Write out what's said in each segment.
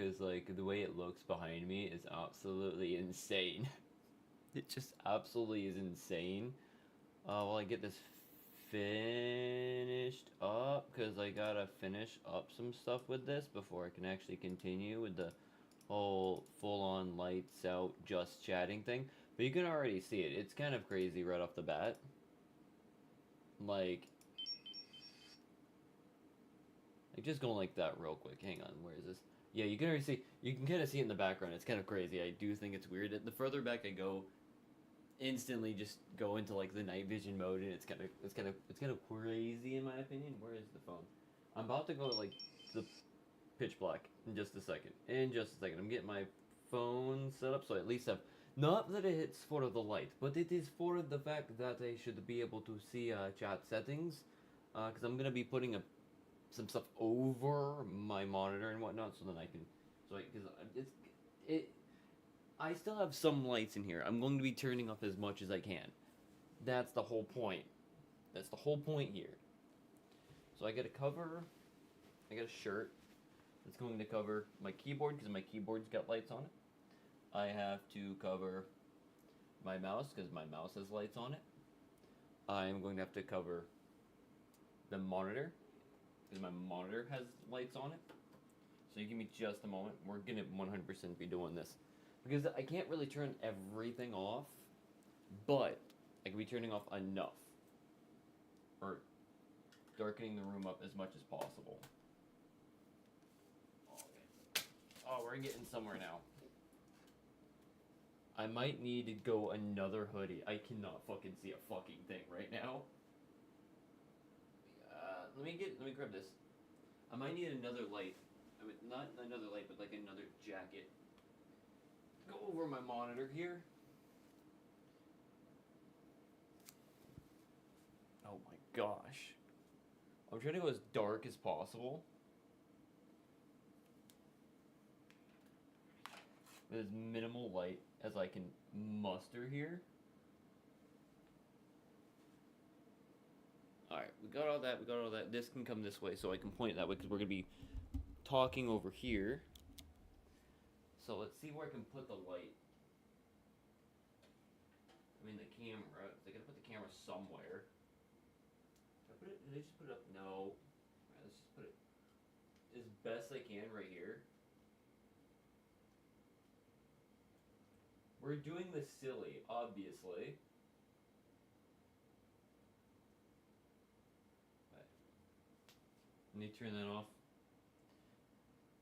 because like the way it looks behind me is absolutely insane. It just absolutely is insane. While I get this finished up, because I gotta finish up some stuff with this before I can actually continue with the whole full-on lights out just chatting thing. But you can already see it. It's kind of crazy right off the bat. Like just going like that real quick. Hang on, where is this? Yeah, you can already see. You can kind of see it in the background. It's kind of crazy. I do think it's weird. The further back I go, instantly just go into like the night vision mode, and it's kind of crazy in my opinion. Where is the phone? I'm about to go like the pitch black in just a second. In just a second, I'm getting my phone set up so I at least have. Not that it's for the light, but it is for the fact that I should be able to see chat settings, because I'm gonna be putting some stuff over my monitor and whatnot, so then I can, because it. I still have some lights in here. I'm going to be turning off as much as I can. That's the whole point. That's the whole point here. So I got a cover. I got a shirt that's going to cover my keyboard because my keyboard's got lights on it. I have to cover my mouse because my mouse has lights on it. I'm going to have to cover the monitor because my monitor has lights on it. So you give me just a moment. We're going to 100% be doing this. Because I can't really turn everything off, but I can be turning off enough. Or darkening the room up as much as possible. Okay. Oh, we're getting somewhere now. I might need to go another hoodie. I cannot fucking see a fucking thing right now. Let me grab this. I might need another light. I mean, not another light, but like another jacket. Go over my monitor here. Oh my gosh. I'm trying to go as dark as possible. With as minimal light as I can muster here. Alright, we got all that. This can come this way so I can point it that way because we're going to be talking over here. So let's see where I can put the light. I mean the camera. I gotta put the camera somewhere. Did I just put it up? No. Alright, let's just put it as best I can right here. We're doing this silly, obviously. Let me turn that off.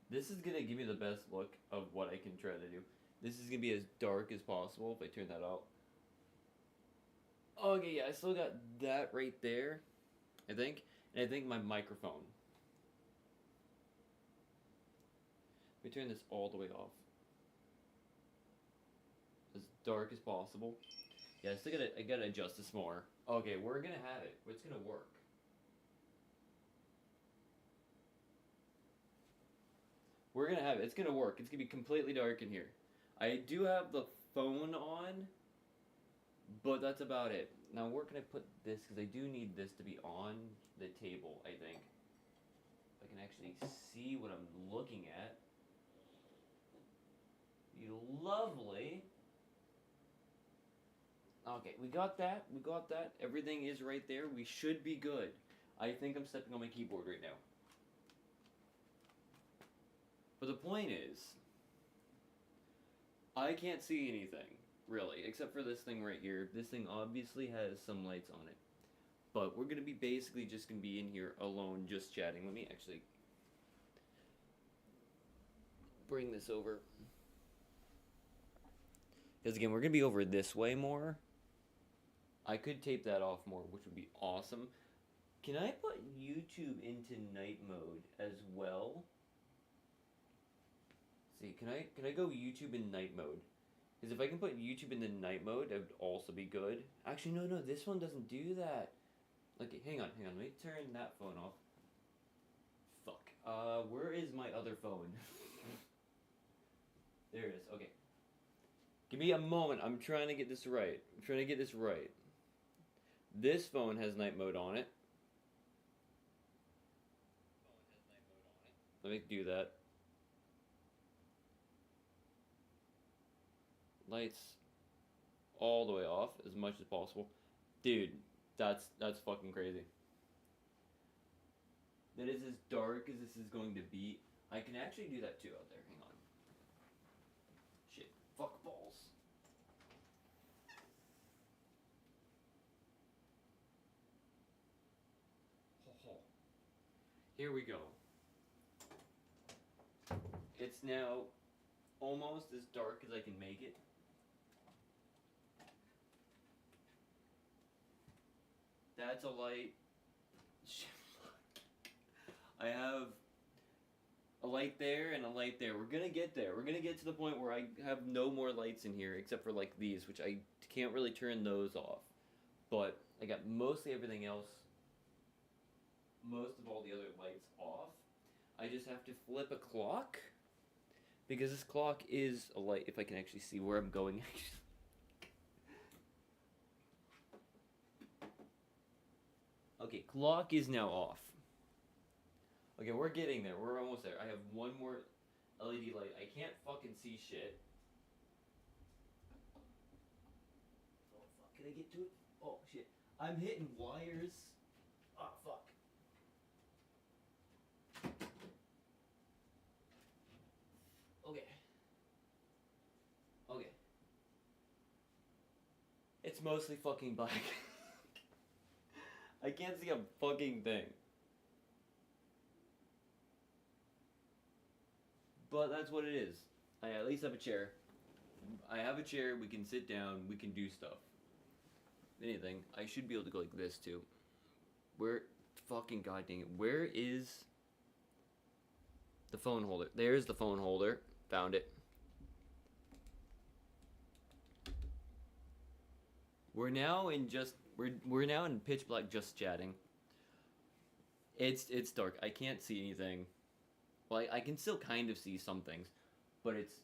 This is gonna give me the best look of what I can try to do. This is gonna be as dark as possible if I turn that out. Okay, yeah, I still got that right there, I think. And I think my microphone. Let me turn this all the way off. As dark as possible. Yeah, I gotta adjust this more. Okay, we're gonna have it. It's gonna work. We're gonna have it. It's gonna work. It's gonna be completely dark in here. I do have the phone on, but that's about it. Now, where can I put this? Because I do need this to be on the table, I think. If I can actually see what I'm looking at. Lovely. Okay, we got that. We got that. Everything is right there. We should be good. I think I'm stepping on my keyboard right now. But the point is, I can't see anything, really, except for this thing right here. This thing obviously has some lights on it. But we're going to be basically just going to be in here alone, just chatting. Let me actually bring this over. Because again, we're going to be over this way more. I could tape that off more, which would be awesome. Can I put YouTube into night mode as well? See, can I go YouTube in night mode? Because if I can put YouTube in the night mode, that would also be good. Actually, no, this one doesn't do that. Okay, hang on. Let me turn that phone off. Fuck. Where is my other phone? There it is. Okay. Give me a moment. I'm trying to get this right. This phone has night mode on it. Let me do that. Lights all the way off as much as possible. Dude, that's fucking crazy. That is as dark as this is going to be. I can actually do that too out there. Hang on. Shit. Fuck balls. Ho, ho. Here we go. It's now almost as dark as I can make it. That's a light. I have a light there and a light there. We're gonna get there. We're gonna get to the point where I have no more lights in here except for like these, which I can't really turn those off. But I got mostly everything else, most of all the other lights off. I just have to flip a clock because this clock is a light, if I can actually see where I'm going. Okay, clock is now off. Okay, we're getting there. We're almost there. I have one more LED light. I can't fucking see shit. Oh, fuck. Can I get to it? Oh, shit. I'm hitting wires. Oh, fuck. Okay. Okay. It's mostly fucking black. I can't see a fucking thing. But that's what it is. I at least have a chair. I have a chair, we can sit down, we can do stuff. Anything. I should be able to go like this too. Where, fucking god dang it, where is the phone holder? There's the phone holder. Found it. We're now in pitch black just chatting. It's dark. I can't see anything. Well, I can still kind of see some things, but it's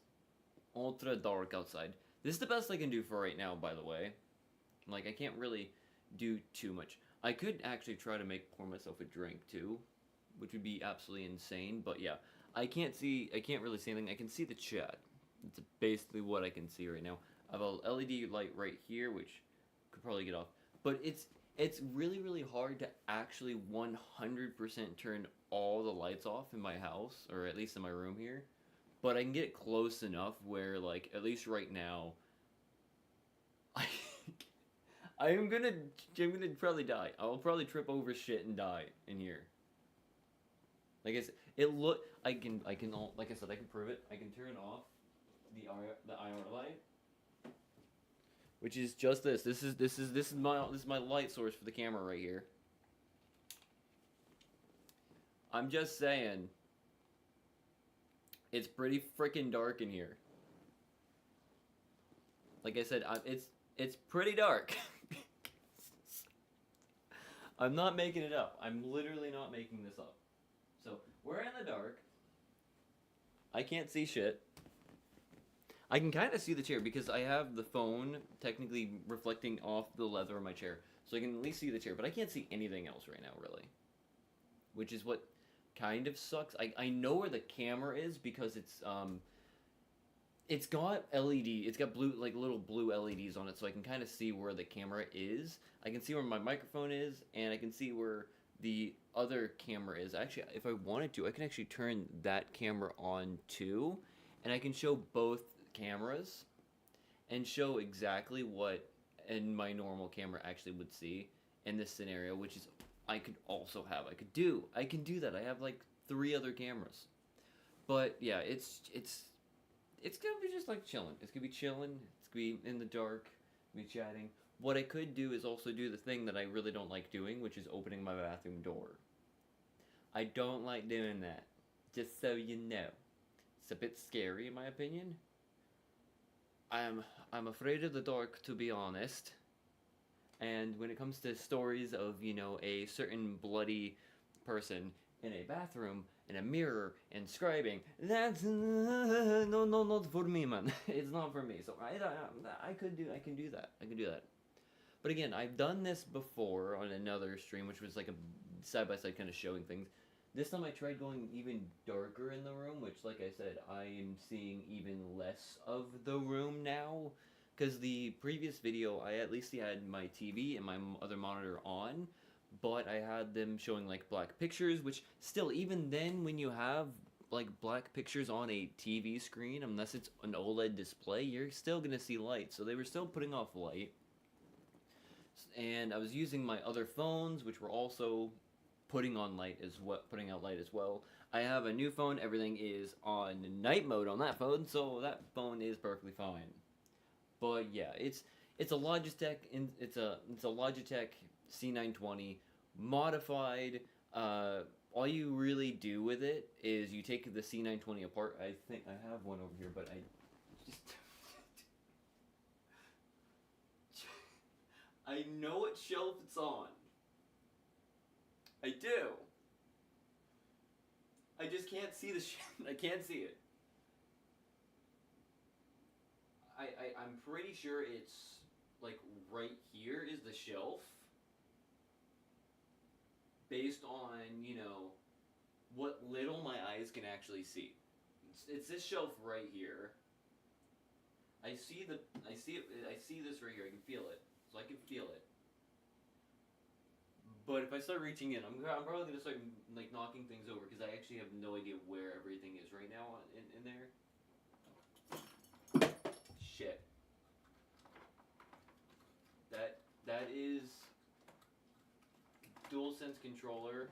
ultra dark outside. This is the best I can do for right now, by the way. Like, I can't really do too much. I could actually try to pour myself a drink, too, which would be absolutely insane, but yeah. I can't really see anything. I can see the chat. It's basically what I can see right now. I have a LED light right here, which could probably get off. But it's really, really hard to actually 100% turn all the lights off in my house, or at least in my room here. But I can get close enough where, like, at least right now, I'm gonna probably die. I'll probably trip over shit and die in here. Like I said, I can, like I said, I can prove it. I can turn off the IR light, which is just this. This is my light source for the camera right here. I'm just saying, it's pretty freaking dark in here. Like I said, it's pretty dark. I'm not making it up. I'm literally not making this up. So, we're in the dark. I can't see shit. I can kind of see the chair because I have the phone technically reflecting off the leather of my chair. So I can at least see the chair, but I can't see anything else right now, really. Which is what kind of sucks. I know where the camera is because it's got LED, it's got blue, like little blue LEDs on it, so I can kind of see where the camera is. I can see where my microphone is, and I can see where the other camera is. Actually, if I wanted to, I can actually turn that camera on too, and I can show both cameras and show exactly what in my normal camera actually would see in this scenario, which is I could also have. I can do that. I have like 3 other cameras. But yeah, it's gonna be just like chilling. It's gonna be chilling. It's gonna be in the dark. Be chatting. What I could do is also do the thing that I really don't like doing, which is opening my bathroom door. I don't like doing that. Just so you know, it's a bit scary in my opinion. I'm afraid of the dark, to be honest. And when it comes to stories of, you know, a certain bloody person in a bathroom, in a mirror, and scribing, that's no, not for me, man. It's not for me. So I can do that. But again, I've done this before on another stream, which was like a side by side kind of showing things. This time I tried going even darker in the room, which, like I said, I am seeing even less of the room now. Because the previous video, I at least had my TV and my other monitor on, but I had them showing like black pictures, which still, even then, when you have like black pictures on a TV screen, unless it's an OLED display, you're still gonna see light. So they were still putting off light. And I was using my other phones, which were also putting out light as well. I have a new phone. Everything is on night mode on that phone, so that phone is perfectly fine. But yeah, it's a Logitech it's a Logitech C920 modified. All you really do with it is you take the C920 apart. I think I have one over here, but I just I know what shelf it's on. I do. I just can't see the I can't see it. I'm pretty sure it's like right here is the shelf. Based on, what little my eyes can actually see. It's this shelf right here. I see it, I see this right here. I can feel it. So I can feel it. But if I start reaching in, I'm probably going to start like knocking things over because I actually have no idea where everything is right now in there. Shit. That is DualSense controller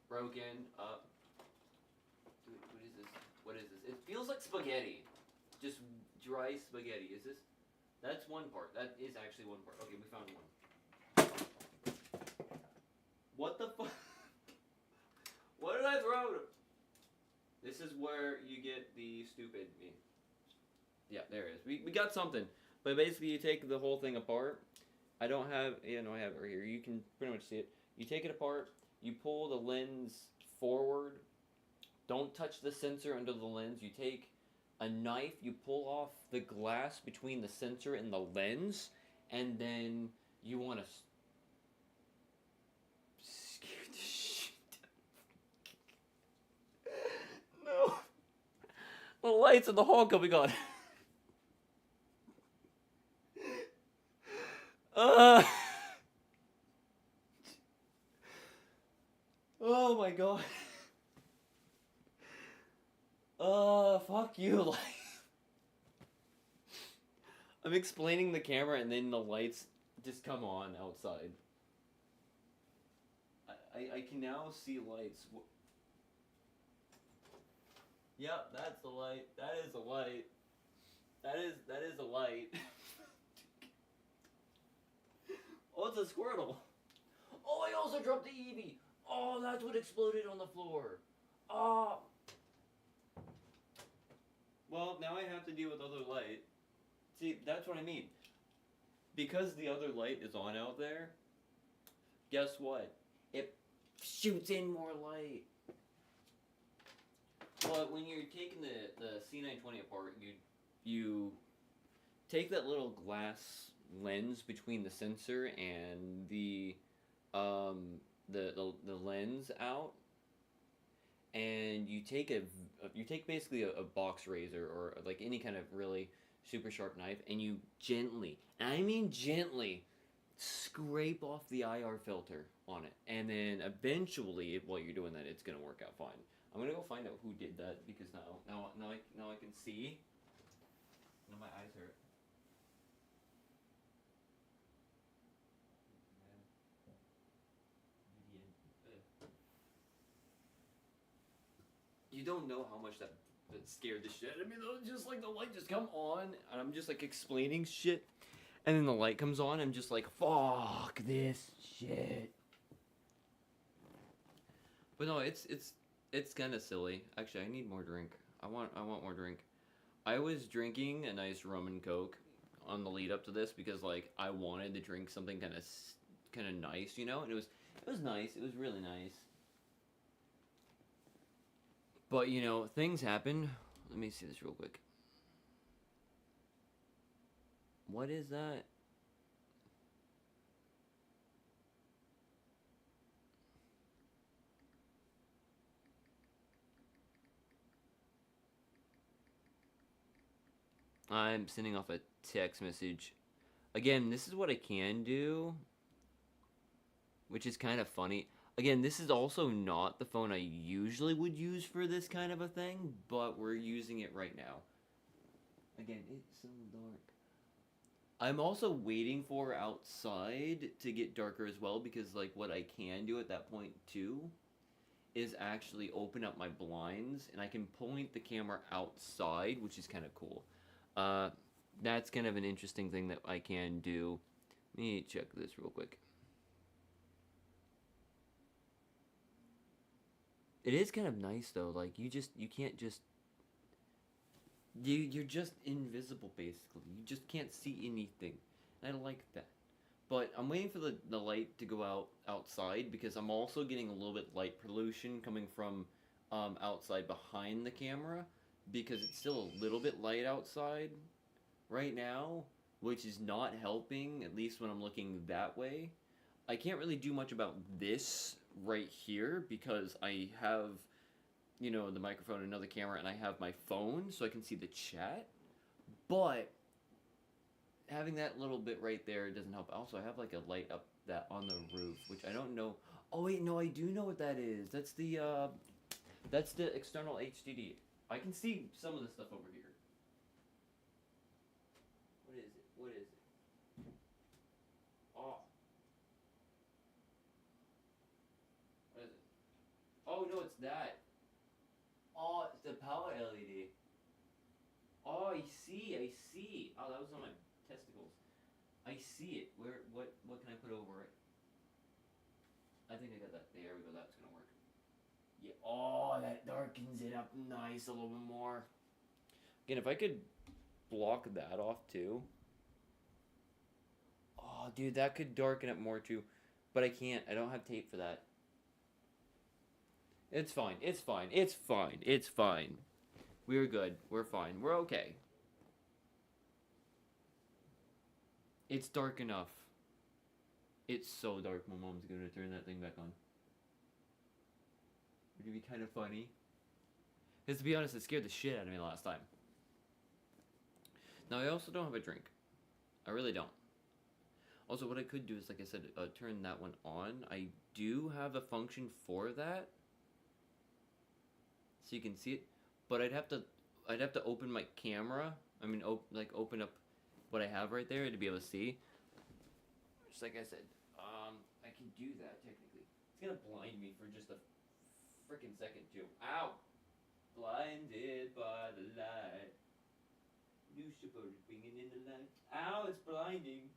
broken up. What is this? What is this? It feels like spaghetti. Just dry spaghetti. Is this? That's one part. That is actually one part. Okay, we found one. What the fuck? What did I throw? This is where you get the stupid me. Yeah, there it is. We got something. But basically you take the whole thing apart. I don't have, I have it right here. You can pretty much see it. You take it apart. You pull the lens forward. Don't touch the sensor under the lens. You take a knife. You pull off the glass between the sensor and the lens. And then you want to scare the shit out of me. No. The lights in the hall coming on. Oh my god. Fuck you, life. I'm explaining the camera and then the lights just come on outside. I can now see lights. Yep, that's the light. That is a light. That is a light. Oh, it's a Squirtle. Oh, I also dropped the Eevee. Oh, that's what exploded on the floor. Oh. Well, now I have to deal with other light. See, that's what I mean. Because the other light is on out there, guess what? It shoots in more light. But when you're taking the C920 apart, you take that little glass lens between the sensor and the lens out, and you take basically a box razor or like any kind of really super sharp knife, and you gently, and I mean gently, scrape off the IR filter on it, and then eventually, while you're doing that, it's gonna work out fine. I'm gonna go find out who did that because now I can see. Now my eyes hurt. You don't know how much that scared the shit out of me though. Just like the light just come on, and I'm just like explaining shit, and then the light comes on. I'm just like, fuck this shit. But no, it's kind of silly. Actually, I need more drink. I want more drink. I was drinking a nice rum and coke on the lead up to this because like I wanted to drink something kind of nice, and it was nice. It was really nice. But, things happen. Let me see this real quick. What is that? I'm sending off a text message. Again, this is what I can do, which is kind of funny. Again, this is also not the phone I usually would use for this kind of a thing, but we're using it right now. Again, it's so dark. I'm also waiting for outside to get darker as well, because like what I can do at that point too is actually open up my blinds and I can point the camera outside, which is kind of cool. Uh, that's kind of an interesting thing that I can do. Let me check this real quick. It is kind of nice though. Like you can't just you're just invisible basically. You just can't see anything. And I like that. But I'm waiting for the light to go outside, because I'm also getting a little bit light pollution coming from outside behind the camera, because it's still a little bit light outside right now, which is not helping, at least when I'm looking that way. I can't really do much about this right here because I have, the microphone and another camera, and I have my phone so I can see the chat. But having that little bit right there doesn't help. Also, I have like a light up that on the roof, which I don't know. Oh wait, no, I do know what that is. That's the external HDD. I can see some of the stuff over here. What is it? What is it? Oh. What is it? Oh no, it's that. Oh, it's the power LED. Oh, I see. I see. Oh, that was on my testicles. I see it. What can I put over it? I think I got that. There we go. That's gonna work. Yeah. Oh, that darkens it up nice a little bit more. Again, if I could block that off too. Oh, dude, that could darken it more too. But I can't. I don't have tape for that. It's fine. It's fine. It's fine. It's fine. We're good. We're fine. We're okay. It's dark enough. It's so dark, my mom's gonna turn that thing back on. Would it be kind of funny? Because to be honest, it scared the shit out of me last time. Now, I also don't have a drink. I really don't. Also, what I could do is, like I said, turn that one on. I do have a function for that, so you can see it. But I'd have to open my camera. I mean, open up what I have right there to be able to see. Just like I said, I can do that technically. It's gonna blind me for just a freaking second too. Ow! Blinded by the light. Lucifer is bringing in the light. Ow! It's blinding.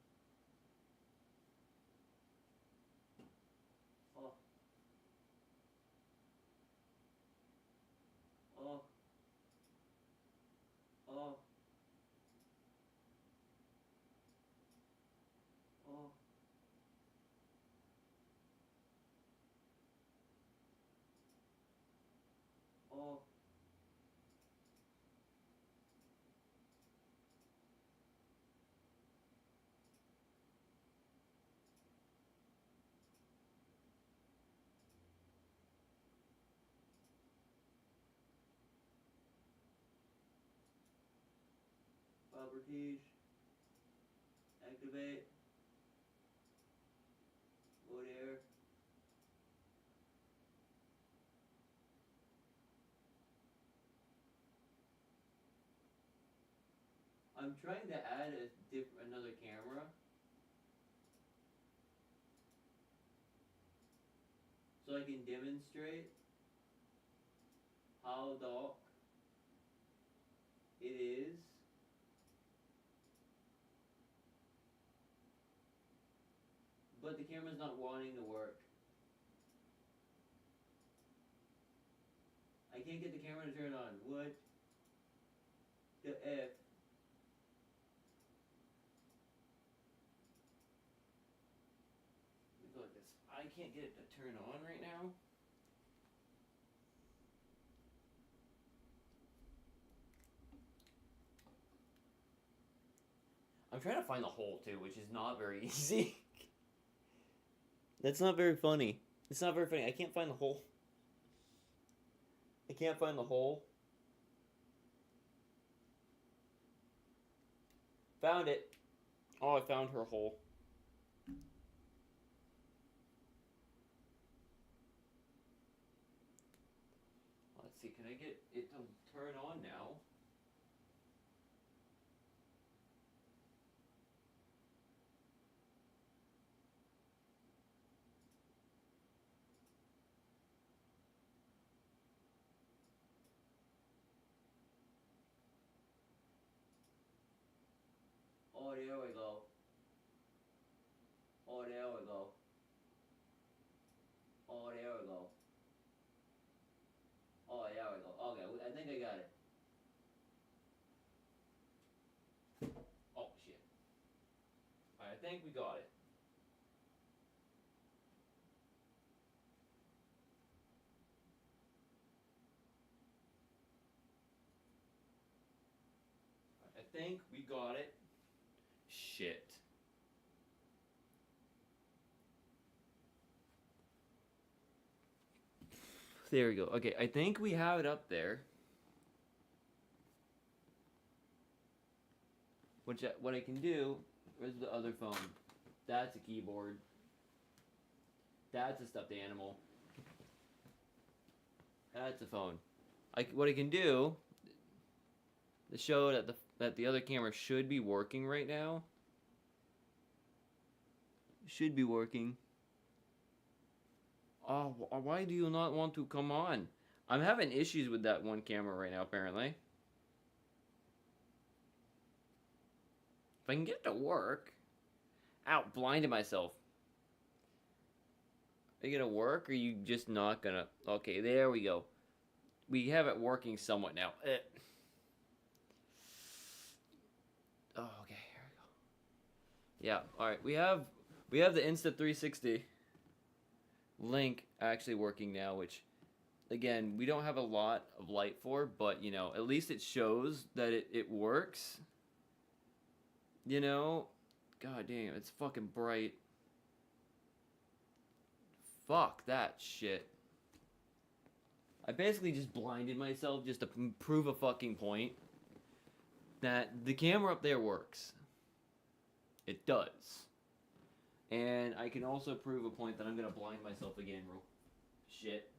Oh. Oh. Oh. Oh. Oh. Properties. Activate. Go there. I'm trying to add another camera, so I can demonstrate how dark it is. But the camera's not wanting to work. I can't get the camera to turn on. What the F? Let me go like this. I can't get it to turn on right now. I'm trying to find the hole too, which is not very easy. That's not very funny. It's not very funny. I can't find the hole. I can't find the hole. Found it. Oh, I found her hole. Let's see, can I get it to turn on now? Oh, there we go. Oh, there we go. Oh, there we go. Oh, there we go. Okay, I think I got it. Oh, shit. Alright, I think we got it. I think we got it. Shit. There we go. Okay, I think we have it up there. What I can do, where's the other phone? That's a keyboard. That's a stuffed animal. That's a phone. What I can do to show that the other camera should be working right now. Should be working. Oh, why do you not want to come on? I'm having issues with that one camera right now, apparently. If I can get it to work. Ow, blinded myself. Are you gonna work, or are you just not gonna? Okay, there we go. We have it working somewhat now. Oh, okay, here we go. Yeah, alright, we have the Insta360 link actually working now, which, again, we don't have a lot of light for, but, you know, at least it shows that it works. You know? God damn, it's fucking bright. Fuck that shit. I basically just blinded myself just to prove a fucking point that the camera up there works. It does. And I can also prove a point that I'm gonna blind myself again, real shit.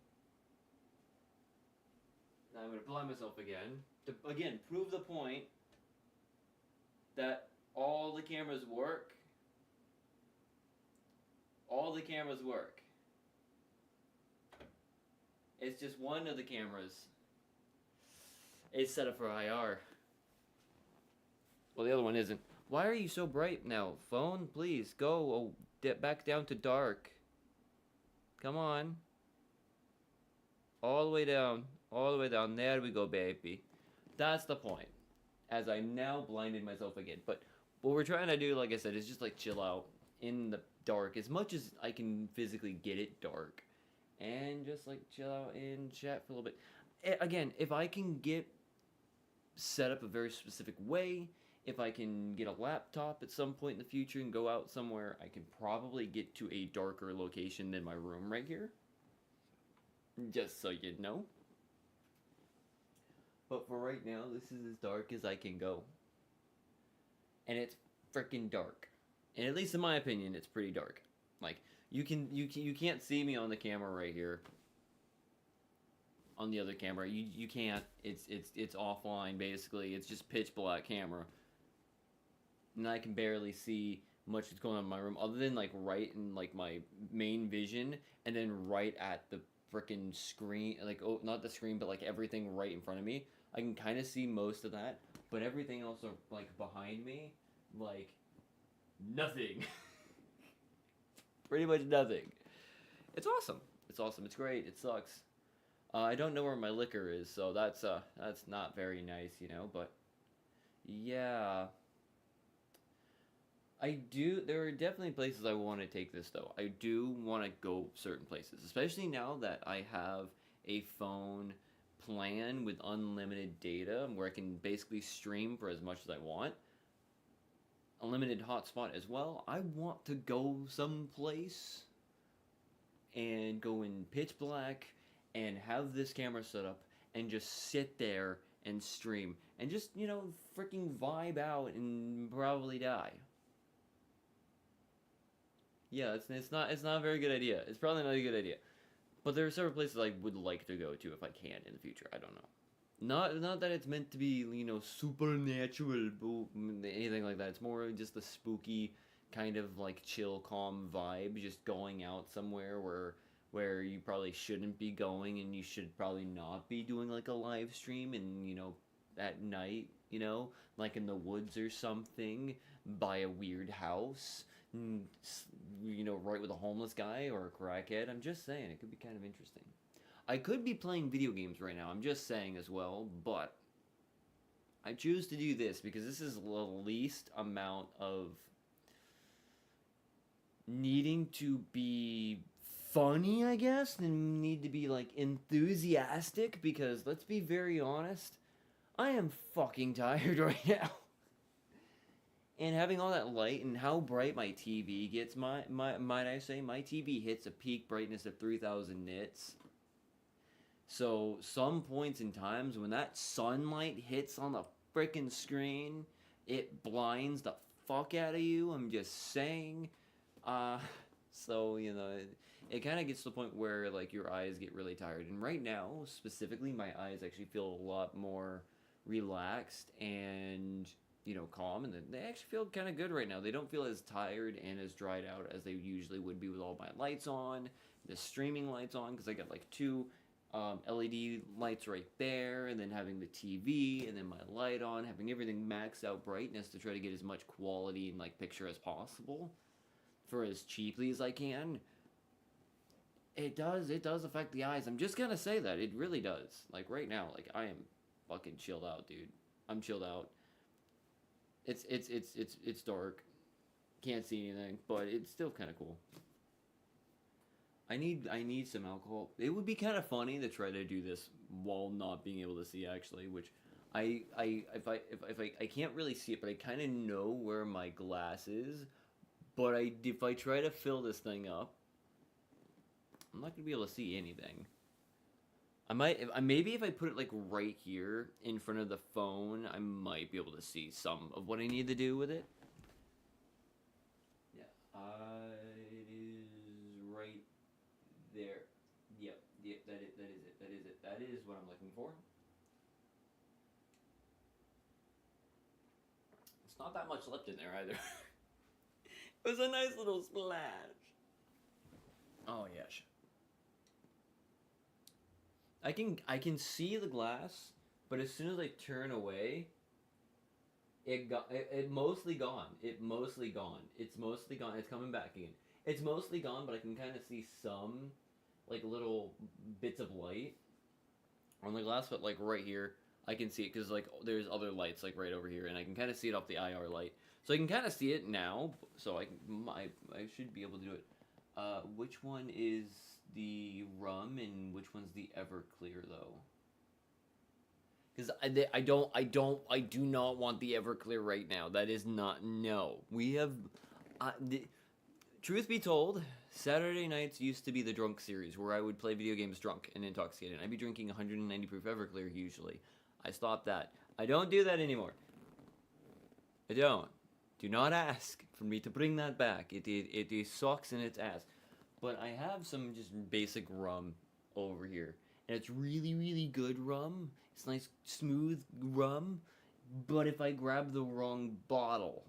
I'm gonna blind myself again to again prove the point that all the cameras work. All the cameras work. It's just one of the cameras. It's set up for IR. Well, the other one isn't. Why are you so bright now? Phone, please, go. Oh, back down to dark. Come on. All the way down. All the way down. There we go, baby. That's the point. As I now blinded myself again. But what we're trying to do, like I said, is just like chill out in the dark as much as I can physically get it dark. And just like chill out and chat for a little bit. Again, if I can get set up a very specific way, if I can get a laptop at some point in the future and go out somewhere, I can probably get to a darker location than my room right here. Just so you know. But for right now, this is as dark as I can go. And it's freaking dark. And at least in my opinion, it's pretty dark. Like, you can't see me on the camera right here. On the other camera, you can't. It's offline basically. It's just pitch black camera. And I can barely see much that's going on in my room, other than like right in like my main vision, and then right at the freaking screen, like, oh, not the screen, but like everything right in front of me. I can kind of see most of that, but everything else like behind me, like nothing. Pretty much nothing. It's awesome. It's awesome. It's great. It sucks. I don't know where my liquor is, so that's not very nice, you know. But yeah, there are definitely places I want to take this though. I do want to go certain places, especially now that I have a phone plan with unlimited data, where I can basically stream for as much as I want. Unlimited hotspot as well. I want to go someplace and go in pitch black and have this camera set up and just sit there and stream and just, freaking vibe out and probably die. Yeah, it's not a very good idea. It's probably not a good idea. But there are several places I would like to go to if I can in the future. I don't know. Not that it's meant to be, supernatural, anything like that. It's more just the spooky kind of like chill, calm vibe, just going out somewhere where you probably shouldn't be going, and you should probably not be doing like a live stream, and at night, like in the woods or something, by a weird house, right with a homeless guy or a crackhead. I'm just saying, it could be kind of interesting. I could be playing video games right now, I'm just saying as well, but I choose to do this because this is the least amount of needing to be funny, I guess, and need to be like enthusiastic, because let's be very honest, I am fucking tired right now. And having all that light and how bright my TV gets, might I say, my TV hits a peak brightness of 3000 nits. So some points in times when that sunlight hits on the freaking screen, it blinds the fuck out of you. I'm just saying. So it kind of gets to the point where like your eyes get really tired. And right now, specifically, my eyes actually feel a lot more relaxed and calm, and they actually feel kind of good right now. They don't feel as tired and as dried out as they usually would be with all my lights on, the streaming lights on, because I got like two LED lights right there, and then having the TV, and then my light on, having everything maxed out brightness to try to get as much quality and like picture as possible for as cheaply as I can. It does affect the eyes. I'm just gonna say that it really does. Like right now, like I am fucking chilled out, dude. I'm chilled out. It's dark. Can't see anything, but it's still kind of cool. I need some alcohol. It would be kind of funny to try to do this while not being able to see, actually, which if I can't really see it, but I kind of know where my glass is. But if I try to fill this thing up, I'm not gonna be able to see anything. Maybe if I put it like right here in front of the phone, I might be able to see some of what I need to do with it. Yeah, it is right there. Yep, that is it. That is what I'm looking for. It's not that much left in there either. It was a nice little splash. Oh yes. I can see the glass, but as soon as I turn away, it mostly gone. It's mostly gone. It's coming back again. It's mostly gone, but I can kind of see some like little bits of light on the glass, but like right here, I can see it because like there's other lights like right over here, and I can kind of see it off the IR light. So I can kind of see it now, so I should be able to do it. Which one is the rum and which one's the Everclear though? Because I do not want the Everclear right now. That is not, no. We have, truth be told, Saturday nights used to be the drunk series where I would play video games drunk and intoxicated. I'd be drinking 190 proof Everclear usually. I stopped that. I don't do that anymore. I don't. Do not ask for me to bring that back. It sucks in its ass. But I have some just basic rum over here. And it's really, really good rum. It's nice, smooth rum. But if I grab the wrong bottle,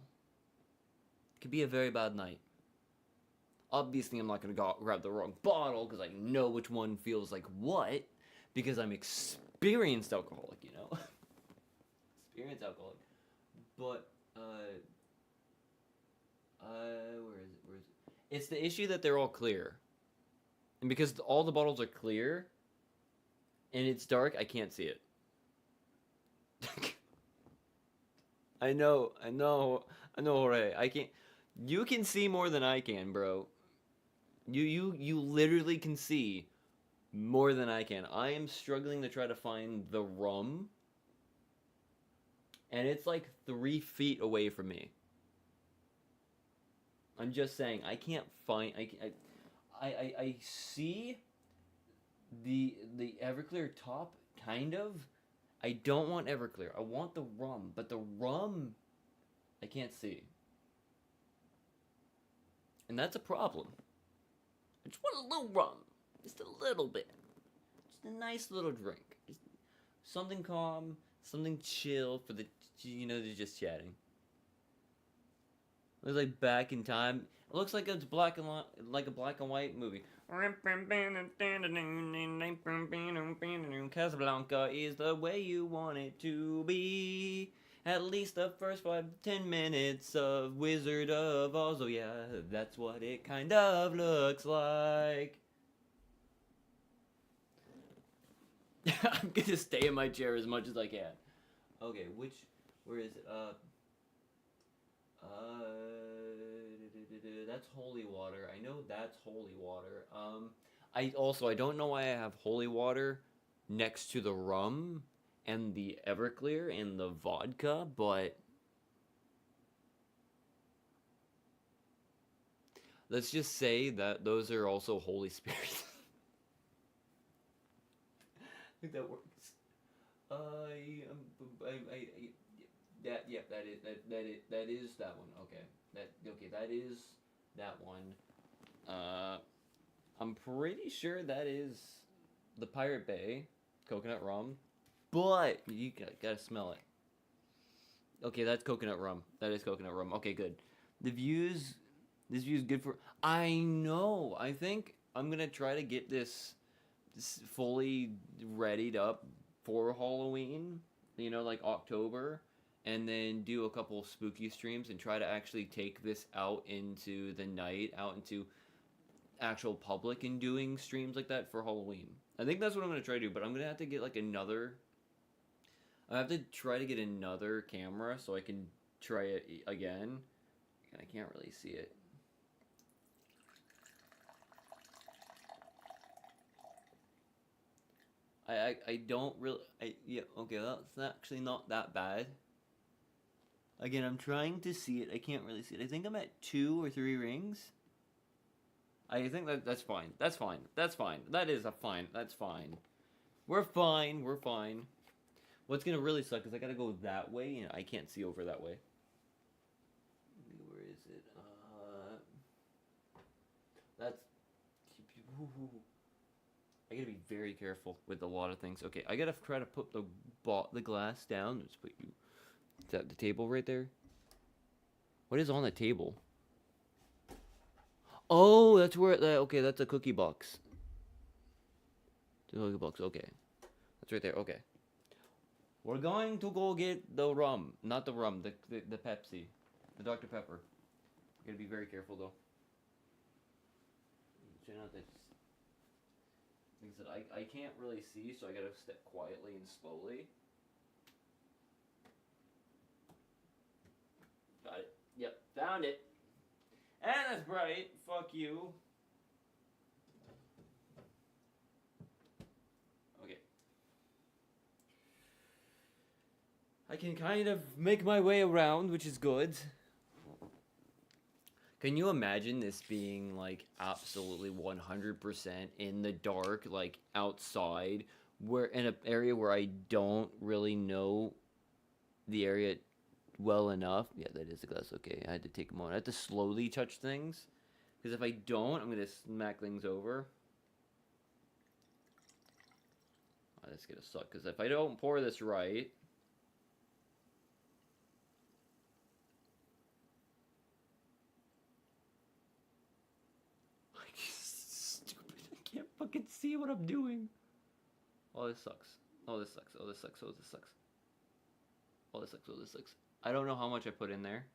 it could be a very bad night. Obviously, I'm not going to grab the wrong bottle because I know which one feels like what. Because I'm experienced alcoholic, Experienced alcoholic. But, where is it? It's the issue that they're all clear. And because all the bottles are clear, and it's dark, I can't see it. I know, Jorge. I can't. You can see more than I can, bro. You literally can see more than I can. I am struggling to try to find the rum, and it's like 3 feet away from me. I'm just saying, I can't find. I see the Everclear top kind of, I don't want Everclear. I want the rum, but the rum I can't see. And that's a problem. I just want a little rum. Just a little bit. Just a nice little drink. Just something calm, something chill for the, they're just chatting. It looks like back in time. It looks like it's like a black and white movie. Casablanca is the way you want it to be. At least the first 5 to 10 minutes of Wizard of Oz. Oh yeah, that's what it kind of looks like. I'm gonna stay in my chair as much as I can. Okay, where is it? That's holy water. I know that's holy water. I don't know why I have holy water next to the rum and the Everclear and the vodka, but let's just say that those are also Holy Spirit. I think that works. That is that one. Okay, that is that one. I'm pretty sure that is the Pirate Bay coconut rum, but you gotta smell it. Okay, that's coconut rum. That is coconut rum. Okay, good. This view's good for. I know. I think I'm gonna try to get this fully readied up for Halloween. Like October, and then do a couple spooky streams and try to actually take this out into the night, out into actual public, and doing streams like that for Halloween. I think that's what I'm gonna try to do, but I'm gonna have to get like another. I have to try to get another camera so I can try it again. And I can't really see it. I don't really. Yeah, okay, that's actually not that bad. Again, I'm trying to see it. I can't really see it. I think I'm at 2 or 3 rings. I think that's fine. That's fine. That's fine. That is a fine. That's fine. We're fine. We're fine. What's gonna really suck is I gotta go that way, and I can't see over that way. Where is it? That's. I gotta be very careful with a lot of things. Okay, I gotta try to put the glass down. Let's put you. Is that the table right there? What is on the table? Oh, that's where. Okay, that's a cookie box. The cookie box. Okay, that's right there. Okay. We're going to go get the rum, not the rum, the Pepsi, the Dr. Pepper. You gotta be very careful though. Try not to. Like I said, I can't really see, so I gotta step quietly and slowly. Got it. Yep, found it. And that's bright. Fuck you. Okay. I can kind of make my way around, which is good. Can you imagine this being like absolutely 100% in the dark, like outside, where in an area where I don't really know the area well enough? Yeah, that is the glass. Okay, I had to take a moment. I had to slowly touch things, because if I don't, I'm gonna smack things over. Oh, that's gonna suck, because if I don't pour this right. Can't fucking see what I'm doing. Oh, this sucks. Oh, this sucks. Oh, this sucks. Oh, this sucks. Oh, this sucks. Oh, this sucks. I don't know how much I put in there.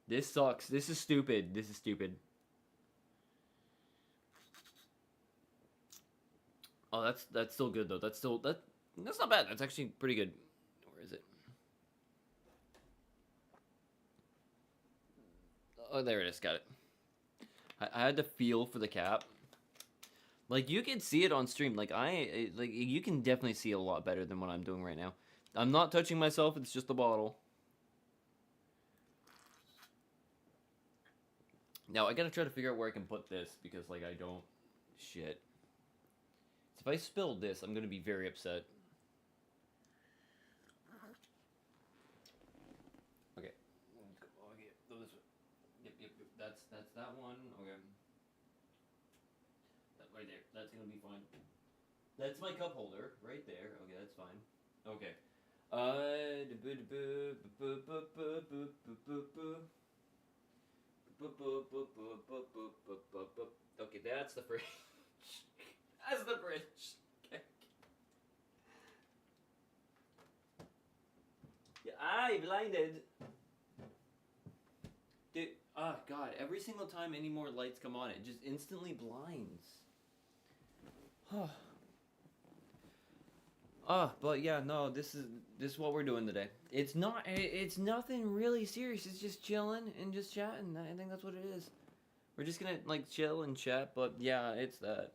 This sucks. This is stupid. This is stupid. Oh, that's still good though. That's not bad. That's actually pretty good. Where is it? Oh, there it is. Got it. I had to feel for the cap. Like, you can see it on stream. Like, you can definitely see it a lot better than what I'm doing right now. I'm not touching myself. It's just the bottle. Now, I gotta try to figure out where I can put this, because, like, I don't... Shit. So if I spill this, I'm gonna be very upset. That's that one. Okay. That right there. That's gonna be fine. That's my cup holder right there. Okay, that's fine. Okay. Okay, that's the fridge. That's the fridge. Okay. Yeah, I blinded. Dude, oh god, every single time any more lights come on, it just instantly blinds. But yeah, no, this is what we're doing today. It's nothing really serious. It's just chilling and just chatting. I think that's what it is. We're just gonna like chill and chat, but yeah, it's that.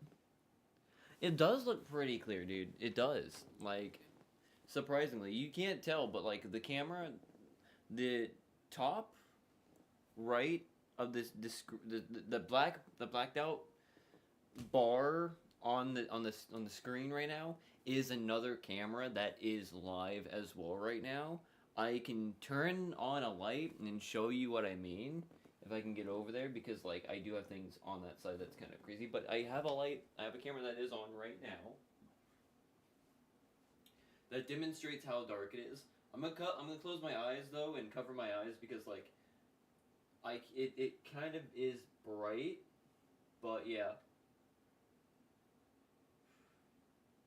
It does look pretty clear, dude. It does. Like surprisingly, you can't tell, but like the camera, the top right of the blacked out bar on the screen right now is another camera that is live as well right now. I can turn on a light and show you what I mean if I can get over there, because like I do have things on that side that's kind of crazy, but I have a light, I have a camera that is on right now that demonstrates how dark it is. I'm gonna close my eyes though and cover my eyes because like it kind of is bright, but yeah.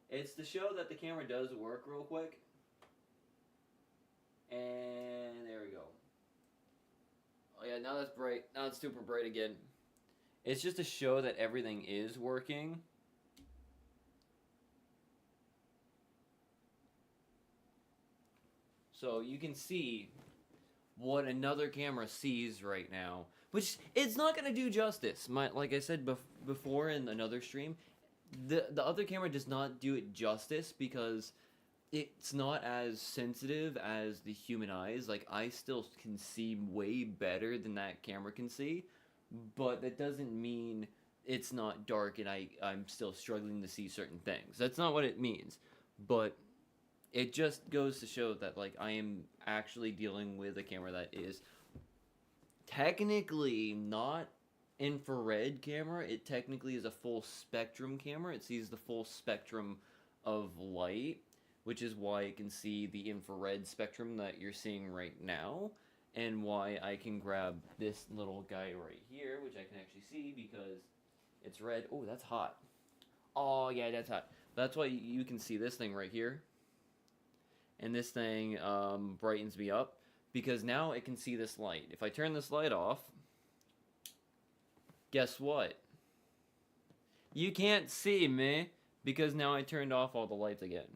It's to show that the camera does work real quick. And there we go. Oh yeah, now that's bright. Now it's super bright again. It's just to show that everything is working. So you can see what another camera sees right now, which it's not going to do justice. Like I said before in another stream, the other camera does not do it justice because it's not as sensitive as the human eyes. Like I still can see way better than that camera can see, but that doesn't mean it's not dark and I'm still struggling to see certain things. That's not what it means. But it just goes to show that like I am actually dealing with a camera that is technically not infrared camera. It technically is a full spectrum camera. It sees the full spectrum of light, which is why it can see the infrared spectrum that you're seeing right now, and why I can grab this little guy right here, which I can actually see because it's red. Oh, that's hot. Oh yeah, that's hot. That's why you can see this thing right here. And this thing brightens me up because now it can see this light. If I turn this light off, guess what? You can't see me because now I turned off all the lights again.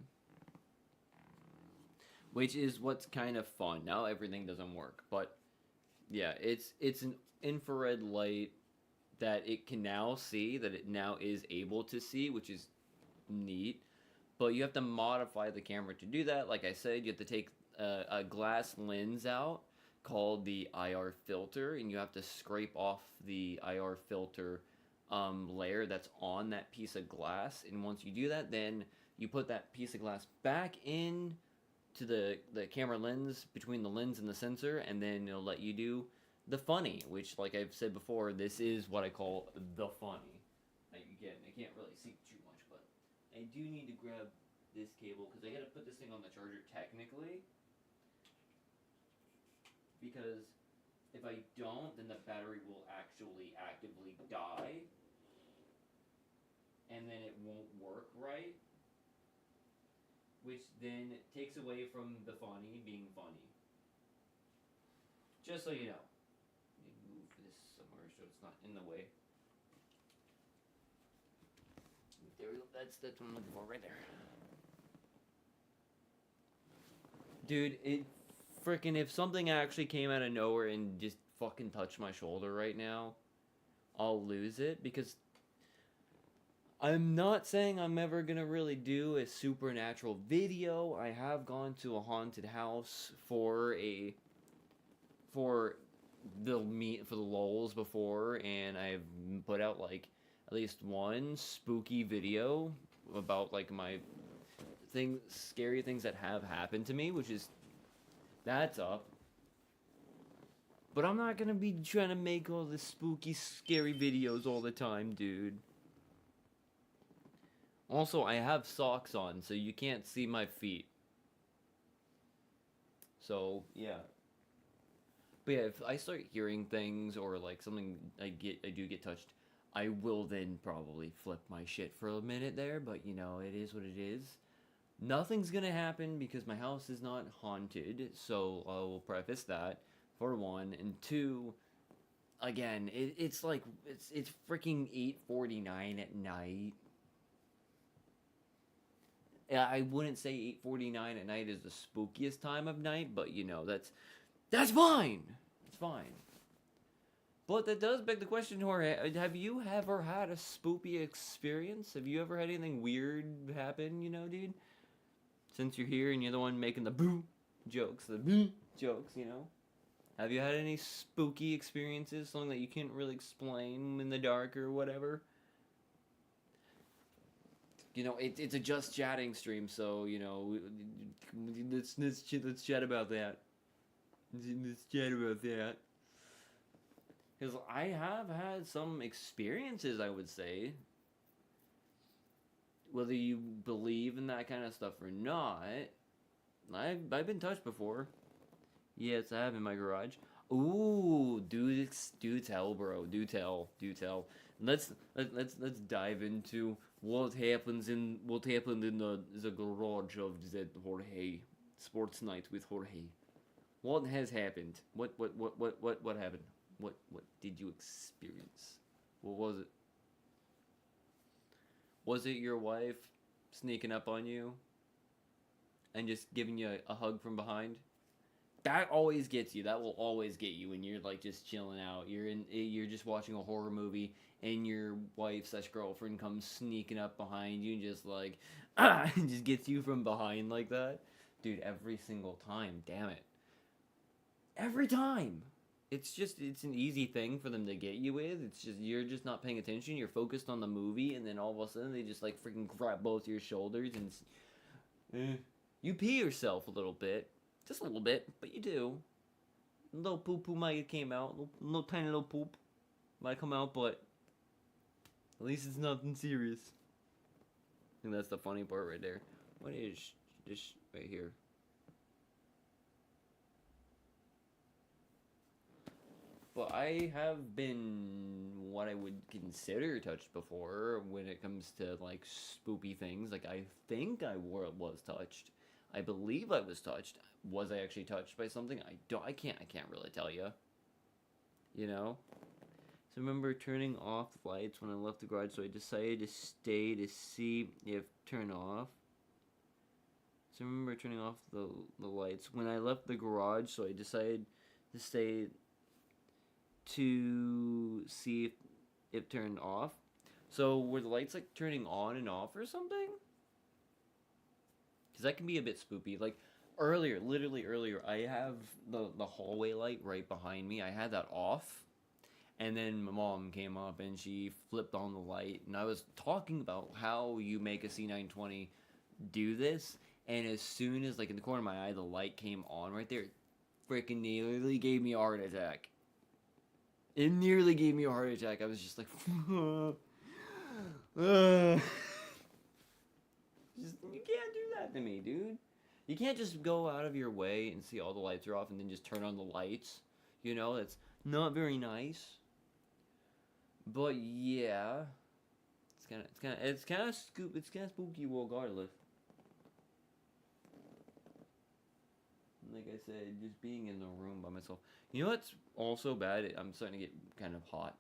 Which is what's kind of fun. Now everything doesn't work, but yeah, it's an infrared light that it can now see, that it now is able to see, which is neat. But you have to modify the camera to do that. Like I said, you have to take a glass lens out called the IR filter, and you have to scrape off the IR filter layer that's on that piece of glass. And once you do that, then you put that piece of glass back in to the camera lens, between the lens and the sensor, and then it'll let you do the funny, which, like I've said before, this is what I call the funny. Like, again, I can't really see too much, but I do need to grab this cable because I gotta put this thing on the charger technically, because if I don't, then the battery will actually actively die, and then it won't work right, which then takes away from the funny being funny. Just so you know. Let me move this somewhere so it's not in the way. There we go. That's what I'm looking for right there. Dude, it freaking, if something actually came out of nowhere and just fucking touched my shoulder right now, I'll lose it, because I'm not saying I'm ever gonna really do a supernatural video. I have gone to a haunted house for the lulz before, and I've put out like at least one spooky video about like my scary things that have happened to me, which is, that's up. But I'm not gonna be trying to make all the spooky, scary videos all the time, dude. Also, I have socks on, so you can't see my feet. So, yeah. But yeah, if I start hearing things or like something I do get touched, I will then probably flip my shit for a minute there, but you know, it is what it is. Nothing's gonna happen because my house is not haunted, so I will preface that for one, and two, again, it's like it's freaking 8:49 at night. Yeah, I wouldn't say 8:49 at night is the spookiest time of night, but you know, that's fine. It's fine. But that does beg the question, Jorge, have you ever had a spooky experience? Have you ever had anything weird happen, dude? Since you're here and you're the one making the boo jokes, you know? Have you had any spooky experiences, something that you can't really explain in the dark or whatever? You know, it's a just chatting stream, so, let's chat about that. Let's chat about that. Because I have had some experiences, I would say. Whether you believe in that kind of stuff or not, I've been touched before. Yes, I have in my garage. Ooh, do tell, bro. Do tell. Let's dive into what happened in the garage of the Jorge sports night with Jorge. What has happened? What happened? What did you experience? What was it? Was it your wife sneaking up on you and just giving you a hug from behind? That always gets you. That will always get you when you're like just chilling out. You're just watching a horror movie and your wife/girlfriend comes sneaking up behind you and just like and just gets you from behind like that. Dude, every single time. Damn it. Every time. It's an easy thing for them to get you with. It's just you're just not paying attention. You're focused on the movie, and then all of a sudden they just like freaking grab both your shoulders and you pee yourself a little bit, just a little bit, but you do. A little poo poo might have came out, little tiny little poop might come out, but at least it's nothing serious. I think that's the funny part right there. What is this right here? But I have been what I would consider touched before when it comes to like spoopy things. Like I think was touched. I believe I was touched. Was I actually touched by something? I can't really tell you. You know? So I remember turning off the lights when I left the garage, so I decided to stay to see if turn off. So I remember turning off the lights when I left the garage, so I decided to stay to see if it turned off. So were the lights like turning on and off or something? Because that can be a bit spoopy. Like literally earlier, I have the hallway light right behind me. I had that off. And then my mom came up and she flipped on the light. And I was talking about how you make a C920 do this. And as soon as, like, in the corner of my eye, the light came on right there, it freaking nearly gave me a heart attack. It nearly gave me a heart attack. I was just like, you can't do that to me, dude. You can't just go out of your way and see all the lights are off and then just turn on the lights. You know, that's not very nice. But yeah, it's kind of spooky regardless. Like I said, just being in the room by myself. You know what's also bad? I'm starting to get kind of hot.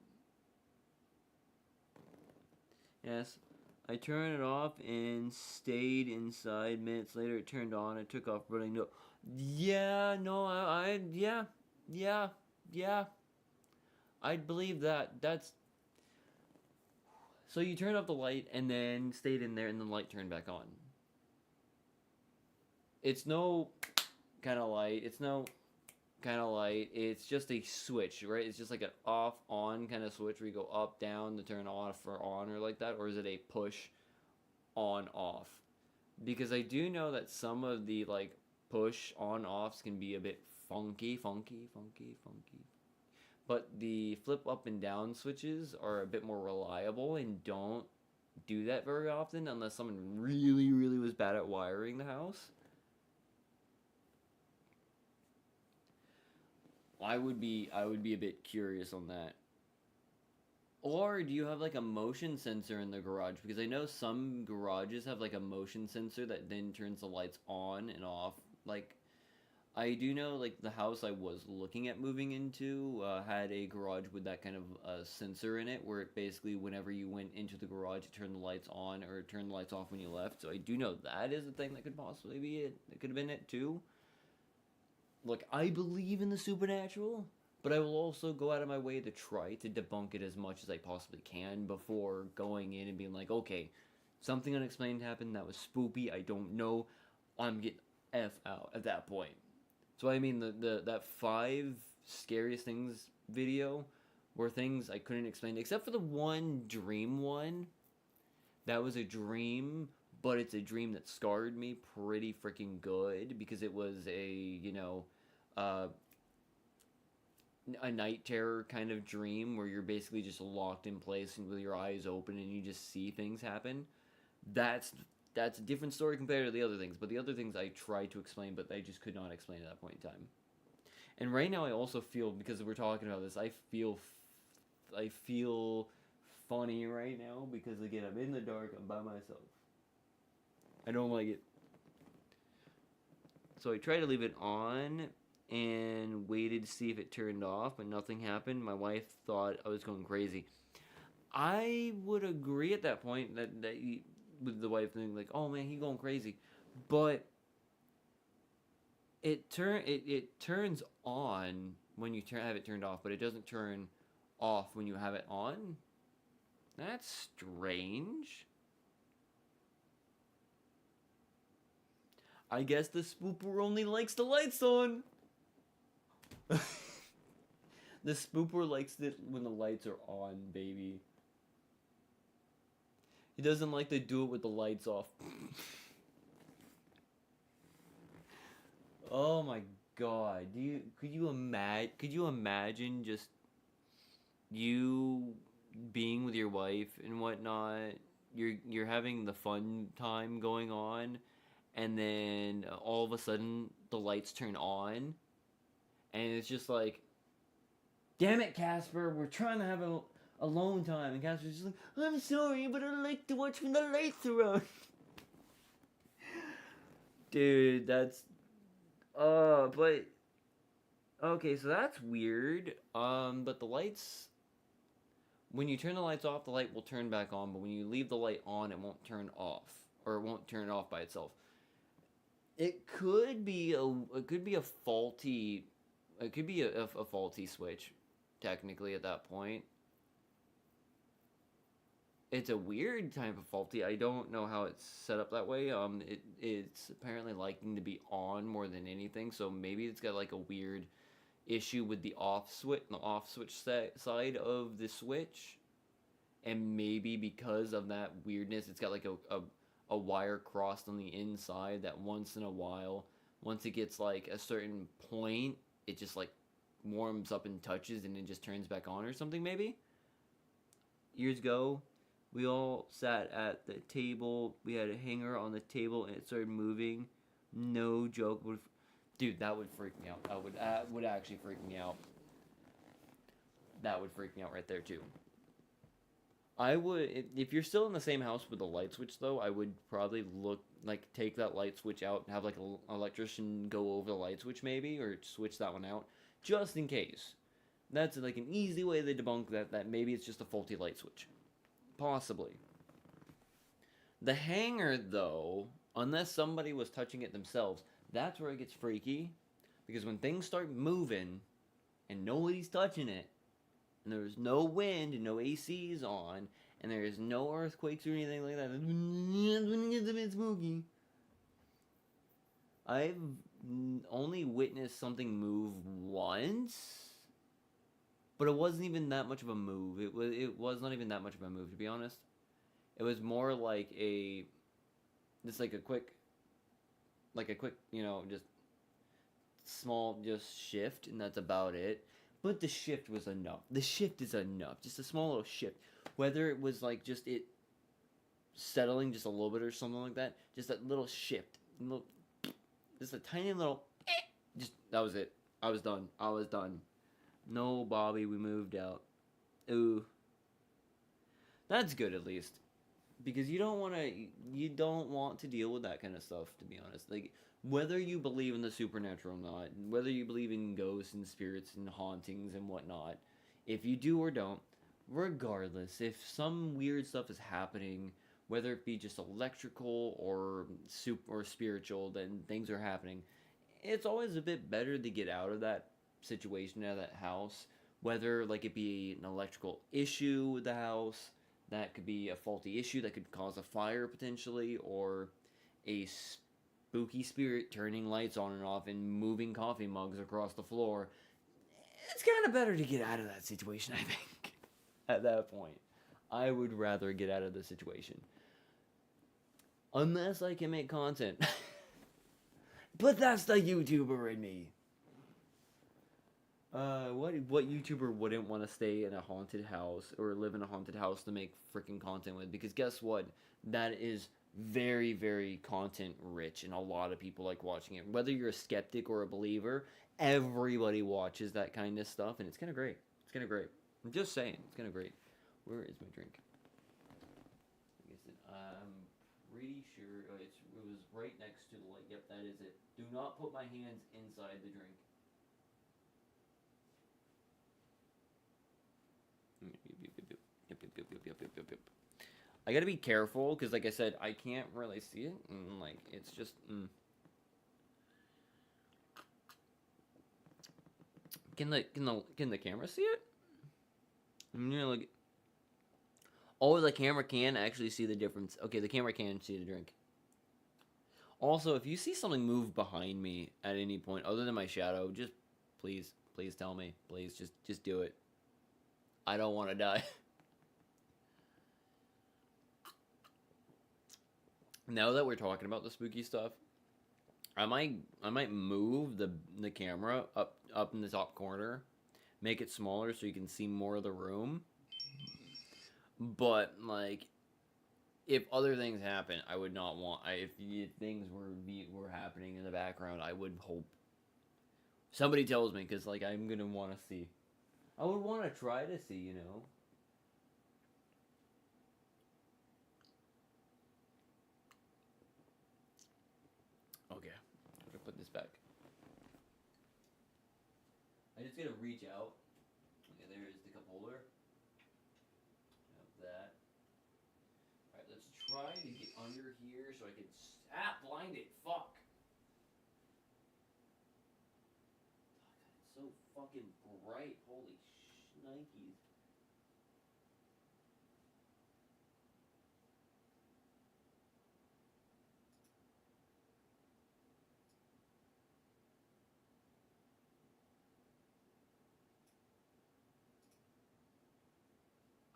Yes, I turned it off and stayed inside. Minutes later, it turned on. I took off running. No, yeah, no, yeah. I'd believe that. That's so you turned off the light and then stayed in there, and the light turned back on. It's no kind of light. It's no kind of light. It's just a switch, right? It's just like an off-on kind of switch where you go up, down to turn off or on or like that. Or is it a push on, off? Because I do know that some of the like push on offs can be a bit funky. but the flip up and down switches are a bit more reliable and don't do that very often unless someone really, really was bad at wiring the house. I would be a bit curious on that. Or do you have like a motion sensor in the garage? Because I know some garages have like a motion sensor that then turns the lights on and off. Like I do know like the house I was looking at moving into had a garage with that kind of sensor in it where it basically whenever you went into the garage it turned the lights on or turned the lights off when you left. So I do know that is a thing that could possibly be it. It could have been it too. Look, I believe in the supernatural, but I will also go out of my way to try to debunk it as much as I possibly can before going in and being like, okay, something unexplained happened that was spoopy. I don't know. I'm getting F out at that point. So I mean, the that five scariest things video were things I couldn't explain, except for the one dream one. That was a dream, but it's a dream that scarred me pretty freaking good because it was uh, a night terror kind of dream where you're basically just locked in place and with your eyes open and you just see things happen. That's that's a different story compared to the other things. But the other things I tried to explain, but I just could not explain at that point in time. And right now, I also feel because we're talking about this, I feel funny right now because again, I'm in the dark, I'm by myself. I don't like it. So I tried to leave it on and waited to see if it turned off, but nothing happened. My wife thought I was going crazy. I would agree at that point with the wife thinking like, "Oh man, he going crazy," but it turns on when you have it turned off, but it doesn't turn off when you have it on. That's strange. I guess the spooper only likes the lights on. The spooper likes it when the lights are on, baby. He doesn't like to do it with the lights off. Oh my god. Could you imagine just you being with your wife and whatnot? You're having the fun time going on and then all of a sudden the lights turn on and it's just like, damn it, Casper, we're trying to have a alone time. And Casper's just like, I'm sorry, but I like to watch when the lights are on. Dude, that's but okay, so that's weird. But the lights, when you turn the lights off, the light will turn back on. But when you leave the light on, it won't turn off, or it won't turn off by itself. It could be a faulty, it could be a faulty switch, technically at that point. It's a weird type of faulty. I don't know how it's set up that way. It's apparently liking to be on more than anything. So maybe it's got like a weird issue with the off switch side of the switch, and maybe because of that weirdness, it's got like a wire crossed on the inside that once in a while, once it gets like a certain point, it just like warms up and touches and it just turns back on or something maybe. Years ago, we all sat at the table. We had a hanger on the table, and it started moving. No joke. Dude, that would freak me out. That would actually freak me out. That would freak me out right there too. I would if you're still in the same house with the light switch though. I would probably look like take that light switch out and have like an electrician go over the light switch maybe or switch that one out just in case. That's like an easy way to debunk that maybe it's just a faulty light switch. Possibly. The hanger, though, unless somebody was touching it themselves, that's where it gets freaky. Because when things start moving and nobody's touching it, and there's no wind and no ACs on, and there's no earthquakes or anything like that, that's when it gets a bit spooky. I've only witnessed something move once, but it wasn't even that much of a move. It was not even that much of a move, to be honest. It was more like just like a quick, just small, just shift, and that's about it. But the shift was enough. The shift is enough. Just a small little shift. Whether it was like just it settling just a little bit or something like that, just that little shift, little, just a tiny little, just that was it. I was done. I was done. No, Bobby, we moved out. Ooh, that's good at least, because you don't want to deal with that kind of stuff. To be honest, like whether you believe in the supernatural or not, whether you believe in ghosts and spirits and hauntings and whatnot, if you do or don't, regardless, if some weird stuff is happening, whether it be just electrical or or spiritual, then things are happening. It's always a bit better to get out of that situation, out of that house. Whether like it be an electrical issue with the house, that could be a faulty issue that could cause a fire potentially, or a spooky spirit turning lights on and off and moving coffee mugs across the floor. It's kind of better to get out of that situation, I think. At that point, I would rather get out of the situation. Unless I can make content. But that's the YouTuber in me. What YouTuber wouldn't want to stay in a haunted house or live in a haunted house to make freaking content with? Because guess what? That is very, very content rich, and a lot of people like watching it. Whether you're a skeptic or a believer, everybody watches that kind of stuff, and it's kind of great. It's kind of great. I'm just saying, it's kind of great. Where is my drink? Like I said, I'm pretty sure it was right next to the light. Yep, that is it. Do not put my hands inside the drink. I gotta be careful because, like I said, I can't really see it, and like it's just. Can the camera see it? I'm gonna look. Oh, the camera can actually see the difference. Okay, the camera can see the drink. Also, if you see something move behind me at any point other than my shadow, just please tell me. Please just do it. I don't want to die. Now that we're talking about the spooky stuff, I might move the camera up in the top corner, make it smaller so you can see more of the room. But like, if other things happen, I would not want. If things were happening in the background, I would hope somebody tells me, because like I'm gonna want to see. I would want to try to see, you know. Okay, I'm gonna put this back. I just gotta reach out. Okay, there's the cup holder. Have that. Alright, let's try to get under here so I can. Blinded! Fuck! Oh, God, it's so fucking bright. Holy shnikes.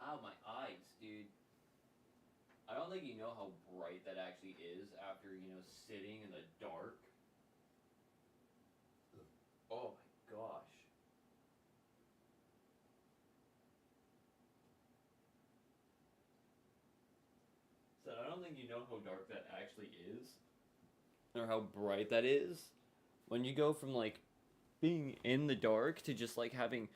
Ow, my eyes, dude. I don't think you know how bright that actually is after, sitting in the dark. Oh my gosh. So I don't think you know how dark that actually is. Or how bright that is. When you go from like being in the dark to just like having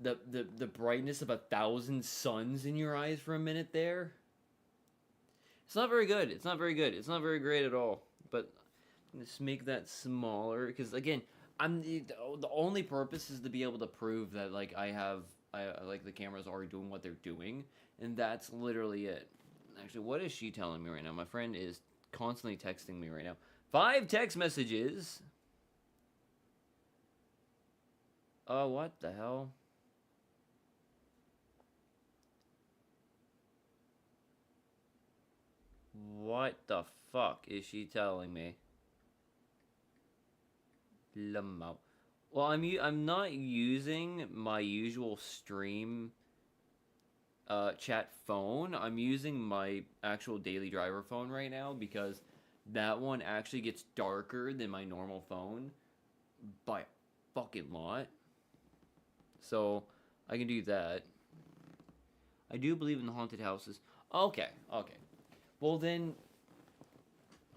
the brightness of 1,000 suns in your eyes for a minute there. It's not very good. It's not very good. It's not very great at all. But just make that smaller, because again, the only purpose is to be able to prove that like I like the cameras are doing what they're doing, and that's literally it. Actually, what is she telling me right now? My friend is constantly texting me right now. 5 text messages. Oh, what the hell? What the fuck is she telling me? Lamo. Well, I'm not using my usual stream chat phone. I'm using my actual daily driver phone right now, because that one actually gets darker than my normal phone by a fucking lot. So I can do that. I do believe in the haunted houses. Okay, okay. Well then,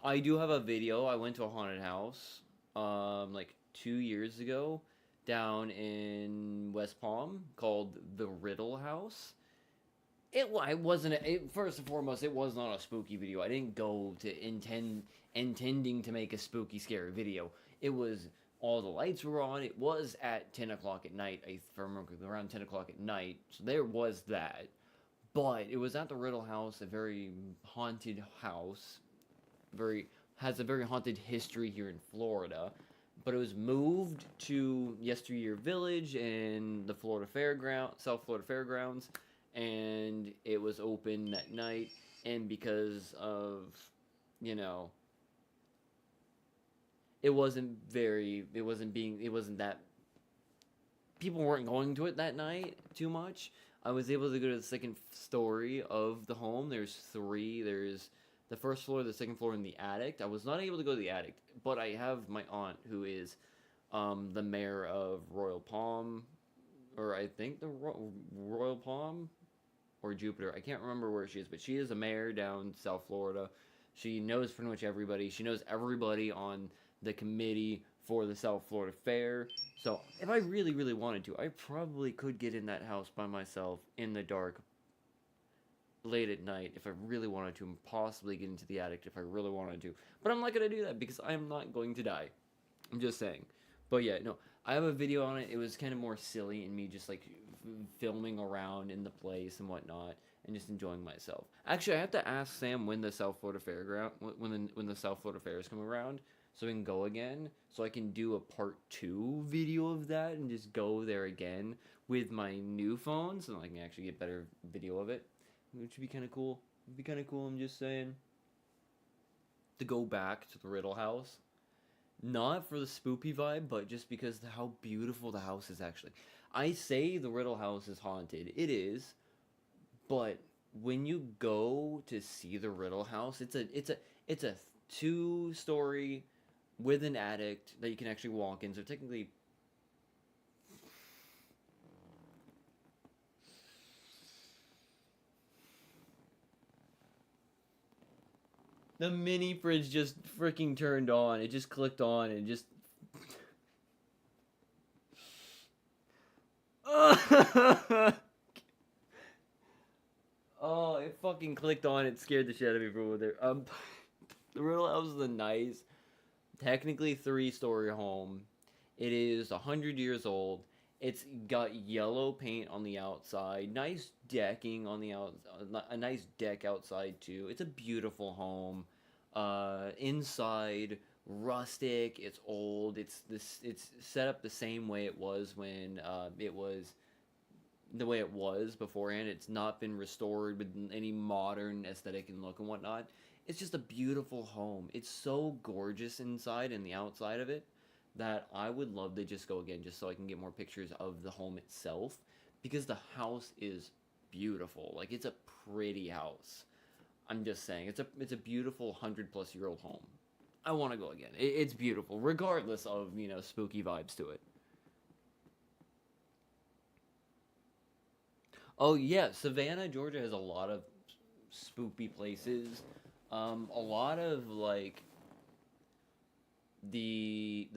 I do have a video. I went to a haunted house, like 2 years ago, down in West Palm, called the Riddle House. I wasn't. First and foremost, it was not a spooky video. I didn't go to intending to make a spooky, scary video. It was all the lights were on. It was at 10 o'clock at night. I remember around 10 o'clock at night. So there was that. But it was at the Riddle House, a very haunted house. Very has a very haunted history here in Florida. But it was moved to Yesteryear Village in the South Florida Fairgrounds, and it was open that night. And because of, you know, it wasn't that people weren't going to it that night too much. I was able to go to the second story of the home. There's three. There's the first floor, the second floor, and the attic. I was not able to go to the attic, but I have my aunt who is the mayor of Royal Palm, or I think the Royal Palm or Jupiter. I can't remember where she is, but she is a mayor down South Florida. She knows pretty much everybody. She knows everybody on the committee for the South Florida Fair. So if I really, really wanted to, I probably could get in that house by myself in the dark late at night if I really wanted to, and possibly get into the attic if I really wanted to. But I'm not going to do that because I'm not going to die. I'm just saying. But yeah, no, I have a video on it. It was kind of more silly and me just like filming around in the place and whatnot and just enjoying myself. Actually, I have to ask Sam when the South Florida Fairground when the South Florida Fair is coming around, so we can go again, so I can do a part 2 video of that and just go there again with my new phone, so I can actually get better video of it, which would be kind of cool. It'd be kind of cool. I'm just saying, to go back to the Riddle House, not for the spoopy vibe, but just because of how beautiful the house is actually. I say the Riddle House is haunted. It is, but when you go to see the Riddle House, it's a 2-story with an attic that you can actually walk in. So technically, the mini fridge just freaking turned on. It just clicked on and just. Oh, it fucking clicked on. It scared the shit out of me for over there. The Riddle House is a nice, technically 3-story home. It is 100 years old. It's got yellow paint on the outside, nice decking on the outside, a nice deck outside too. It's a beautiful home. Inside, rustic. It's old. It's set up the same way it was when it was the way it was beforehand. It's not been restored with any modern aesthetic and look and whatnot. It's just a beautiful home. It's so gorgeous inside and the outside of it that I would love to just go again just so I can get more pictures of the home itself, because the house is beautiful. Like, it's a pretty house. I'm just saying, it's a beautiful 100-plus-year-old home. I want to go again. It's beautiful, regardless of, spooky vibes to it. Oh yeah, Savannah, Georgia has a lot of spooky places. A lot of like the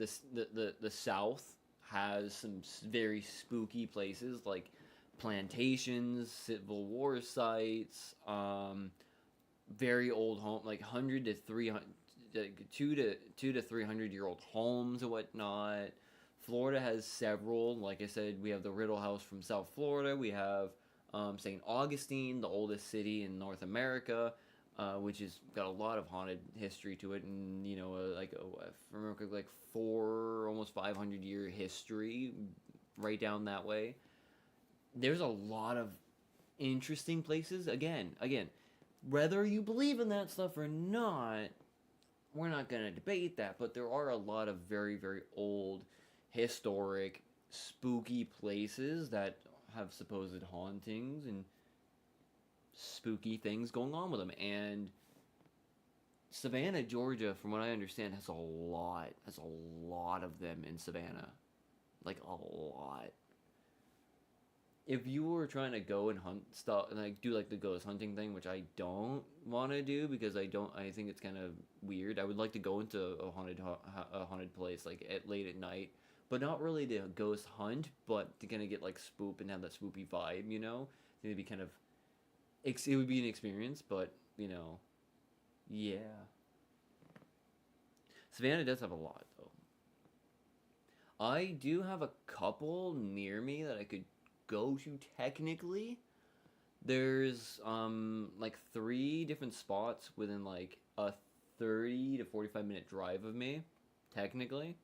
South has some very spooky places like plantations, Civil War sites, very old home, like 100 to 300, 2 to 300 year old homes and whatnot. Florida has several. Like I said, we have the Riddle House from South Florida. We have St. Augustine, the oldest city in North America, which has got a lot of haunted history to it, and like 4 almost 500 year history right down that way. There's a lot of interesting places. Again, whether you believe in that stuff or not, we're not gonna debate that. But there are a lot of very, very old, historic, spooky places that have supposed hauntings and spooky things going on with them. And Savannah, Georgia, from what I understand, has a lot of them in Savannah. Like, a lot. if you were trying to go and hunt stuff and like do like the ghost hunting thing, which I don't want to do because I think it's kind of weird. I would like to go into a haunted place like at late at night, but not really to ghost hunt, but to kind of get like spook and have that spoopy vibe, you know? I think it'd be kind of it would be an experience, but yeah. Savannah does have a lot though. I do have a couple near me that I could go to technically. There's like three different spots within like a 30 to 45-minute drive of me, technically.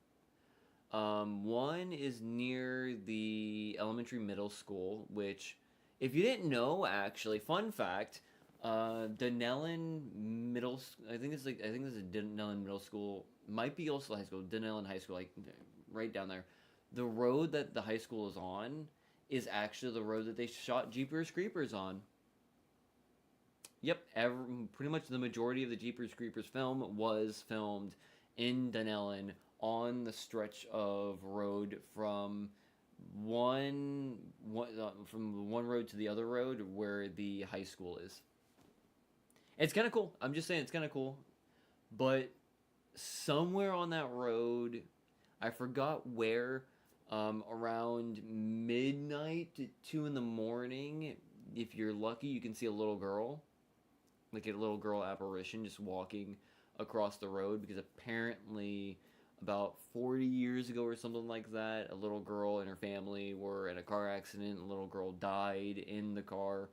One is near the elementary middle school, which, if you didn't know, actually, fun fact, Dunellen I think this is Dunellen Middle School, might be also high school, Dunellen High School, like right down there. The road that the high school is on is actually the road that they shot Jeepers Creepers on. Yep, pretty much the majority of the Jeepers Creepers film was filmed in Dunellen on the stretch of road from one road to the other road where the high school is. It's kind of cool. I'm just saying it's kind of cool. But somewhere on that road, I forgot where, around midnight to 2 in the morning, if you're lucky, you can see a little girl, like a little girl apparition just walking across the road because apparently about 40 years ago or something like that, a little girl and her family were in a car accident. A little girl died in the car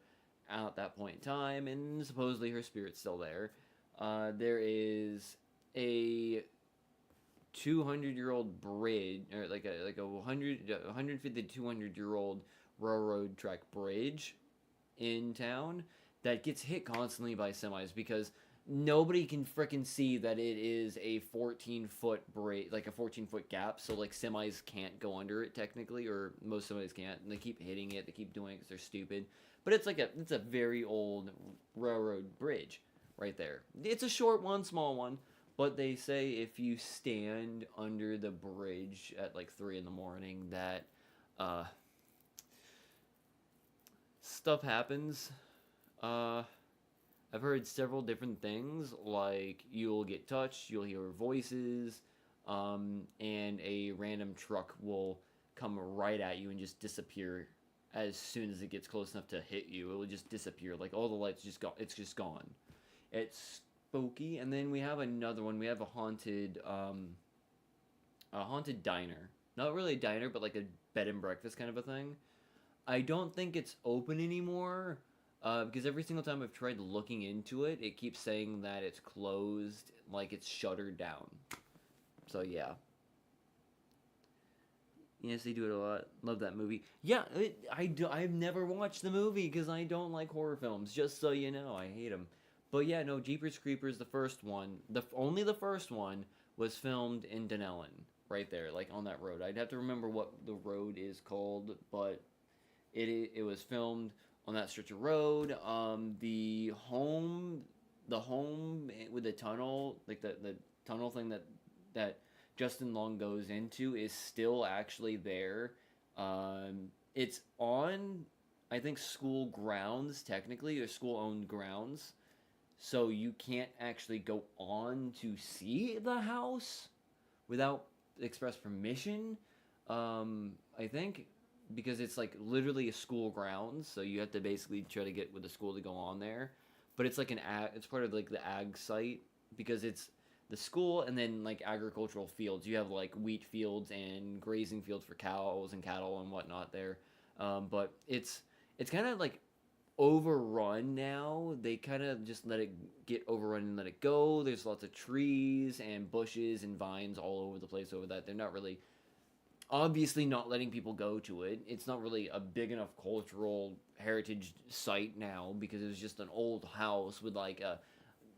at that point in time, and supposedly her spirit's still there. There is a 200-year-old bridge, or like a 150 to 200-year-old railroad track bridge in town that gets hit constantly by semis because nobody can frickin' see that it is a 14-foot break, like a 14-foot gap. So like semis can't go under it technically, or most semis can't, and they keep hitting it. They keep doing it because they're stupid. But it's a very old railroad bridge right there. It's a short one, small one, but they say if you stand under the bridge at like 3 in the morning, that stuff happens. I've heard several different things, like you'll get touched, you'll hear voices, and a random truck will come right at you and just disappear as soon as it gets close enough to hit you. It will just disappear, like all the lights just go. It's just gone. It's spooky. And then we have another one. We have a haunted diner. Not really a diner, but like a bed and breakfast kind of a thing. I don't think it's open anymore. Because every single time I've tried looking into it, it keeps saying that it's closed, like it's shuttered down. So yeah. Yes, they do it a lot. Love that movie. Yeah, I've never watched the movie because I don't like horror films. Just so you know, I hate them. But yeah, no, Jeepers Creepers, the first one, only the first one was filmed in Dunellen, right there, like on that road. I'd have to remember what the road is called, but it was filmed on that stretch of road. The home with the tunnel, like the tunnel thing that Justin Long goes into is still actually there. It's on, I think, school grounds technically, or school-owned grounds, so you can't actually go on to see the house without express permission. I think because it's like literally a school grounds, so you have to basically try to get with the school to go on there. But it's like it's part of like the ag site because it's the school and then like agricultural fields. You have like wheat fields and grazing fields for cows and cattle and whatnot there. But it's kind of like overrun now. They kind of just let it get overrun and let it go. There's lots of trees and bushes and vines all over the place over that. They're not really, obviously not letting people go to it. It's not really a big enough cultural heritage site now because it was just an old house with like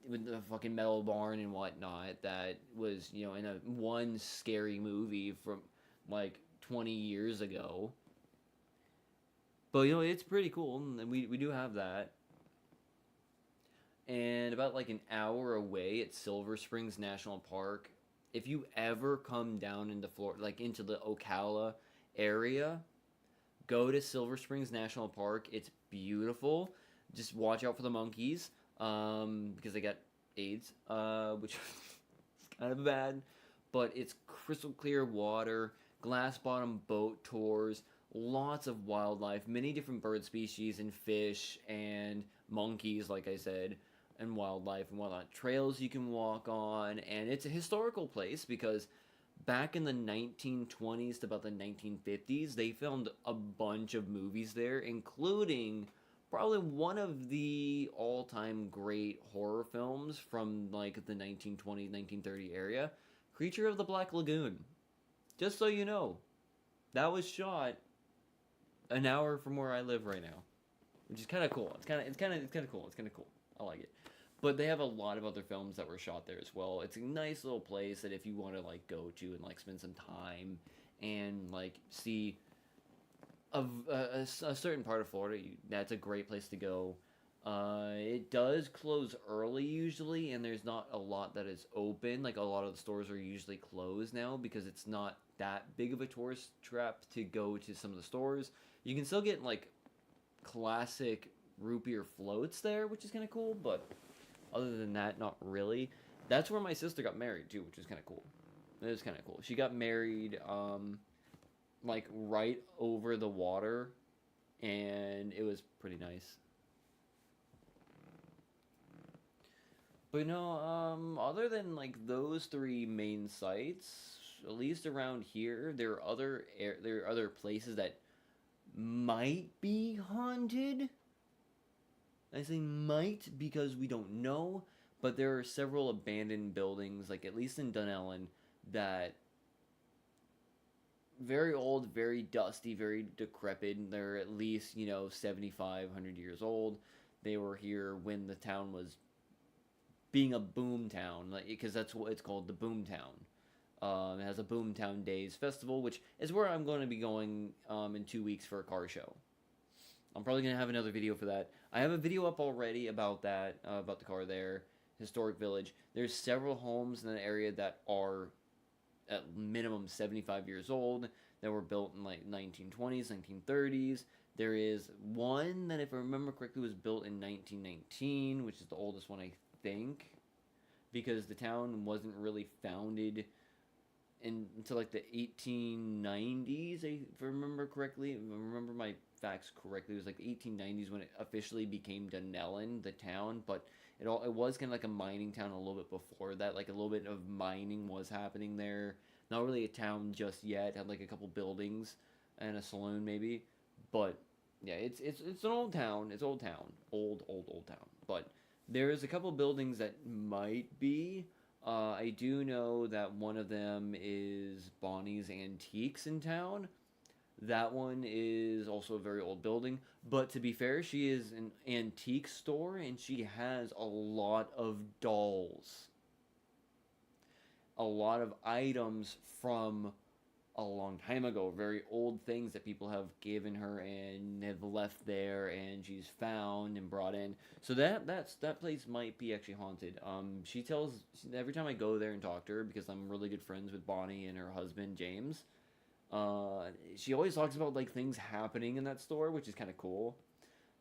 with the fucking metal barn and whatnot that was, in a one scary movie from like 20 years ago. But it's pretty cool, and we do have that. And about like an hour away at Silver Springs National Park, if you ever come down into Florida, like into the Ocala area, Go to Silver Springs National Park. It's beautiful. Just watch out for the monkeys, because they got AIDS, which is kind of bad. But it's crystal clear water, glass bottom boat tours, lots of wildlife, many different bird species and fish and monkeys, like I said, and wildlife and whatnot. Trails you can walk on, and it's a historical place because back in the 1920s to about the 1950s, they filmed a bunch of movies there, including probably one of the all-time great horror films from like the 1920, 1930 area, Creature of the Black Lagoon. Just so you know, that was shot an hour from where I live right now, which is kind of cool. It's kind of cool. It's kind of cool. I like it. But they have a lot of other films that were shot there as well. It's a nice little place that if you want to like go to and like spend some time and like see a certain part of Florida, that's a great place to go. It does close early usually, and there's not a lot that is open. Like a lot of the stores are usually closed now because it's not that big of a tourist trap to go to some of the stores. You can still get like classic root beer floats there, which is kind of cool, but other than that, not really. That's where my sister got married too, which is kind of cool. It was kind of cool. She got married, like right over the water, and it was pretty nice. But other than like those three main sites, at least around here, there are other places that might be haunted. I say might because we don't know, but there are several abandoned buildings, like at least in Dunellen, that very old, very dusty, very decrepit. They're at least 7,500 years old. They were here when the town was being a boom town, like because that's what it's called, the boom town. It has a Boomtown Days festival, which is where I'm going to be going in 2 weeks for a car show. I'm probably going to have another video for that. I have a video up already about that, about the car there, Historic Village. There's several homes in that area that are at minimum 75 years old, that were built in like 1920s, 1930s. There is one that, if I remember correctly, was built in 1919, which is the oldest one, I think, because the town wasn't really founded until like the 1890s, if I remember correctly. If I remember my facts correctly, it was like the 1890s when it officially became Dunellen, the town. But it was kind of like a mining town a little bit before that. Like a little bit of mining was happening there. Not really a town just yet. Had like a couple buildings and a saloon maybe. But yeah, it's an old town. It's old town, old town. But there's a couple buildings that might be. I do know that one of them is Bonnie's Antiques in town. That one is also a very old building. But to be fair, she is an antique store and she has a lot of dolls. A lot of items from a long time ago, very old things that people have given her and have left there, and she's found and brought in. So that place might be actually haunted. She tells every time I go there and talk to her, because I'm really good friends with Bonnie and her husband James. She always talks about like things happening in that store, which is kind of cool.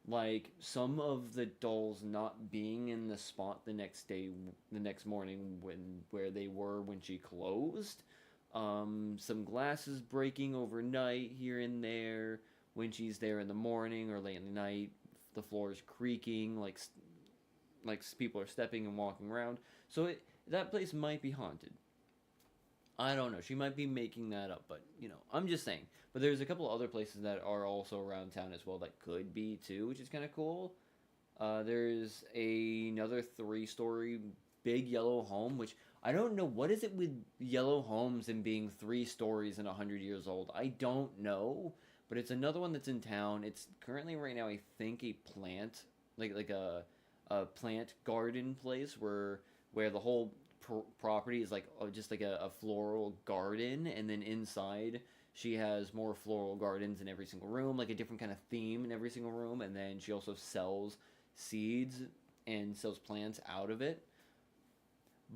Like some of the dolls not being in the spot the next morning where they were when she closed. Some glasses breaking overnight here and there when she's there in the morning or late in the night. The floor is creaking, like people are stepping and walking around. So that place might be haunted. I don't know. She might be making that up, but I'm just saying. But there's a couple other places that are also around town as well that could be too, which is kind of cool. There's another 3-story big yellow home, which I don't know, what is it with yellow homes and being 3 stories and 100 years old. I don't know, but it's another one that's in town. It's currently right now, I think, a plant, like a plant garden place where the whole property is like just like a floral garden, and then inside she has more floral gardens in every single room, like a different kind of theme in every single room, and then she also sells seeds and sells plants out of it.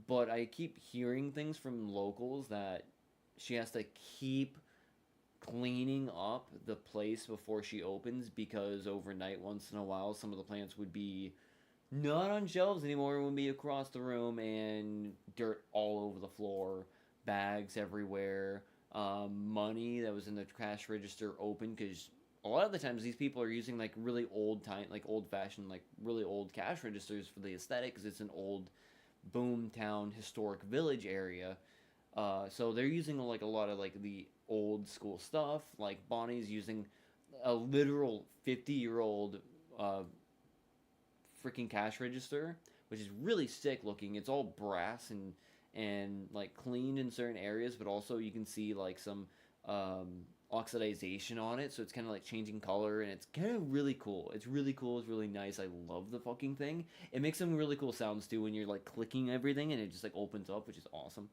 But I keep hearing things from locals that she has to keep cleaning up the place before she opens, because overnight, once in a while, some of the plants would be not on shelves anymore, it would be across the room, and dirt all over the floor, bags everywhere, money that was in the cash register open, because a lot of the times these people are using like really old time, like old fashioned, like really old cash registers for the aesthetic, because it's an old boom town historic village area. So they're using like a lot of like the old school stuff. Like Bonnie's using a literal 50-year-old uh, freaking cash register, which is really sick looking. It's all brass and like cleaned in certain areas, but also you can see like some oxidization on it, so it's kind of like changing color, and it's kind of really cool. It's really cool. It's really nice. I love the fucking thing. It makes some really cool sounds too when you're like clicking everything and it just like opens up, which is awesome.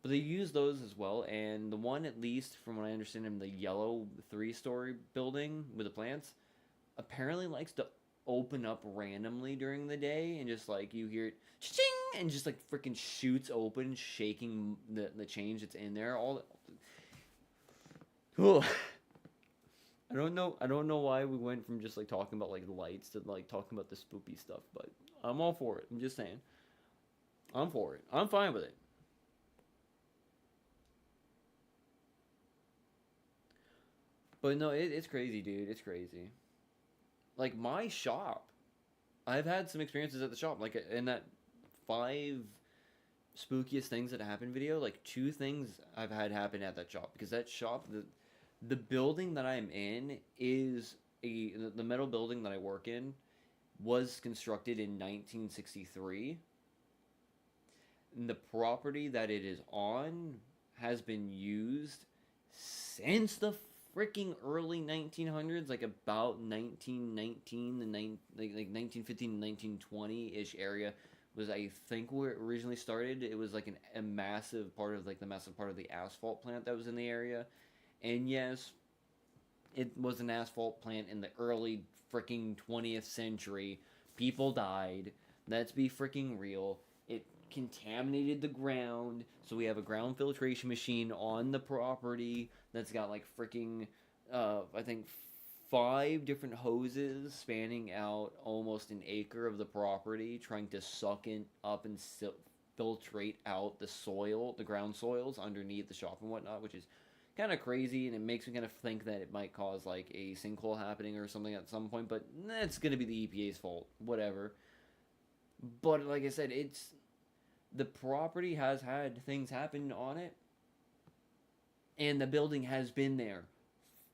But they use those as well, and the one, at least from what I understand, in the yellow 3-story building with the plants, apparently likes to open up randomly during the day, and just like you hear it ching, and just like freaking shoots open, shaking the change that's in there. All Ugh. I don't know why we went from just like talking about like lights to like talking about the spoopy stuff, but I'm all for it. I'm just saying. I'm for it. I'm fine with it. But no, it's crazy, dude. It's crazy. Like my shop, I've had some experiences at the shop. Like in that 5 spookiest things that happened video, like 2 things I've had happen at that shop, because that shop, the building that I'm in is the metal building that I work in was constructed in 1963. And the property that it is on has been used since the freaking early 1900s, like about 1919, like 1915 to 1920 ish area was, I think, where it originally started. It was like a massive part of like the massive part of the asphalt plant that was in the area. And yes, it was an asphalt plant in the early freaking 20th century. People died. Let's be freaking real. It contaminated the ground. So we have a ground filtration machine on the property that's got like freaking, I think, 5 different hoses spanning out almost an acre of the property, trying to suck in up and filtrate out the soil, the ground soils underneath the shop and whatnot, which is kind of crazy, and it makes me kind of think that it might cause like a sinkhole happening or something at some point, but that's going to be the EPA's fault, whatever. But like I said, the property has had things happen on it, and the building has been there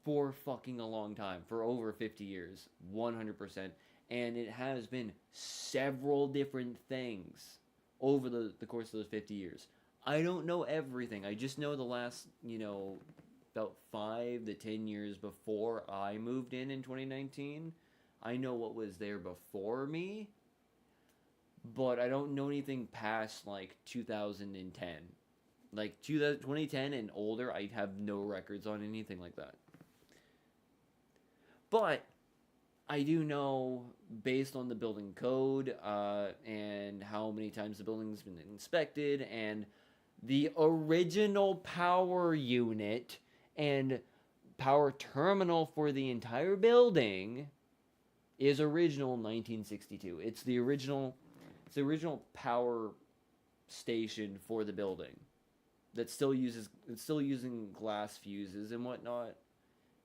for fucking a long time, for over 50 years, 100%, and it has been several different things over the course of those 50 years. I don't know everything. I just know the last, about 5 to 10 years before I moved in 2019. I know what was there before me, but I don't know anything past like 2010. Like 2010 and older, I have no records on anything like that. But I do know, based on the building code, and how many times the building's been inspected, and the original power unit and power terminal for the entire building is original 1962. It's the original power station for the building that it's still using glass fuses and whatnot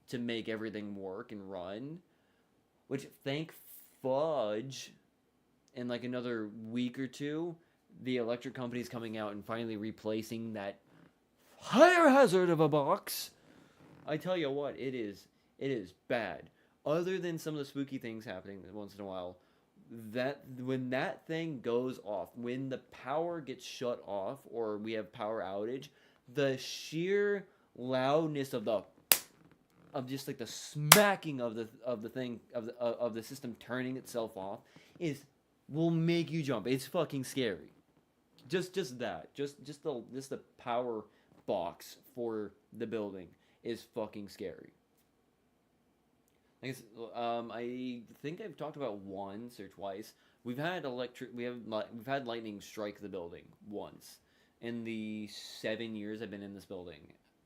to make everything work and run. Which, thank fudge, in like another week or two, the electric company's coming out and finally replacing that fire hazard of a box. I tell you what, it is bad. Other than some of the spooky things happening once in a while, that when that thing goes off, when the power gets shut off or we have power outage, the sheer loudness of just like the smacking of the thing of the system turning itself off will make you jump. It's fucking scary. Just the power box for the building is fucking scary. I think I've talked about once or twice. We've had lightning strike the building once in the 7 years I've been in this building.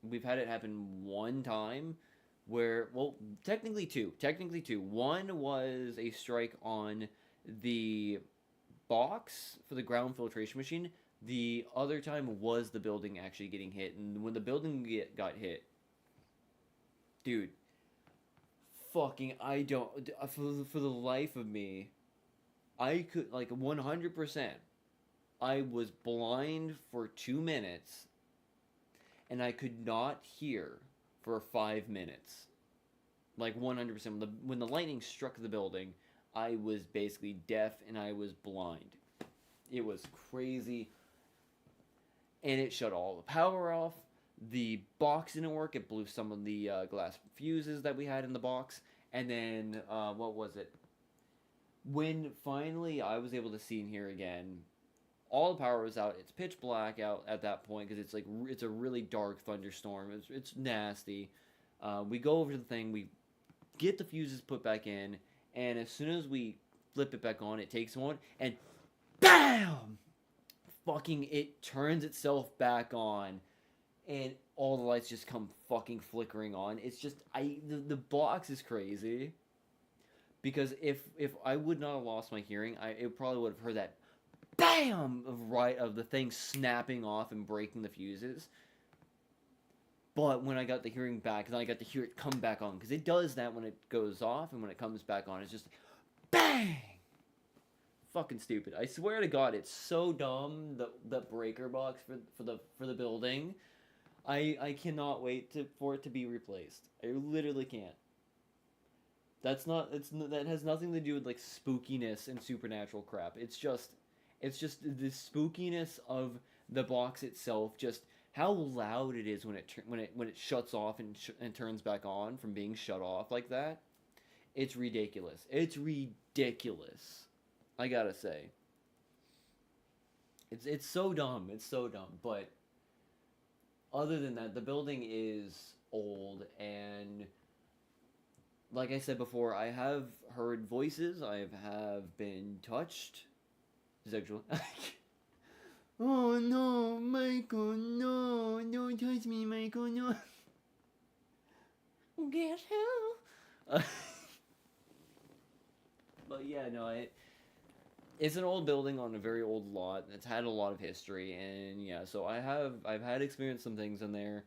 we've had it happen one time where, well, technically two. One was a strike on the box for the ground filtration machine. The other time was the building actually getting hit, and when the got hit, dude, fucking, I don't, for the life of me, I could, like, 100%, I was blind for 2 minutes, and I could not hear for 5 minutes. Like, 100%. When the lightning struck the building, I was basically deaf and I was blind. It was crazy. And it shut all the power off. The box didn't work. It blew some of the glass fuses that we had in the box. And then, what was it? When finally I was able to see and hear again, all the power was out. It's pitch black out at that point because it's like it's a really dark thunderstorm. It's nasty. We go over to the thing. We get the fuses put back in, and as soon as we flip it back on, it takes one, and BAM! Fucking, it turns itself back on, and all the lights just come fucking flickering on. It's just, the box is crazy, because if I would not have lost my hearing, it probably would have heard that BAM! Of the thing snapping off and breaking the fuses. But when I got the hearing back, then I got to hear it come back on. Because it does that when it goes off, and when it comes back on, it's just BANG! Fucking stupid. I swear to God, it's so dumb, the breaker box for the building. I cannot wait for it to be replaced. I literally can't. That has nothing to do with, like, spookiness and supernatural crap. It's just the spookiness of the box itself, just how loud it is when it shuts off and turns back on from being shut off like that. It's ridiculous. It's ridiculous. I gotta say. It's so dumb. It's so dumb. But other than that, the building is old, and like I said before, I have heard voices. I have been touched sexually. Oh no, Michael, no, don't touch me, Michael, no. Guess who? But yeah, no, it's an old building on a very old lot. It's had a lot of history, and yeah, so I've had experienced some things in there.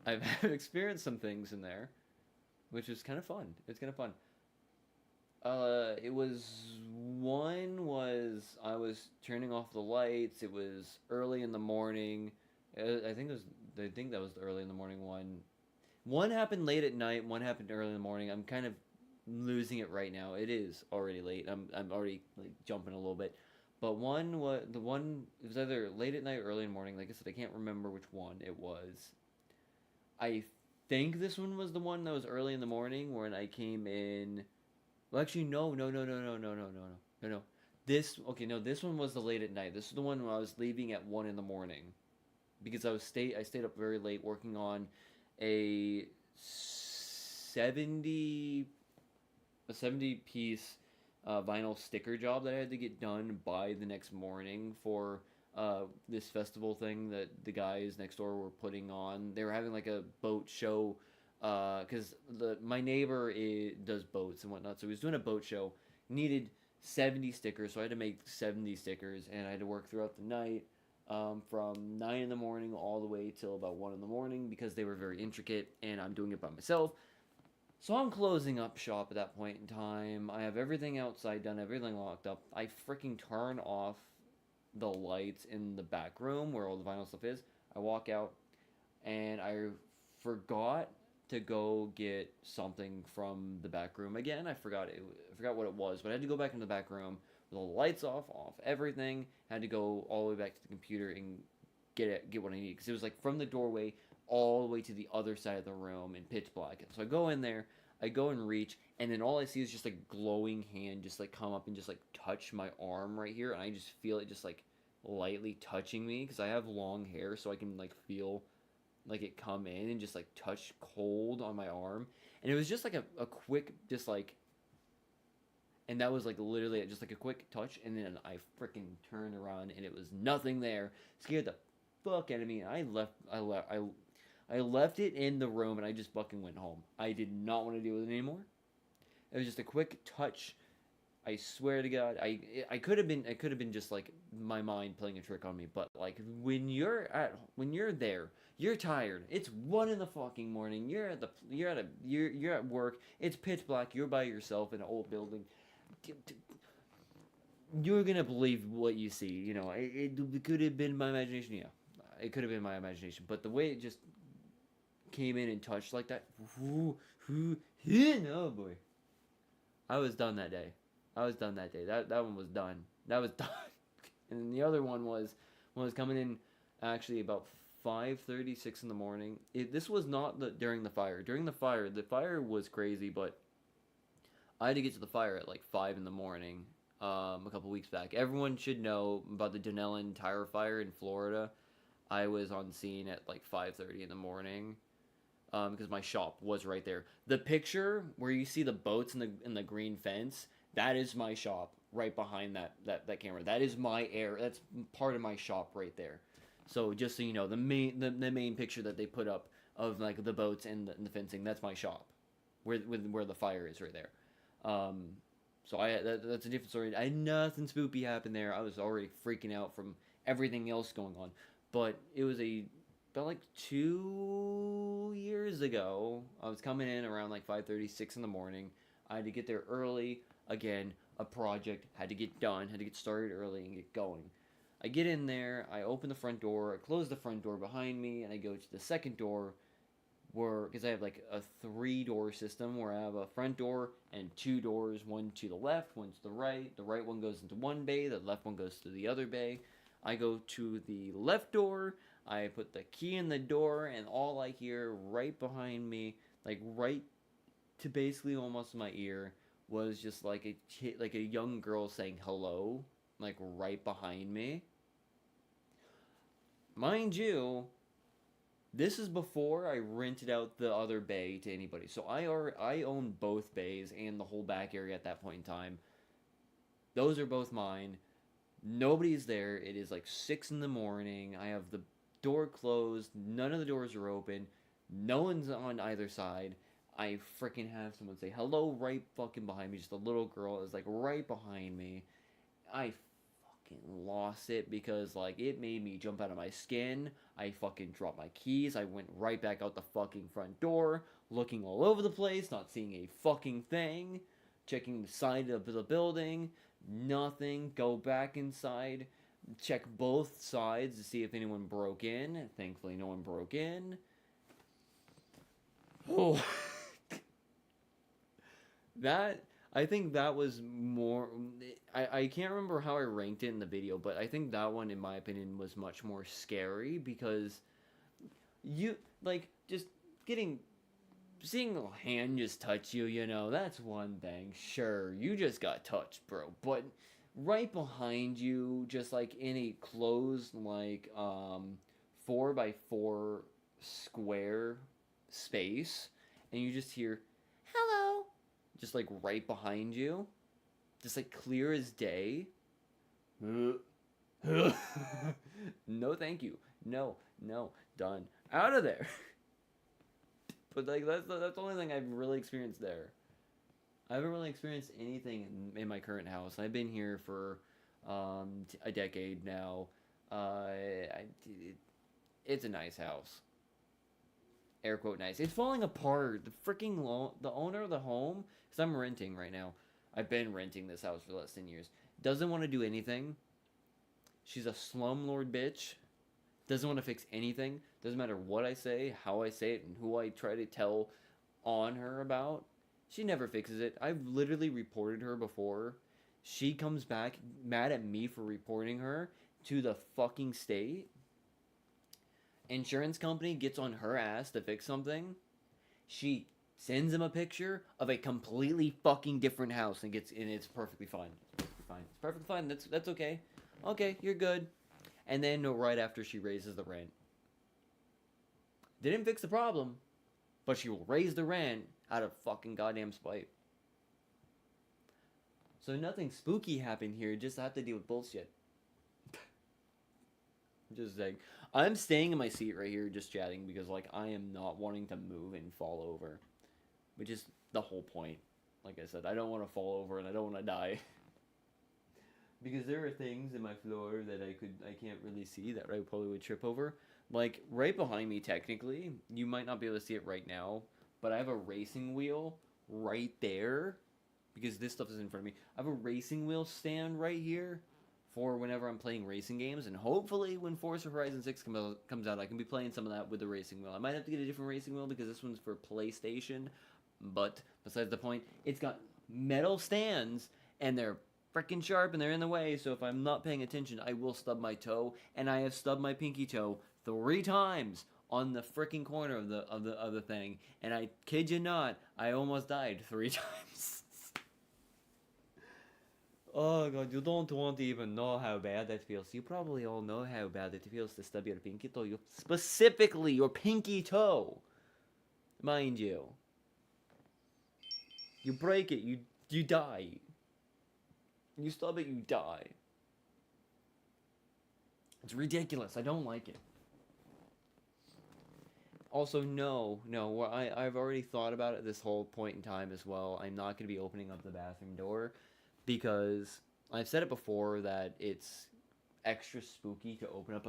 I've experienced some things in there, which is kind of fun. It's kind of fun. It was one was I was turning off the lights. It was early in the morning. I think that was the early in the morning one. One happened late at night. One happened early in the morning. I'm kind of losing it right now. It is already late. I'm already, like, jumping a little bit. But it was either late at night or early in the morning. Like I said, I can't remember which one it was. I think this one was the one that was early in the morning when I came in. Well, actually, no. This one was the late at night. This is the one when I was leaving at 1 in the morning, because I stayed up very late working on a 70 piece vinyl sticker job that I had to get done by the next morning for this festival thing that the guys next door were putting on. They were having like a boat show, because my neighbor does boats and whatnot, so he was doing a boat show. Needed 70 stickers, so I had to make 70 stickers, and I had to work throughout the night, from 9 in the morning all the way till about 1 in the morning, because they were very intricate, and I'm doing it by myself. So I'm closing up shop at that point in time. I have everything outside done, everything locked up. I freaking turn off the lights in the back room where all the vinyl stuff is. I walk out, and I forgot to go get something from the back room again. I forgot what it was, but I had to go back into the back room with all the lights off everything. Had to go all the way back to the computer and get what I need, because it was like from the doorway all the way to the other side of the room in pitch black. So I go in there, I go and reach, and then all I see is just a glowing hand just like come up and just like touch my arm right here, and I just feel it just like lightly touching me, because I have long hair, so I can like feel like it come in and just like touch cold on my arm, and it was just like a quick just like, and that was like literally just like a quick touch, and then I freaking turned around and it was nothing there. Scared the fuck out of me. I left it in the room and I just fucking went home. I did not want to deal with it anymore. It was just a quick touch. I swear to God, I could have been just like my mind playing a trick on me. But like when you're there, you're tired. It's 1 in the fucking morning. You're at work. It's pitch black. You're by yourself in an old building. You're gonna believe what you see. You know, it could have been my imagination. Yeah, it could have been my imagination. But the way it just came in and touched like that, oh boy, I was done that day. That one was done. That was done. And then the other one was coming in actually about 5:36 in the morning. This was not during the fire. During the fire was crazy, but I had to get to the fire at like 5 in the morning. A couple weeks back. Everyone should know about the Denellen tire fire in Florida. I was on scene at like 5:30 in the morning. Because my shop was right there. The picture where you see the boats in the green fence, that is my shop right behind that camera. That is my that's part of my shop right there. So just so you know, the main picture that they put up of like the boats and the fencing, that's my shop, where the fire is right there. So that's a different story. I had nothing spoopy happen there. I was already freaking out from everything else going on, but it was about like 2 years ago. I was coming in around like 5:36 in the morning. I had to get there early. Again, a project had to get done, had to get started early and get going. I get in there, I open the front door, I close the front door behind me, and I go to the second door, because I have like a 3-door system where I have a front door and 2 doors, one to the left, one to the right. The right one goes into one bay, the left one goes to the other bay. I go to the left door, I put the key in the door, and all I hear right behind me, like right to basically almost my ear, was just like a young girl saying hello, like right behind me. Mind you, this is before I rented out the other bay to anybody. So I own both bays and the whole back area at that point in time. Those are both mine. Nobody's there. It is like 6 in the morning. I have the door closed. None of the doors are open. No one's on either side. I freaking have someone say hello right fucking behind me. Just a little girl is like right behind me. I fucking lost it because like it made me jump out of my skin. I fucking dropped my keys. I went right back out the fucking front door, looking all over the place, not seeing a fucking thing, checking the side of the building, nothing. Go back inside, check both sides to see if anyone broke in. Thankfully, no one broke in. Oh. I think that was more. I can't remember how I ranked it in the video, but I think that one, in my opinion, was much more scary because you like just seeing a hand just touch you. You know, that's one thing. Sure, you just got touched, bro, but right behind you, just like in a closed like 4x4 square space, and you just hear hello. Just like right behind you, just like clear as day. No, thank you. No, done. Out of there. But like that's the only thing I've really experienced there. I haven't really experienced anything in my current house. I've been here for a decade now. It's a nice house. Air quote nice. It's falling apart. The owner of the home, because I'm renting right now. I've been renting this house for less than 10 years. Doesn't want to do anything. She's a slumlord bitch. Doesn't want to fix anything. Doesn't matter what I say, how I say it, and who I try to tell on her about. She never fixes it. I've literally reported her before. She comes back mad at me for reporting her to the fucking state. Insurance company gets on her ass to fix something. She sends him a picture of a completely fucking different house and it's perfectly fine. It's perfectly fine. That's okay. Okay, you're good. And then right after she raises the rent. Didn't fix the problem, but she will raise the rent out of fucking goddamn spite. So nothing spooky happened here, just have to deal with bullshit. Just saying. I'm staying in my seat right here just chatting because like I am not wanting to move and fall over. Which is the whole point. Like I said, I don't want to fall over and I don't want to die. Because there are things in my floor that I can't really see that I probably would trip over. Like right behind me technically, you might not be able to see it right now, but I have a racing wheel right there because this stuff is in front of me. I have a racing wheel stand right here for whenever I'm playing racing games, and hopefully when Forza Horizon 6 comes out, I can be playing some of that with the racing wheel. I might have to get a different racing wheel because this one's for PlayStation, but besides the point, it's got metal stands, and they're freaking sharp, and they're in the way, so if I'm not paying attention, I will stub my toe, and I have stubbed my pinky toe 3 times on the freaking corner of the thing, and I kid you not, I almost died 3 times. Oh god, you don't want to even know how bad that feels. You probably all know how bad it feels to stub your pinky toe. Specifically, your pinky toe. Mind you. You break it, you die. You stub it, you die. It's ridiculous. I don't like it. Also, no, I've already thought about it this whole point in time as well. I'm not going to be opening up the bathroom door. Because I've said it before that it's extra spooky to open up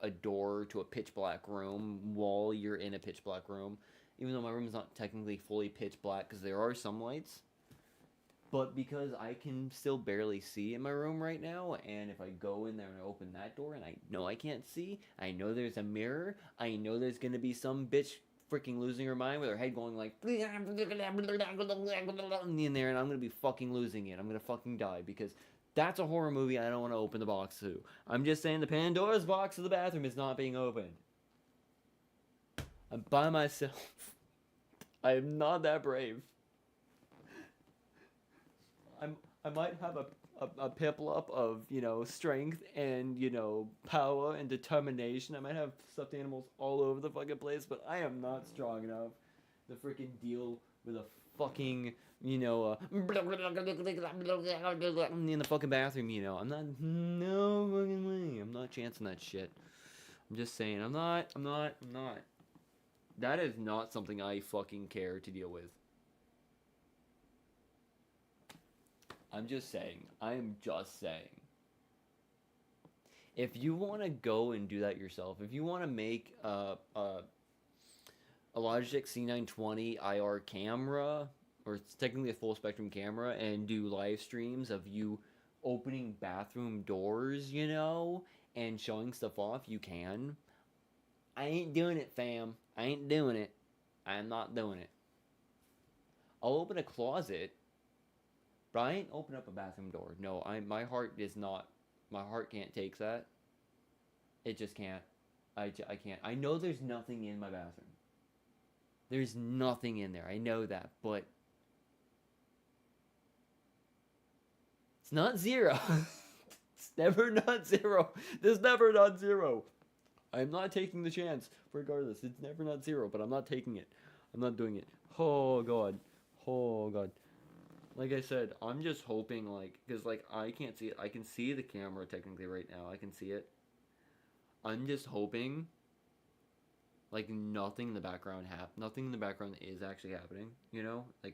a door to a pitch black room while you're in a pitch black room. Even though my room is not technically fully pitch black because there are some lights. But because I can still barely see in my room right now, and if I go in there and open that door and I know I can't see, I know there's a mirror, I know there's going to be some bitch freaking losing her mind with her head going like in there, and I'm gonna be fucking losing it. I'm gonna fucking die because that's a horror movie I don't want to open the box to. I'm just saying the Pandora's box of the bathroom is not being opened. I'm by myself. I am not that brave. I might have a piplup of, strength and, power and determination. I might have stuffed animals all over the fucking place, but I am not strong enough to freaking deal with a fucking, in the fucking bathroom, I'm not, no fucking way. I'm not chancing that shit. I'm just saying, I'm not. That is not something I fucking care to deal with. I'm just saying. I am just saying. If you want to go and do that yourself, if you want to make a Logitech C920 IR camera, or it's technically a full spectrum camera, and do live streams of you opening bathroom doors, and showing stuff off, you can. I ain't doing it, fam. I ain't doing it. I'm not doing it. I'll open a closet, but I ain't open up a bathroom door. No, my heart is not. My heart can't take that. It just can't. I can't. I know there's nothing in my bathroom. There's nothing in there. I know that, but it's not zero. It's never not zero. There's never not zero. I'm not taking the chance. Regardless, it's never not zero, but I'm not taking it. I'm not doing it. Oh god. Oh god. Like I said, I'm just hoping, because, I can't see it. I can see the camera technically right now. I can see it. I'm just hoping, nothing in the background nothing in the background is actually happening,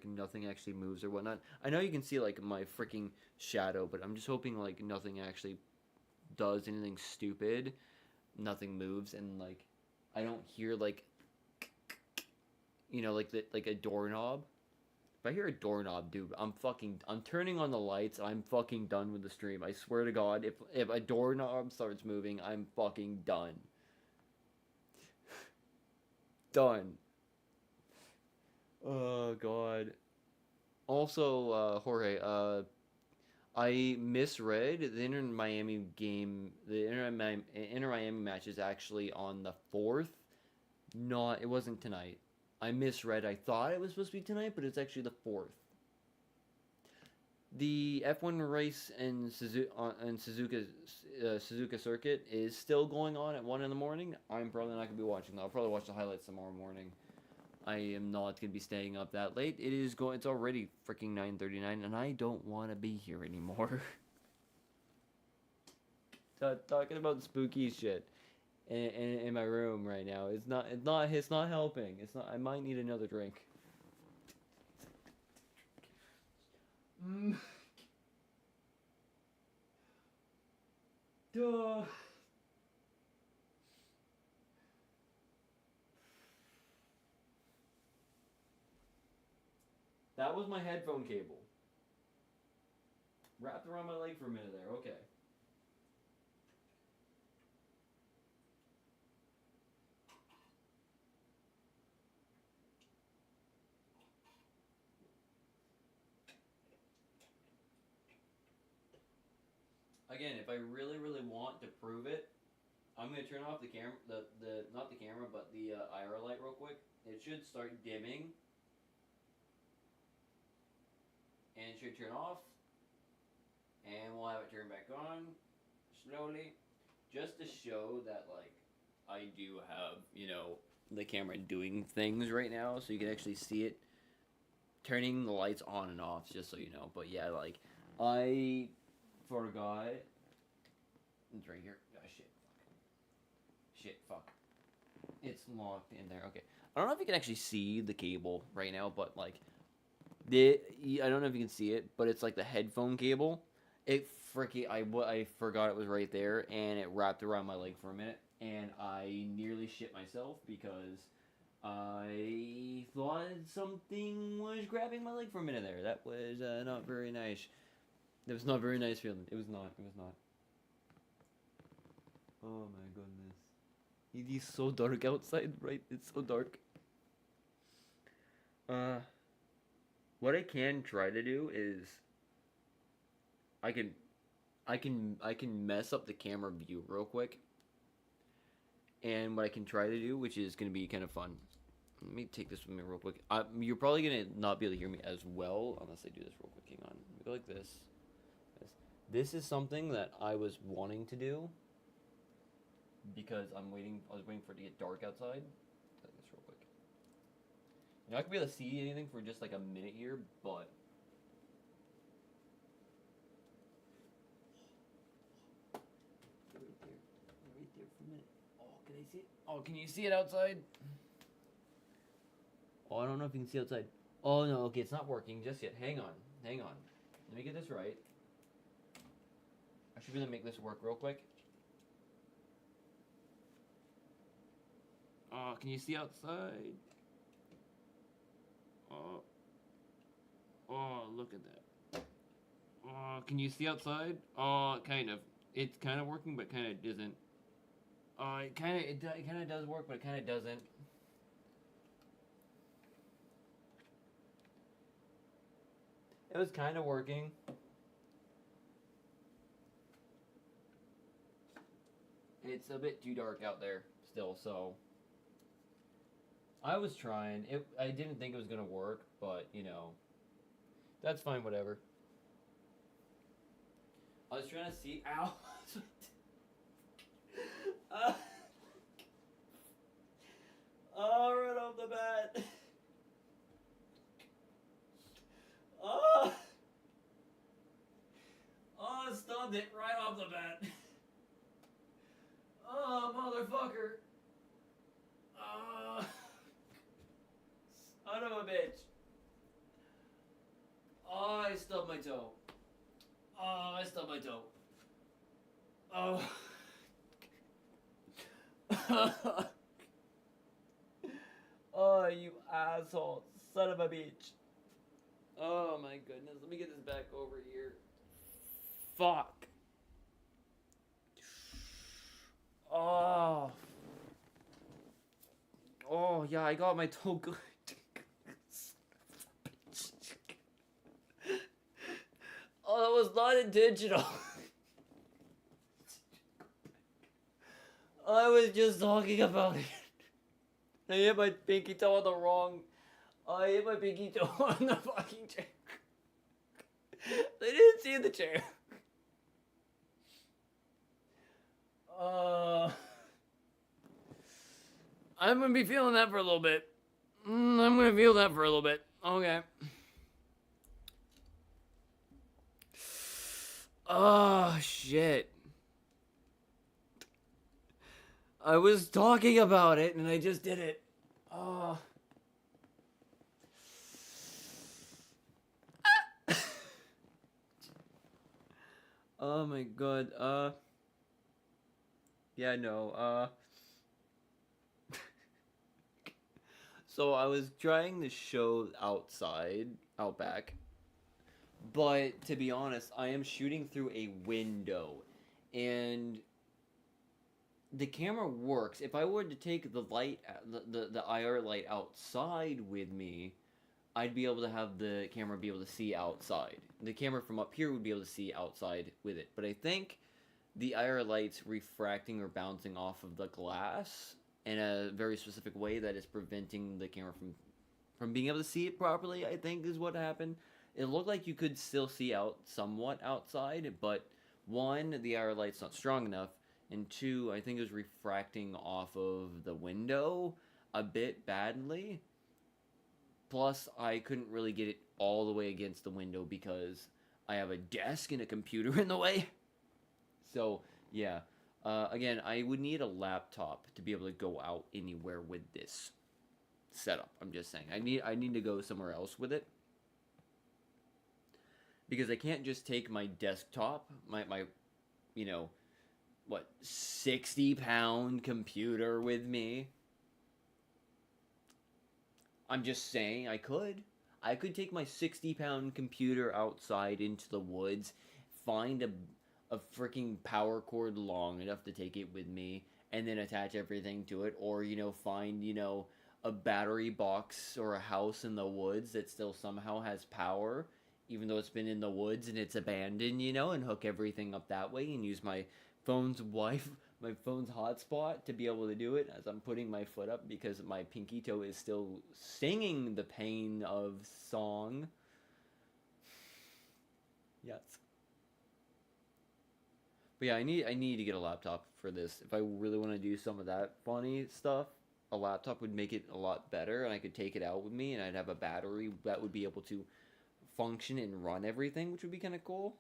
nothing actually moves or whatnot. I know you can see, my freaking shadow, but I'm just hoping, nothing actually does anything stupid. Nothing moves, and, I don't hear, a doorknob. If I hear a doorknob, dude, I'm turning on the lights. I'm fucking done with the stream. I swear to God, if a doorknob starts moving, I'm fucking done. Done. Oh, God. Also, Jorge, I misread the Inter Miami game. The Inter Miami match is actually on the 4th. It wasn't tonight. I misread. I thought it was supposed to be tonight, but it's actually the 4th. The F1 race in Suzuka Circuit is still going on at 1 in the morning. I'm probably not gonna be watching that. I'll probably watch the highlights tomorrow morning. I am not gonna be staying up that late. It's already freaking 9:39, and I don't want to be here anymore. Talking about spooky shit in my room right now. It's not helping. It's not. I might need another drink. Duh. That was my headphone cable. Wrapped around my leg for a minute there. Okay. Again, if I really, really want to prove it, I'm gonna turn off the camera, the not the camera, but the IR light real quick. It should start dimming, and it should turn off, and we'll have it turn back on slowly, just to show that like I do have the camera doing things right now, so you can actually see it turning the lights on and off, just so you know. But yeah, like I forgot. It's right here. Oh, shit, fuck. It's locked in there. Okay. I don't know if you can actually see the cable right now, but like, I don't know if you can see it, but it's like the headphone cable. I forgot it was right there, and it wrapped around my leg for a minute, and I nearly shit myself because I thought something was grabbing my leg for a minute there. That was not very nice. It was not very nice feeling. It was not. Oh my goodness. It is so dark outside, right? It's so dark. What I can try to do is I can mess up the camera view real quick. And what I can try to do, which is going to be kind of fun. Let me take this with me real quick. You're probably going to not be able to hear me as well unless I do this real quick. Hang on. Let me go like this. This is something that I was wanting to do because I was waiting for it to get dark outside. Like this real quick. You're not gonna be able to see anything for just like a minute here, but right there for a minute. Oh, can I see it? Oh, can you see it outside? Oh, I don't know if you can see outside. Oh no, okay, it's not working just yet. Hang on. Let me get this right. I should be able to make this work real quick. Oh, can you see outside? Oh, look at that. Oh, can you see outside? Oh, kind of. It's kind of working, but kind of isn't. It kind of does work, but it kind of doesn't. It was kind of working. It's a bit too dark out there still, so I was trying. I didn't think it was gonna work, but that's fine. Whatever. I was trying to see. Ow! Right off the bat. Stubbed it right off the bat. Oh, motherfucker. Son of a bitch. Oh, I stubbed my toe. Oh. Oh, you asshole. Son of a bitch. Oh, my goodness. Let me get this back over here. Fuck. Oh. Oh, yeah, I got my toe good. Oh, that was not intentional. I was just talking about it. I hit my pinky toe on the wrong... I hit my pinky toe on the fucking chair. They didn't see the chair. I'm gonna be feeling that for a little bit. I'm gonna feel that for a little bit. Okay. Oh, shit. I was talking about it and I just did it. Oh. Oh my god. Yeah, no. So I was trying the show outside, out back. But to be honest, I am shooting through a window. And the camera works. If I were to take the light, the IR light outside with me, I'd be able to have the camera be able to see outside. The camera from up here would be able to see outside with it. But I think the IR light's refracting or bouncing off of the glass in a very specific way that is preventing the camera from being able to see it properly, I think is what happened. It looked like you could still see out somewhat outside, but one, the IR light's not strong enough, and two, I think it was refracting off of the window a bit badly. Plus, I couldn't really get it all the way against the window because I have a desk and a computer in the way. So, yeah. Again, I would need a laptop to be able to go out anywhere with this setup. I'm just saying. I need to go somewhere else with it. Because I can't just take my desktop, my 60-pound computer with me. I'm just saying I could. I could take my 60-pound computer outside into the woods, find a freaking power cord long enough to take it with me, and then attach everything to it, or, find, a battery box or a house in the woods that still somehow has power, even though it's been in the woods and it's abandoned, and hook everything up that way and use my phone's hotspot to be able to do it as I'm putting my foot up because my pinky toe is still singing the pain of song. Yes. But yeah, I need to get a laptop for this. If I really want to do some of that funny stuff, a laptop would make it a lot better, and I could take it out with me, and I'd have a battery that would be able to function and run everything, which would be kind of cool.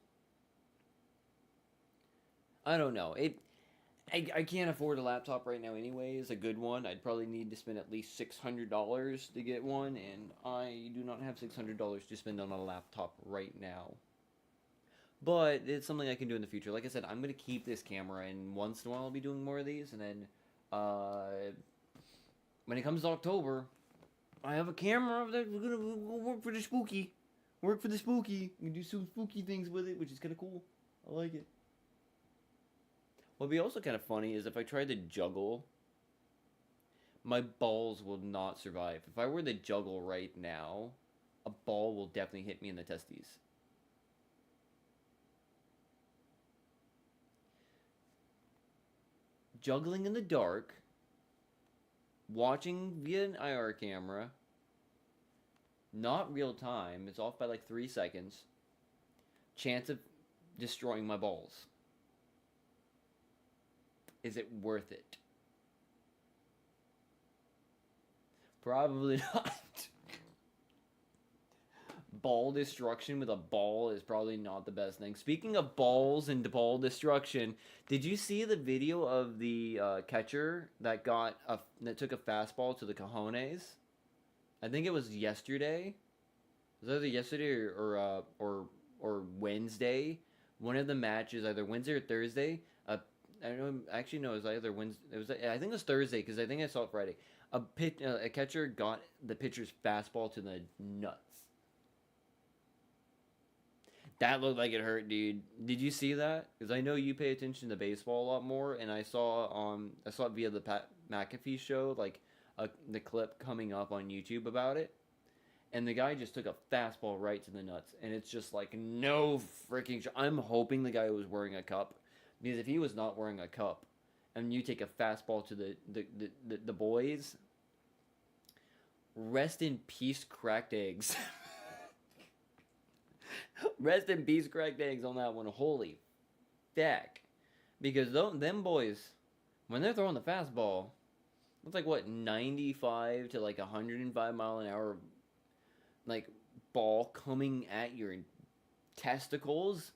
I don't know. I can't afford a laptop right now anyways, a good one. I'd probably need to spend at least $600 to get one, and I do not have $600 to spend on a laptop right now. But it's something I can do in the future. Like I said, I'm going to keep this camera, and once in a while I'll be doing more of these, and then when it comes to October, I have a camera that's going to work for the spooky. Work for the spooky. You can do some spooky things with it, which is kind of cool. I like it. What would be also kind of funny is if I tried to juggle, my balls will not survive. If I were to juggle right now, a ball will definitely hit me in the testes. Juggling in the dark, watching via an IR camera, not real time, it's off by like 3 seconds, chance of destroying my balls. Is it worth it? Probably not. Ball destruction with a ball is probably not the best thing. Speaking of balls and ball destruction, did you see the video of the catcher that took a fastball to the cojones? I think it was yesterday. Was it either yesterday or Wednesday? One of the matches, either Wednesday or Thursday. I don't know. Actually, no. It was either Wednesday. I think it was Thursday because I think I saw it Friday. A catcher got the pitcher's fastball to the nuts. That looked like it hurt, dude. Did you see that? Because I know you pay attention to baseball a lot more, and I saw it via the Pat McAfee show, like the clip coming up on YouTube about it, and the guy just took a fastball right to the nuts, and it's just like no freaking. I'm hoping the guy was wearing a cup, because if he was not wearing a cup, and you take a fastball to the boys, rest in peace, cracked eggs. Rest in peace, cracked eggs on that one. Holy feck. Because them boys, when they're throwing the fastball, it's like what, 95 to like 105 mile an hour, like ball coming at your testicles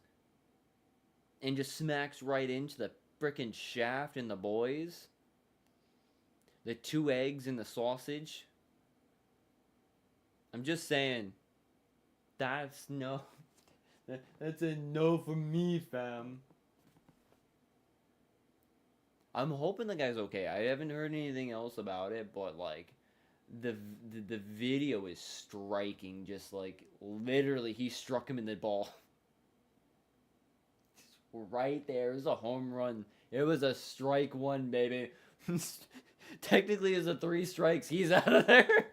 and just smacks right into the frickin' shaft in the boys. The 2 eggs in the sausage. I'm just saying, that's no. That's a no for me, fam. I'm hoping the guy's okay. I haven't heard anything else about it, but like, the video is striking. Just like literally, he struck him in the ball. Right there, it was a home run. It was a strike one, baby. Technically, it's a 3 strikes. He's out of there.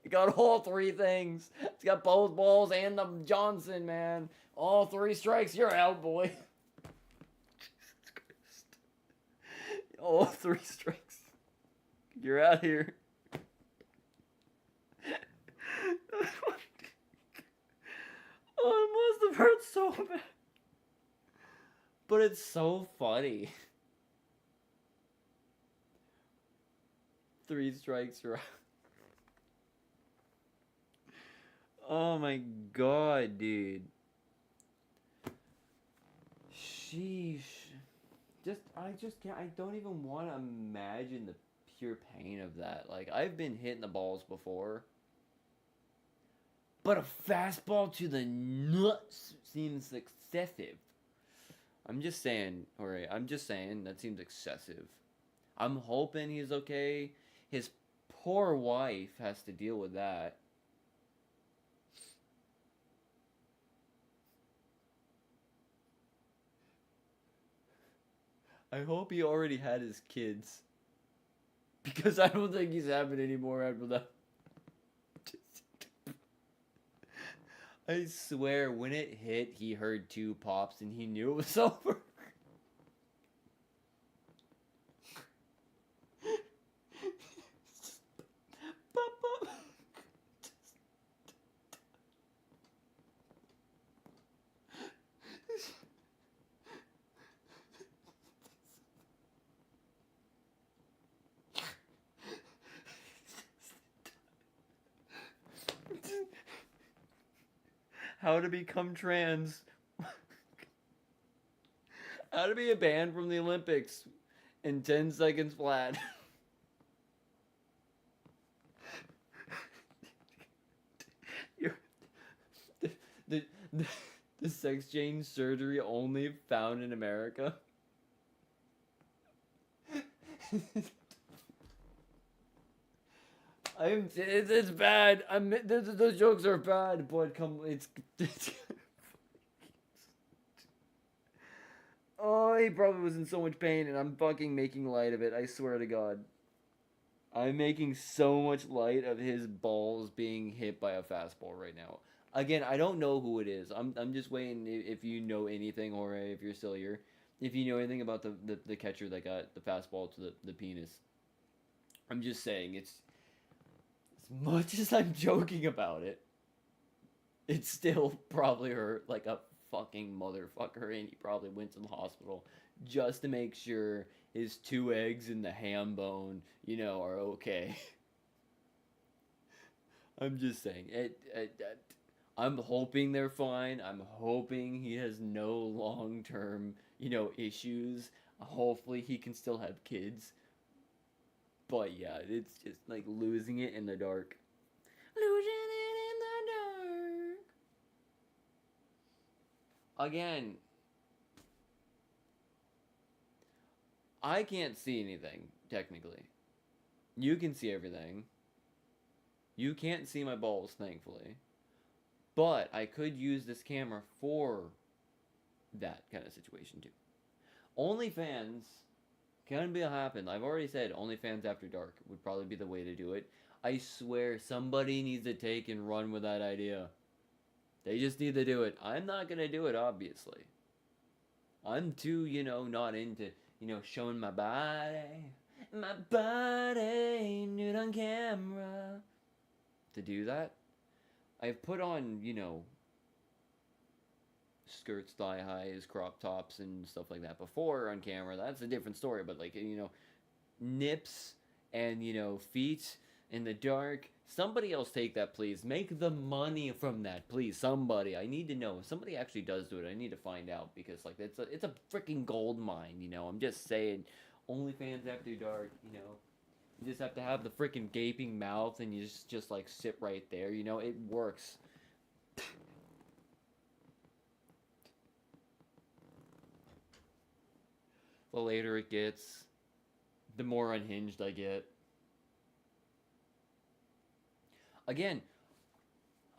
He got all 3 things. He's got both balls and the Johnson, man. All 3 strikes. You're out, boy. All 3 strikes. You're out here. Oh, it must have hurt so bad. But it's so funny. 3 strikes are out. Oh my god, dude. Sheesh. I just can't. I don't even want to imagine the pure pain of that. Like, I've been hitting the balls before, but a fastball to the nuts seems excessive. I'm just saying, Jorge. I'm just saying that seems excessive. I'm hoping he's okay. His poor wife has to deal with that. I hope he already had his kids. Because I don't think he's having any more after that. I swear, when it hit, he heard 2 pops and he knew it was over. Pop, pop. How to become trans. How to be a banned from the Olympics in 10 seconds flat. the, the, the sex change surgery only found in America. It's bad. Those jokes are bad, but it's oh, he probably was in so much pain, and I'm fucking making light of it. I swear to God, I'm making so much light of his balls being hit by a fastball right now. Again, I don't know who it is. I'm just waiting. If you know anything, Jorge, if you're still here, if you know anything about the catcher that got the fastball to the penis, I'm just saying it's. As much as I'm joking about it, it still probably hurt like a fucking motherfucker, and he probably went to the hospital just to make sure his 2 eggs in the ham bone, are okay. I'm just saying, I'm hoping they're fine. I'm hoping he has no long-term, issues. Hopefully he can still have kids. But yeah, it's just like losing it in the dark. Losing it in the dark. Again, I can't see anything, technically. You can see everything. You can't see my balls, thankfully. But I could use this camera for that kind of situation, too. OnlyFans can be happen. I've already said OnlyFans after dark would probably be the way to do it. I swear somebody needs to take and run with that idea. They just need to do it. I'm not going to do it, obviously. I'm too, not into, showing my body. My body nude on camera. To do that, I've put on, skirts, thigh highs, crop tops, and stuff like that before on camera. That's a different story. But like nips and feet in the dark. Somebody else take that, please. Make the money from that, please. Somebody. I need to know. If somebody actually does do it, I need to find out because like it's a freaking gold mine. I'm just saying. OnlyFans after dark. You just have to have the freaking gaping mouth and you just like sit right there. It works. The later it gets, the more unhinged I get. Again,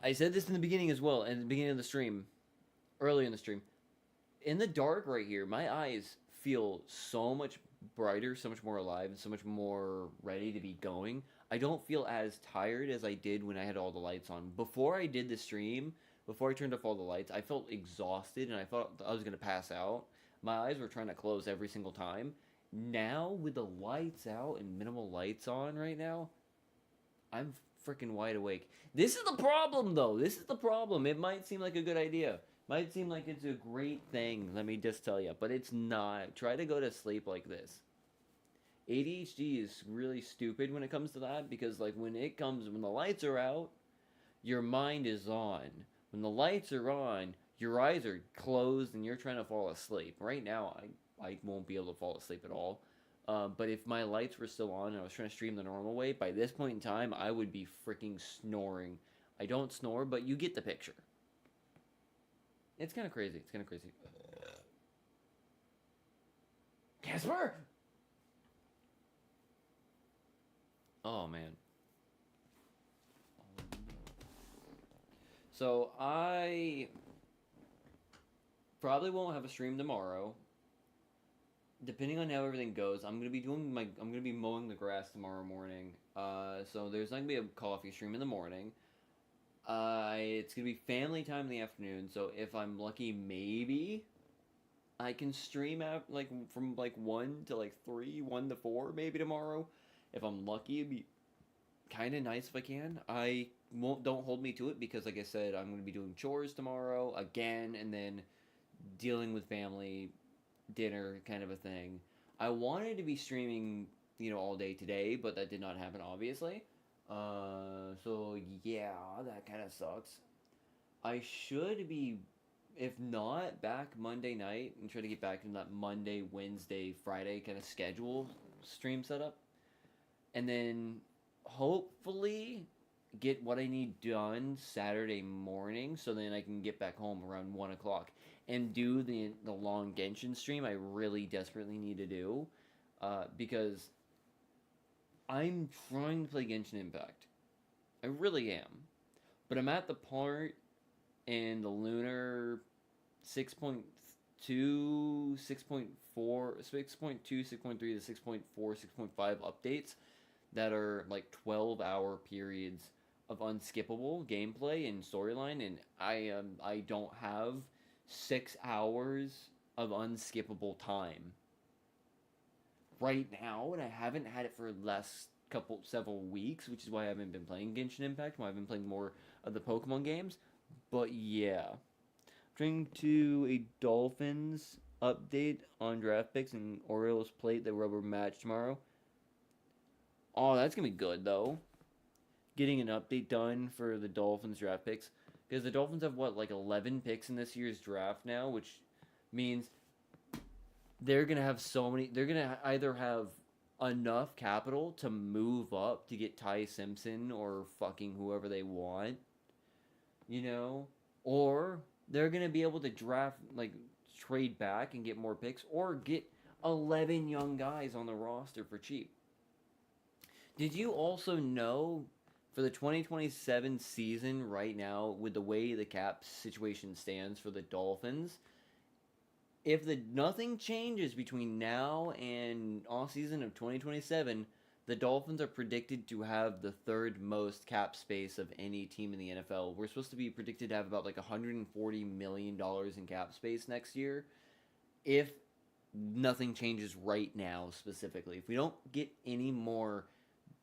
I said this in the beginning as well, in the beginning of the stream, early in the stream. In the dark right here, my eyes feel so much brighter, so much more alive, and so much more ready to be going. I don't feel as tired as I did when I had all the lights on. Before I did the stream, before I turned off all the lights, I felt exhausted and I thought I was going to pass out. My eyes were trying to close every single time. Now, with the lights out and minimal lights on right now, I'm freaking wide awake. This is the problem, though. This is the problem. It might seem like a good idea. Might seem like it's a great thing, let me just tell you, but it's not. Try to go to sleep like this. ADHD is really stupid when it comes to that because like when the lights are out, your mind is on. When the lights are on, your eyes are closed and you're trying to fall asleep. Right now, I won't be able to fall asleep at all. But if my lights were still on and I was trying to stream the normal way, by this point in time, I would be freaking snoring. I don't snore, but you get the picture. It's kind of crazy. It's kind of crazy. Casper! Oh, man. So, I probably won't have a stream tomorrow. Depending on how everything goes, I'm gonna be mowing the grass tomorrow morning. So there's not gonna be a coffee stream in the morning. It's gonna be family time in the afternoon. So if I'm lucky, maybe I can stream out like from like 1 to like 3, 1 to 4, maybe tomorrow. If I'm lucky, it'd be kind of nice if I can. I won't. Don't hold me to it because, like I said, I'm gonna be doing chores tomorrow again, and then dealing with family dinner kind of a thing. I wanted to be streaming, all day today, but that did not happen, obviously. So yeah, that kind of sucks. I should be, if not, back Monday night and try to get back in that Monday, Wednesday, Friday kind of schedule stream setup. And then hopefully get what I need done Saturday morning so then I can get back home around 1 o'clock and do the long Genshin stream I really desperately need to do because I'm trying to play Genshin Impact. I really am. But I'm at the part in the Lunar 6.2, 6.4, 6.2, 6.3 to 6.4, 6.5 updates that are like 12-hour periods of unskippable gameplay and storyline, and I don't have 6 hours of unskippable time right now, and I haven't had it for the last several weeks, which is why I haven't been playing Genshin Impact. Why I've been playing more of the Pokemon games. But yeah, trying to a Dolphins update on draft picks and Orioles plate the rubber match tomorrow. Oh, that's gonna be good though. Getting an update done for the Dolphins draft picks because the Dolphins have what, like 11 picks in this year's draft now, which means they're gonna have so many. They're gonna either have enough capital to move up to get Ty Simpson or fucking whoever they want, or they're gonna be able to draft, like, trade back and get more picks, or get 11 young guys on the roster for cheap. Did you also know for the 2027 season right now, with the way the cap situation stands for the Dolphins, if nothing changes between now and off season of 2027, the Dolphins are predicted to have the third most cap space of any team in the NFL. We're supposed to be predicted to have about like $140 million in cap space next year if nothing changes right now specifically. If we don't get any more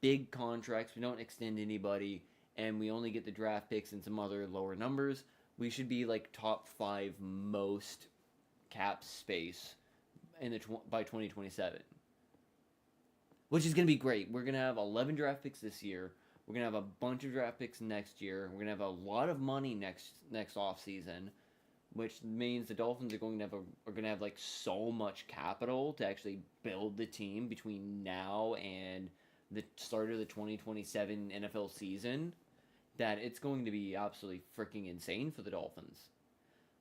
big contracts, we don't extend anybody, and we only get the draft picks and some other lower numbers, we should be like top 5 most cap space in the by 2027, which is going to be great. We're going to have 11 draft picks this year. We're going to have a bunch of draft picks next year. We're going to have a lot of money next off season, which means the Dolphins are going to have like so much capital to actually build the team between now and the start of the 2027 NFL season, that it's going to be absolutely freaking insane for the Dolphins.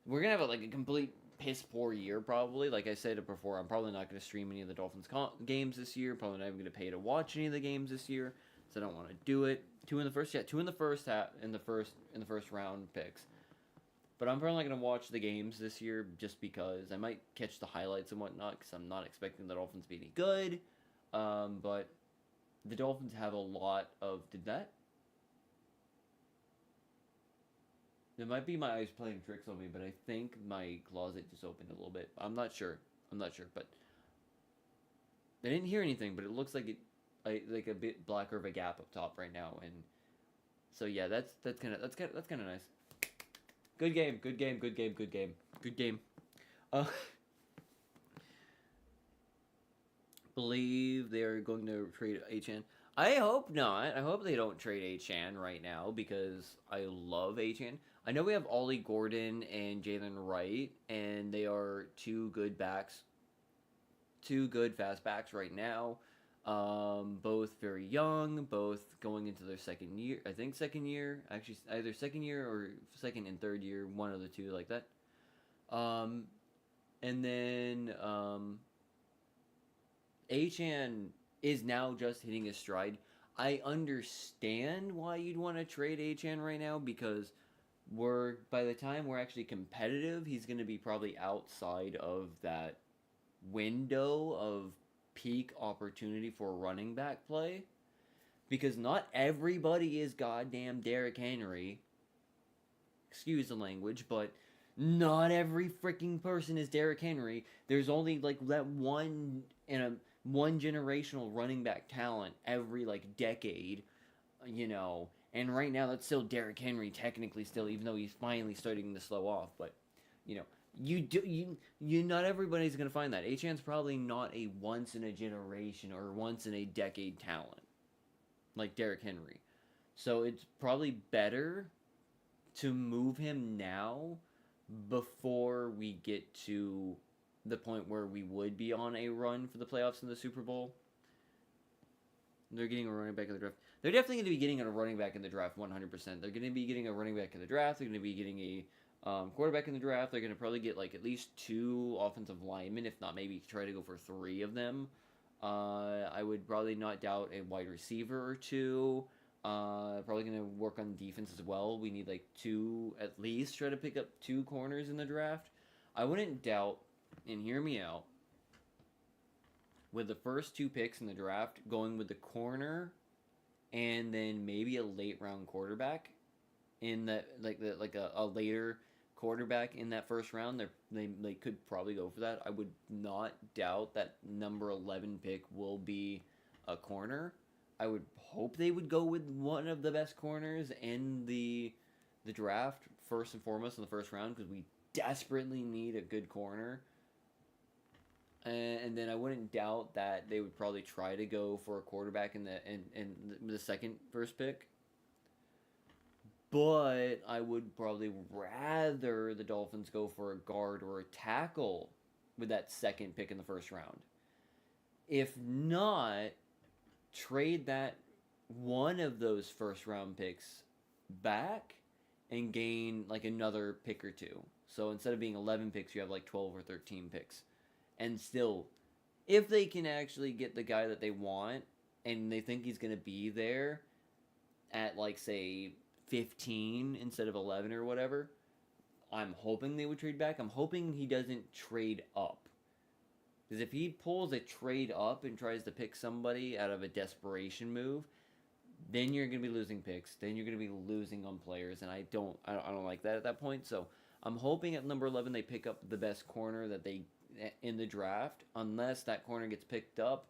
We're going to have like a complete piss poor year probably. Like I said before, I'm probably not going to stream any of the Dolphins games this year. Probably not even going to pay to watch any of the games this year, so I don't want to do it. Two in the first round picks. But I'm probably not going to watch the games this year just because I might catch the highlights and whatnot, because I'm not expecting the Dolphins to be any good. But the Dolphins have a lot of... Did that? It might be my eyes playing tricks on me, but I think my closet just opened a little bit. I'm not sure, but I didn't hear anything. But it looks like like a bit blacker of a gap up top right now, and so yeah, that's kind of nice. Good game. Believe they're going to trade Achan. I hope not. I hope they don't trade Achan right now, because I love Achan. I know we have Ollie Gordon and Jalen Wright, and they are two good fast backs right now. Both very young, both going into their second year. I think second year, actually either second year or second and third year, one of the two, like that. And then Achan is now just hitting his stride. I understand why you'd want to trade Achan right now, because by the time we're actually competitive, he's going to be probably outside of that window of peak opportunity for running back play, because not everybody is goddamn Derrick Henry. Excuse the language, but not every freaking person is Derrick Henry. There's only like that one generational running back talent every like decade, and right now that's still Derrick Henry technically still, even though he's finally starting to slow off. But not everybody's gonna find that. Achan's probably not a once in a generation or once in a decade talent like Derrick Henry. So it's probably better to move him now before we get to the point where we would be on a run for the playoffs in the Super Bowl. They're getting a running back in the draft. They're definitely going to be getting a running back in the draft 100%. They're going to be getting a running back in the draft. They're going to be getting a quarterback in the draft. They're going to probably get like at least 2 offensive linemen, if not maybe try to go for 3 of them. I would probably not doubt a wide receiver or 2. Probably going to work on defense as well. We need like 2, at least try to pick up 2 corners in the draft. I wouldn't doubt, and hear me out, with the first 2 picks in the draft, going with the corner and then maybe a late round quarterback in that, a later quarterback in that first round. They could probably go for that. I would not doubt that number 11 pick will be a corner. I would hope they would go with one of the best corners in the draft first and foremost in the first round, because we desperately need a good corner. And then I wouldn't doubt that they would probably try to go for a quarterback in the second first pick. But I would probably rather the Dolphins go for a guard or a tackle with that second pick in the first round. If not, trade that one of those first round picks back and gain like another pick or 2. So instead of being 11 picks, you have like 12 or 13 picks. And still, if they can actually get the guy that they want and they think he's going to be there at like, say, 15 instead of 11 or whatever, I'm hoping they would trade back. I'm hoping he doesn't trade up. Because if he pulls a trade up and tries to pick somebody out of a desperation move, then you're going to be losing picks. Then you're going to be losing on players, and I don't like that at that point. So I'm hoping at number 11 they pick up the best corner that they in the draft. Unless that corner gets picked up,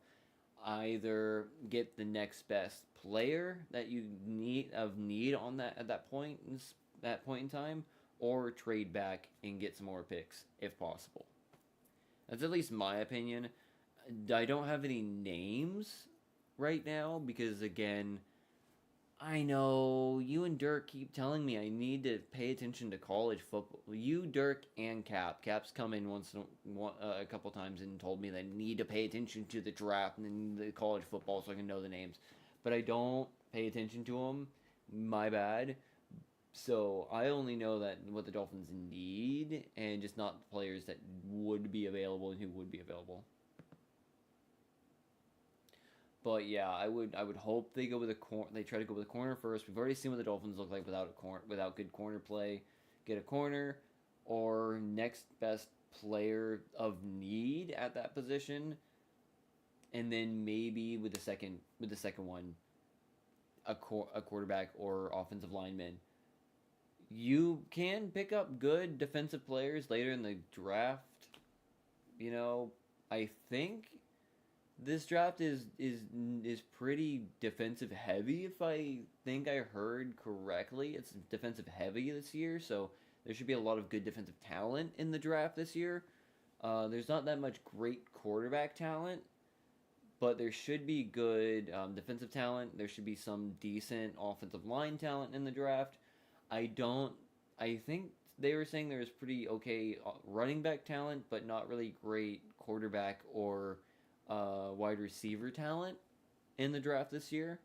either get the next best player that you need on that at that point in time, or trade back and get some more picks if possible. That's at least my opinion. I don't have any names right now because, again, I know you and Dirk keep telling me I need to pay attention to college football. You, Dirk, and Cap. Cap's come in a couple times and told me that I need to pay attention to the draft and the college football so I can know the names. But I don't pay attention to them. My bad. So I only know that what the Dolphins need and just not the players that would be available and who would be available. But yeah, I would hope they go with a corner. They try to go with a corner first. We've already seen what the Dolphins look like without good corner play. Get a corner or next best player of need at that position, and then maybe with the second one, a quarterback or offensive lineman. You can pick up good defensive players later in the draft. You know, I think this draft is pretty defensive heavy. If I think I heard correctly, it's defensive heavy this year, so there should be a lot of good defensive talent in the draft this year. There's not that much great quarterback talent, but there should be good defensive talent. There should be some decent offensive line talent in the draft. I don't. I think they were saying there's pretty okay running back talent, but not really great quarterback or wide receiver talent in the draft this year.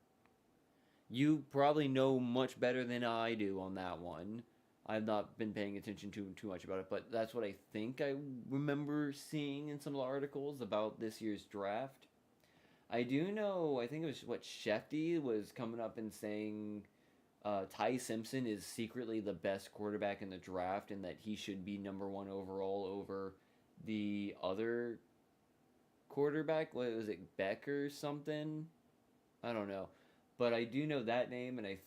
You probably know much better than I do on that one. I've not been paying attention to too much about it, but that's what I think I remember seeing in some of the articles about this year's draft. I do know, I think it was what Shefty was coming up and saying Ty Simpson is secretly the best quarterback in the draft and that he should be number one overall over the other quarterback. What was it, Beck or something? I don't know. But I do know that name, and I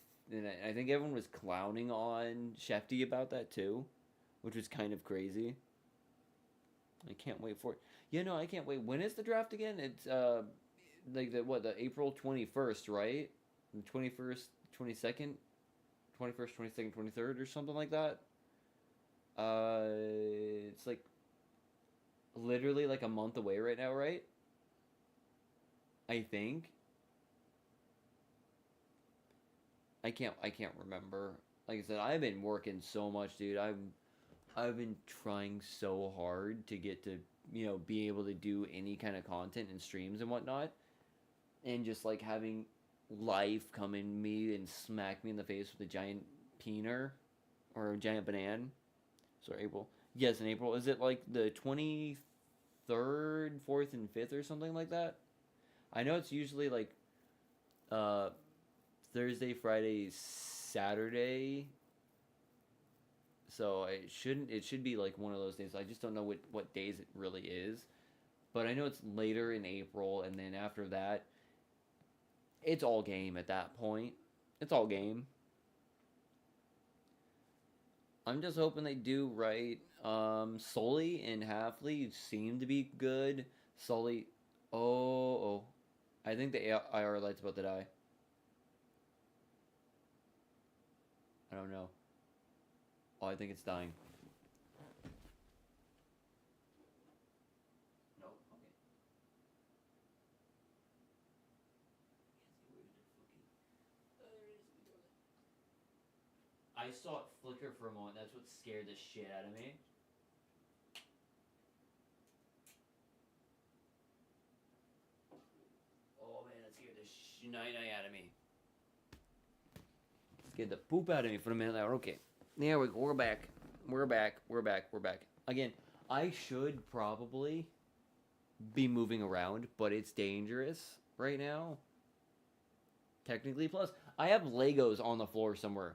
think everyone was clowning on Shefty about that too, which was kind of crazy. I can't wait for it. Yeah, no, I can't wait. When is the draft again? It's like the April 21st, right? The 21st, 22nd, 21st, 22nd, 23rd or something like that. It's like literally like a month away right now, right? I think. I can't remember. Like I said, I've been working so much, dude. I've been trying so hard to get to, be able to do any kind of content and streams and whatnot. And just like having life come in me and smack me in the face with a giant peener or a giant banana. Sorry, April. Yes, in April. Is it like the 23rd, 4th, and 5th or something like that? I know it's usually like uh, Thursday, Friday, Saturday. So it should be like one of those days. I just don't know what days it really is. But I know it's later in April, and then after that, it's all game at that point. It's all game. I'm just hoping they do right. Sully and Halfley seem to be good. Sully, oh, I think the IR light's about to die. I don't know. Oh, I think it's dying. Nope. Okay. I saw it flicker for a moment. That's what scared the shit out of me. Oh man, that scared the night out of me. Scared the poop out of me for a minute there. Okay. There we go. We're back. We're back. We're back. We're back. Again, I should probably be moving around, but it's dangerous right now. Technically, plus I have Legos on the floor somewhere.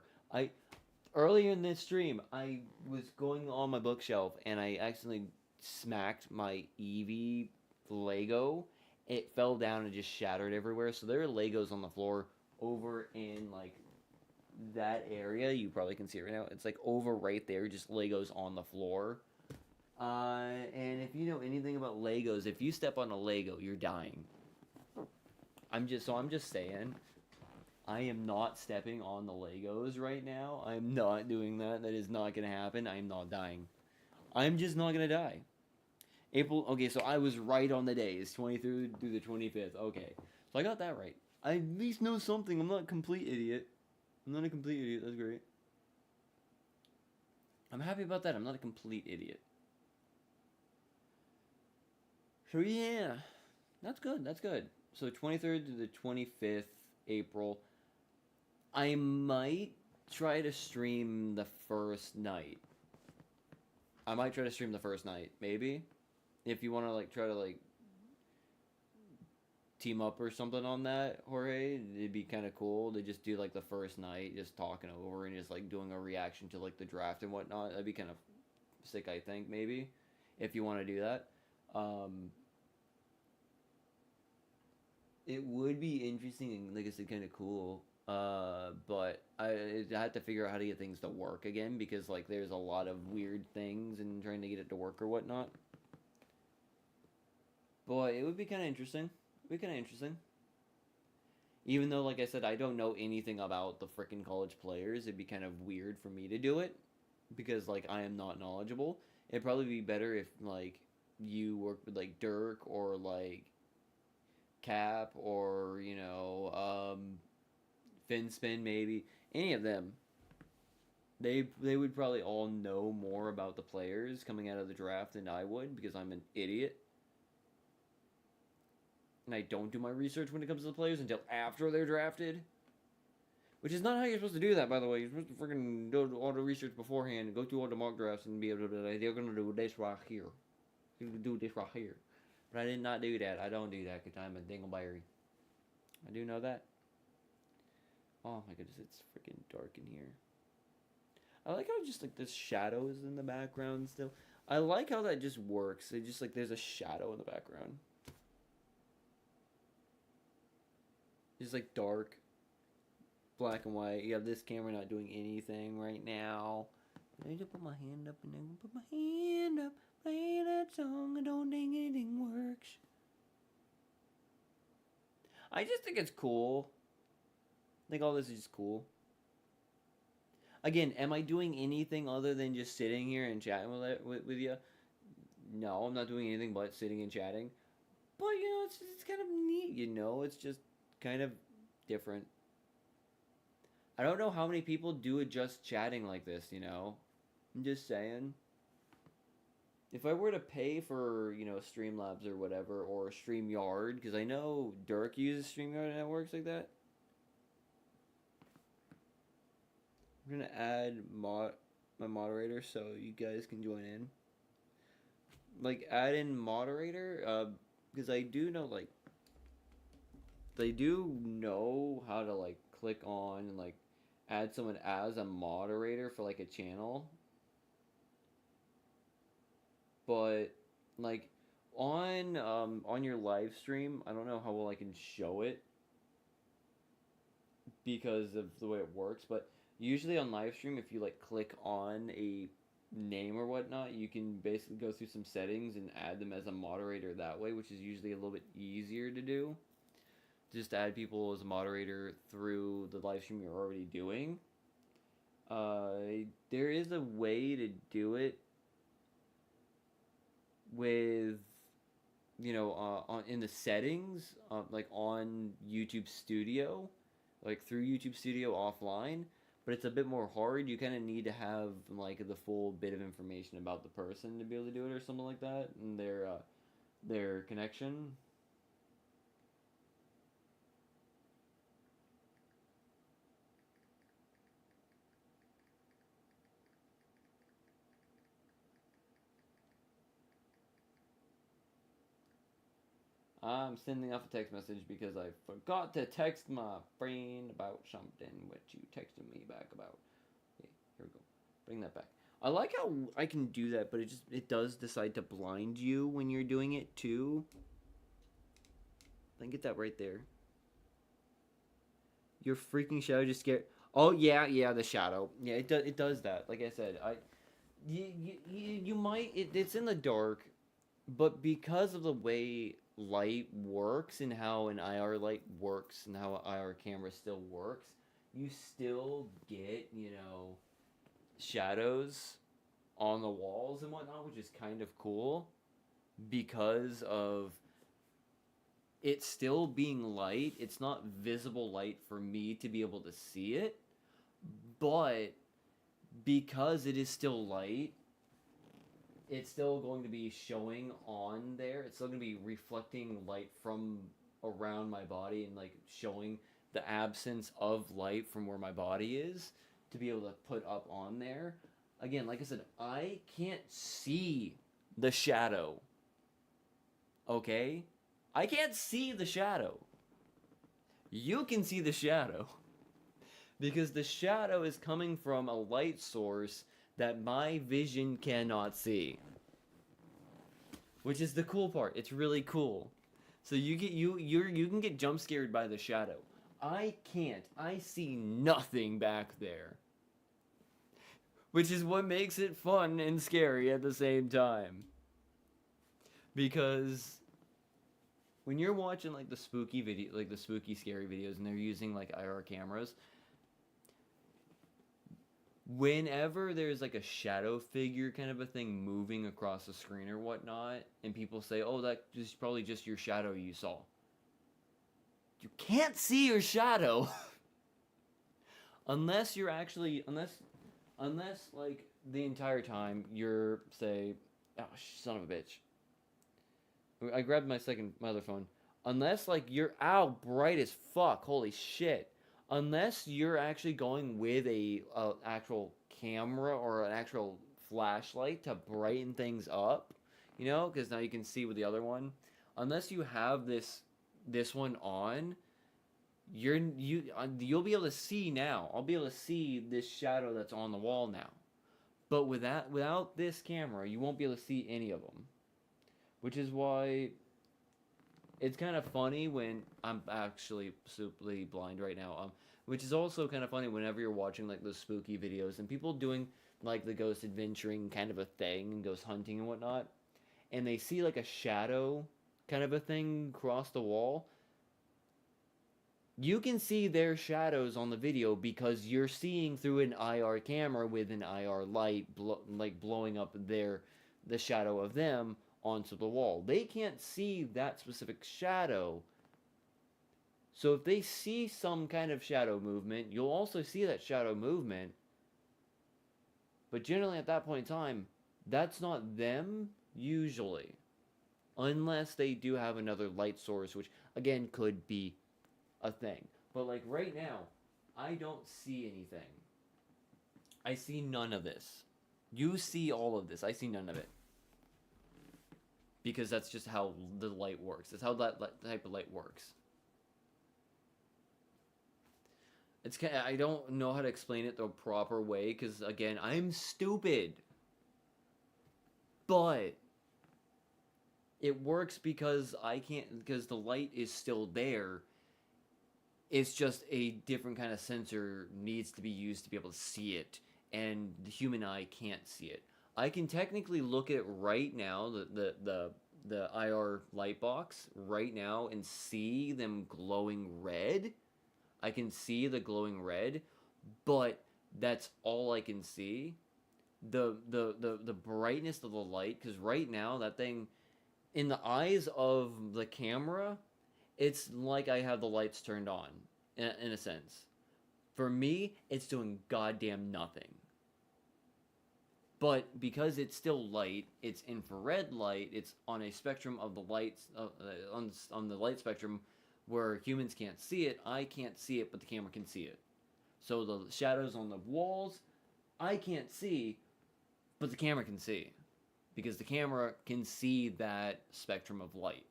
Earlier in this stream, I was going on my bookshelf and I accidentally smacked my Eevee Lego. It fell down and just shattered everywhere. So there are Legos on the floor over in like that area. You probably can see it right now. It's like over right there, just Legos on the floor. And if you know anything about Legos, if you step on a Lego, you're dying. I'm just saying. I am not stepping on the Legos right now. I am not doing that. That is not gonna happen. I am not dying. I'm just not gonna die. April. Okay, so I was right on the days, 23rd through the 25th. Okay, so I got that right. I at least know something. I'm not a complete idiot. I'm not a complete idiot. That's great. I'm happy about that. I'm not a complete idiot. So yeah, that's good. That's good. So 23rd to the 25th April. I might try to stream the first night. I might try to stream the first night, maybe. If you want to like try to like team up or something on that, Jorge, it'd be kind of cool to just do like the first night, just talking over and just like doing a reaction to like the draft and whatnot. That'd be kind of sick, I think, maybe, if you want to do that. Um, it would be interesting and like I said, kind of cool. But I had to figure out how to get things to work again because like there's a lot of weird things and trying to get it to work or whatnot. But it would be kind of interesting. It'd be kind of interesting. Even though, like I said, I don't know anything about the freaking college players, it'd be kind of weird for me to do it because like I am not knowledgeable. It'd probably be better if like you work with like Dirk or like Cap or FinSpin maybe any of them. They would probably all know more about the players coming out of the draft than I would because I'm an idiot and I don't do my research when it comes to the players until after they're drafted. Which is not how you're supposed to do that, by the way. You're supposed to freaking do all the research beforehand and go through all the mock drafts and be able to, like, they're going to do this right here. They're going to do this right here. But I did not do that. I don't do that because I'm a dingleberry. I do know that. Oh my goodness, it's freaking dark in here. I like how just, like, there's shadows in the background still. I like how that just works. It just, like, there's a shadow in the background. Just, like, dark. Black and white. You have this camera not doing anything right now. I need to put my hand up and then put my hand up. Play that song. I don't think anything works. I just think it's cool. I think all this is just cool. Again, am I doing anything other than just sitting here and chatting with you? No, I'm not doing anything but sitting and chatting. But, it's kind of neat, It's just kind of different. I don't know how many people do it just chatting like this, I'm just saying. If I were to pay for, Streamlabs or whatever, or StreamYard, because I know Dirk uses StreamYard and it works like that. I'm going to add my moderator so you guys can join in. Like, add in moderator, because I do know, like, they do know how to, like, click on and, like, add someone as a moderator for like a channel, but like on your live stream, I don't know how well I can show it because of the way it works, but usually on live stream, if you like click on a name or whatnot, you can basically go through some settings and add them as a moderator that way, which is usually a little bit easier to do. Just add people as a moderator through the live stream you're already doing. There is a way to do it with, in the settings, like on YouTube Studio, like through YouTube Studio offline, but it's a bit more hard. You kind of need to have like the full bit of information about the person to be able to do it or something like that, and their connection. I'm sending off a text message because I forgot to text my friend about something which you texted me back about. Okay, here we go. Bring that back. I like how I can do that, but it does decide to blind you when you're doing it too. Then get that right there. Your freaking shadow just scared. Oh yeah, the shadow. Yeah, it does that. Like I said, you might it's in the dark, but because of the way light works and how an IR light works and how an IR camera still works, you still get, shadows on the walls and whatnot, which is kind of cool because of it still being light. It's not visible light for me to be able to see it, but because it is still light, it's still going to be showing on there. It's still going to be reflecting light from around my body and like showing the absence of light from where my body is to be able to put up on there. Again, like I said, I can't see the shadow. Okay? I can't see the shadow. You can see the shadow. Because the shadow is coming from a light source that my vision cannot see. Which is the cool part. It's really cool. So you can get jump scared by the shadow. I can't. I see nothing back there. Which is what makes it fun and scary at the same time. Because when you're watching like the spooky video, like the spooky scary videos, and they're using like IR cameras, whenever there's like a shadow figure kind of a thing moving across the screen or whatnot, and people say, "Oh, that is probably just your shadow you saw." You can't see your shadow unless you're actually unless like the entire time you're say, "Oh, son of a bitch." I grabbed my other phone. Unless like you're out bright as fuck, holy shit. Unless you're actually going with a actual camera or an actual flashlight to brighten things up, because now you can see with the other one. Unless you have this one on, you'll be able to see now. I'll be able to see this shadow that's on the wall now. But without this camera, you won't be able to see any of them. Which is why it's kind of funny when I'm actually superly blind right now. Which is also kind of funny whenever you're watching like those spooky videos and people doing like the ghost adventuring kind of a thing and ghost hunting and whatnot, and they see like a shadow kind of a thing cross the wall. You can see their shadows on the video because you're seeing through an IR camera with an IR light blowing up the shadow of them onto the wall. They can't see that specific shadow. So if they see some kind of shadow movement, you'll also see that shadow movement. But generally at that point in time, that's not them usually. Unless they do have another light source, which again could be a thing. But like right now, I don't see anything. I see none of this. You see all of this. I see none of it. Because that's just how the light works. That's how that type of light works. I don't know how to explain it the proper way, because again, I'm stupid. But it works because because the light is still there. It's just a different kind of sensor needs to be used to be able to see it, and the human eye can't see it. I can technically look at it right now, the IR light box right now, and see them glowing red. I can see the glowing red, but that's all I can see. The brightness of the light, because right now that thing, in the eyes of the camera, it's like I have the lights turned on, in a sense. For me, it's doing goddamn nothing. But because it's still light, it's infrared light, it's on a spectrum of the lights, on the light spectrum where humans can't see it. I can't see it, but the camera can see it. So the shadows on the walls, I can't see, but the camera can see. Because the camera can see that spectrum of light.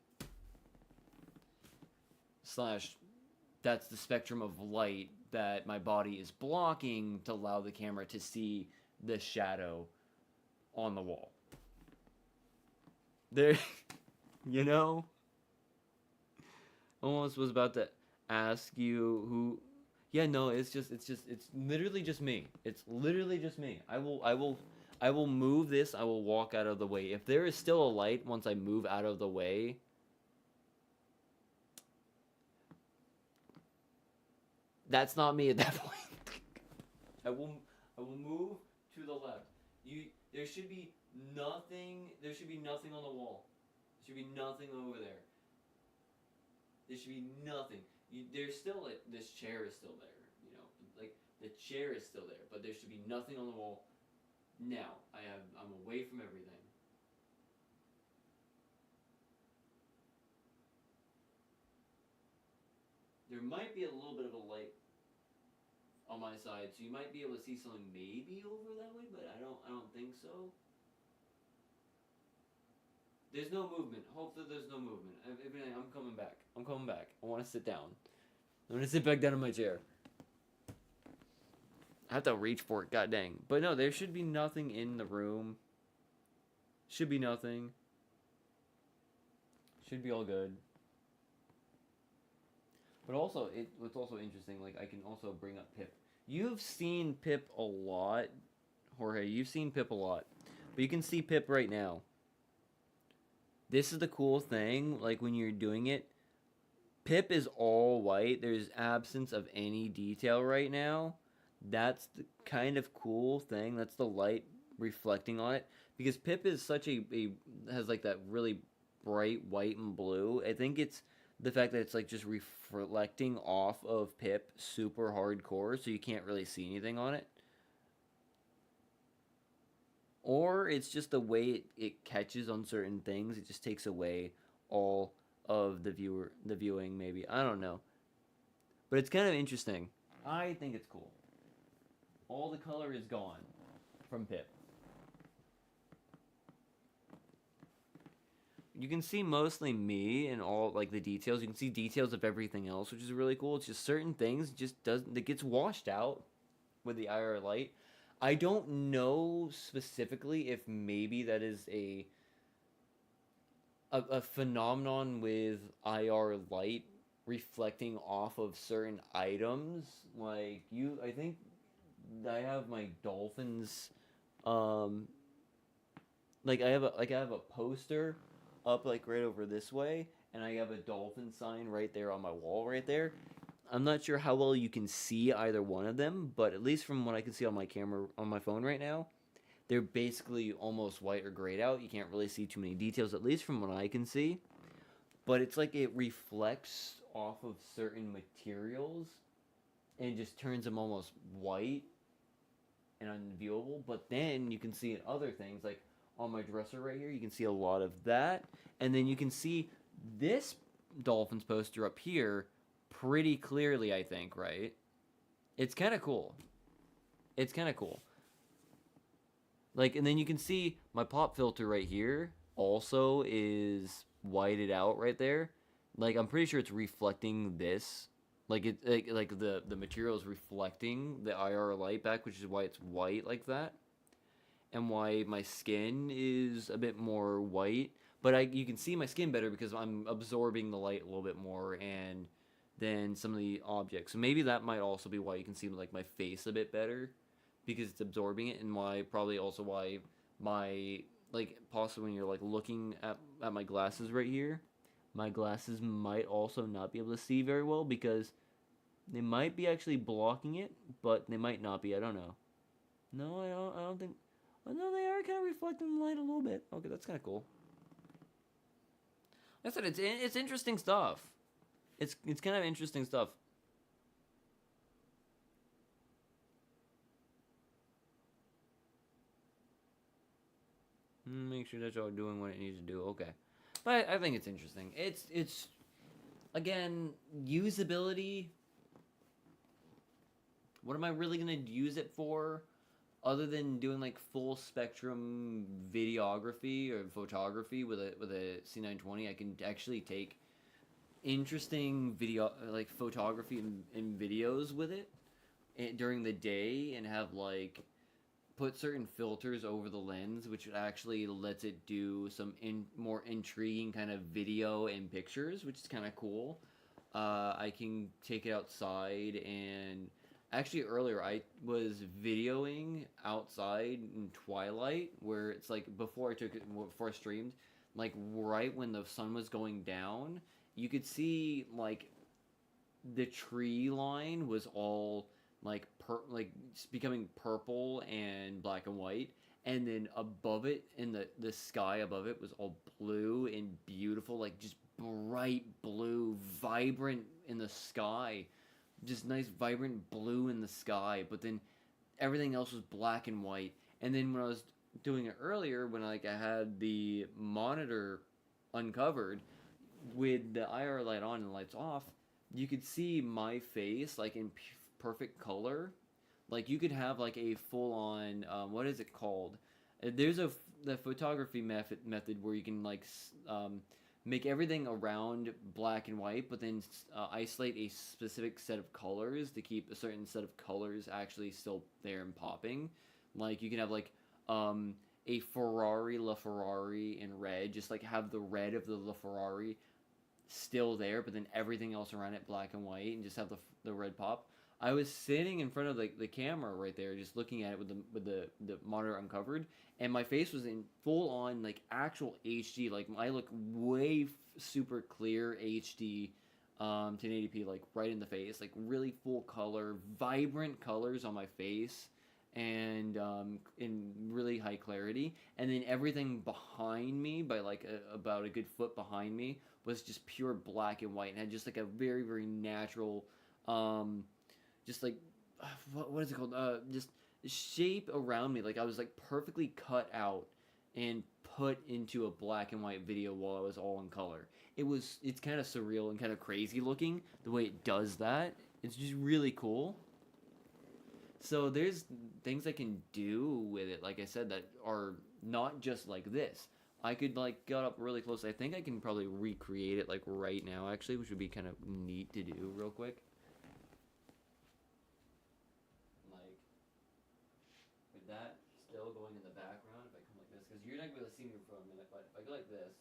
/ that's the spectrum of light that my body is blocking to allow the camera to see the shadow on the wall. There, almost was about to ask you who. Yeah, no, it's literally just me. It's literally just me. I will move this. I will walk out of the way. If there is still a light once I move out of the way, That's not me at that point. I will move to the left. There should be nothing. There should be nothing on the wall. There should be nothing over there. There should be nothing. There's still this chair is still there. Like the chair is still there, but there should be nothing on the wall. Now I'm away from everything. There might be a little bit of a light on my side, so you might be able to see something maybe over that way, but I don't think so. There's no movement. Hopefully there's no movement. I'm coming back. I'm coming back. I want to sit down. I'm gonna sit back down in my chair. I have to reach for it, god dang. But no, there should be nothing in the room. Should be nothing. Should be all good. But also, what's also interesting, like, I can also bring up Pip. You've seen Pip a lot, Jorge. You've seen Pip a lot. But you can see Pip right now. This is the cool thing, like, when you're doing it. Pip is all white. There's absence of any detail right now. That's the kind of cool thing. That's the light reflecting on it. Because Pip is such has, like, that really bright white and blue. I think it's the fact that it's like just reflecting off of Pip super hardcore, so you can't really see anything on it. Or it's just the way it catches on certain things. It just takes away all of the viewing maybe. I don't know. But it's kind of interesting. I think it's cool. All the color is gone from Pip. You can see mostly me and all like the details. You can see details of everything else, which is really cool. It's just certain things that gets washed out with the IR light. I don't know specifically if maybe that is a phenomenon with IR light reflecting off of certain items. Like I think I have my dolphins. Like I have a poster up like right over this way, and I have a dolphin sign right there on my wall right there. I'm not sure how well you can see either one of them, but at least from what I can see on my camera on my phone right now, they're basically almost white or grayed out. You can't really see too many details, at least from what I can see. But it's like it reflects off of certain materials and just turns them almost white and unviewable. But then you can see in other things, like on my dresser right here, you can see a lot of that. And then you can see this Dolphins poster up here pretty clearly, I think, right? It's kind of cool. It's kind of cool. Like, and then you can see my pop filter right here also is whited out right there. Like, I'm pretty sure it's reflecting this. Like, the material is reflecting the IR light back, which is why it's white like that. And why my skin is a bit more white. But you can see my skin better because I'm absorbing the light a little bit more and than some of the objects. So maybe that might also be why you can see like my face a bit better, because it's absorbing it, and why my like possibly when you're like looking at my glasses right here, my glasses might also not be able to see very well because they might be actually blocking it, but they might not be. I don't know. No, I don't think. Oh, no, they are kind of reflecting the light a little bit. Okay, that's kind of cool. Like I said, it's interesting stuff. It's kind of interesting stuff. Make sure that y'all are doing what it needs to do. Okay, but I think it's interesting. It's again, usability. What am I really gonna use it for? Other than doing like full spectrum videography or photography with a C920, I can actually take interesting video like photography and videos with it during the day, and have like put certain filters over the lens, which actually lets it do some more intriguing kind of video and pictures, which is kind of cool. I can take it outside, and actually earlier I was videoing outside in twilight, where it's like before I streamed, like right when the sun was going down, you could see like the tree line was all like becoming purple and black and white, and then above it in the sky above it was all blue and beautiful, like just bright blue, vibrant in the sky, just nice vibrant blue in the sky. But then everything else was black and white. And then when I was doing it earlier, when like I had the monitor uncovered with the IR light on and the lights off, you could see my face like in perfect color. Like you could have like a full on what is it called? There's the photography method where you can like make everything around black and white, but then isolate a specific set of colors to keep a certain set of colors actually still there and popping. Like you can have like a Ferrari LaFerrari in red, just like have the red of the LaFerrari still there, but then everything else around it black and white, and just have the red pop. I was sitting in front of the camera right there, just looking at it with the monitor uncovered, and my face was in full on like actual HD. Like I look way super clear HD, 1080p, like right in the face, like really full color, vibrant colors on my face, and in really high clarity. And then everything behind me, by like about a good foot behind me, was just pure black and white, and had just like a very very natural. Just like what is it called? Just shape around me. Like I was like perfectly cut out and put into a black and white video while I was all in color. It's kind of surreal and kind of crazy looking the way it does that. It's just really cool. So there's things I can do with it, like I said, that are not just like this. I could like get up really close. I think I can probably recreate it like right now actually, which would be kind of neat to do real quick. Like with that still going in the background, if I come like this, because you're not gonna be able to see me for a minute, but if I go like this,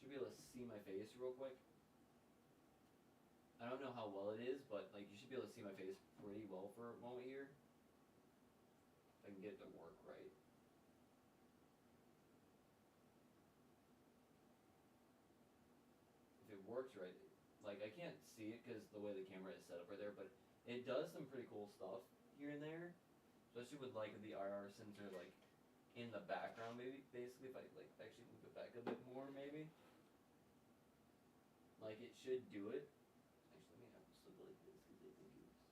you should be able to see my face real quick. I don't know how well it is, but like you should be able to see my face pretty well for a moment here. If I can get it to work right. If it works right, like I can't see it because the way the camera is set up right there, but it does some pretty cool stuff here and there, especially with like the IR sensor like in the background. Maybe basically if I like actually move it back a bit more, maybe like it should do it. Actually, let me almost look like this because I think it's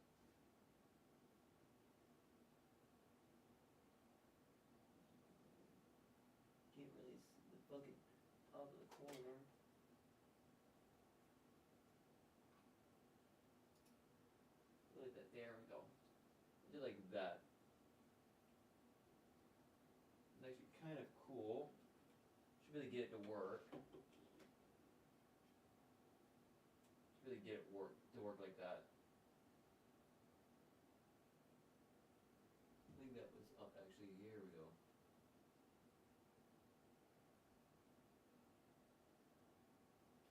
can't really see the fucking top of the corner. Like that. There we go. Do like that. It's actually kind of cool. Should really get it to work. Should really get it to work like that. I think that was up actually. Here we go.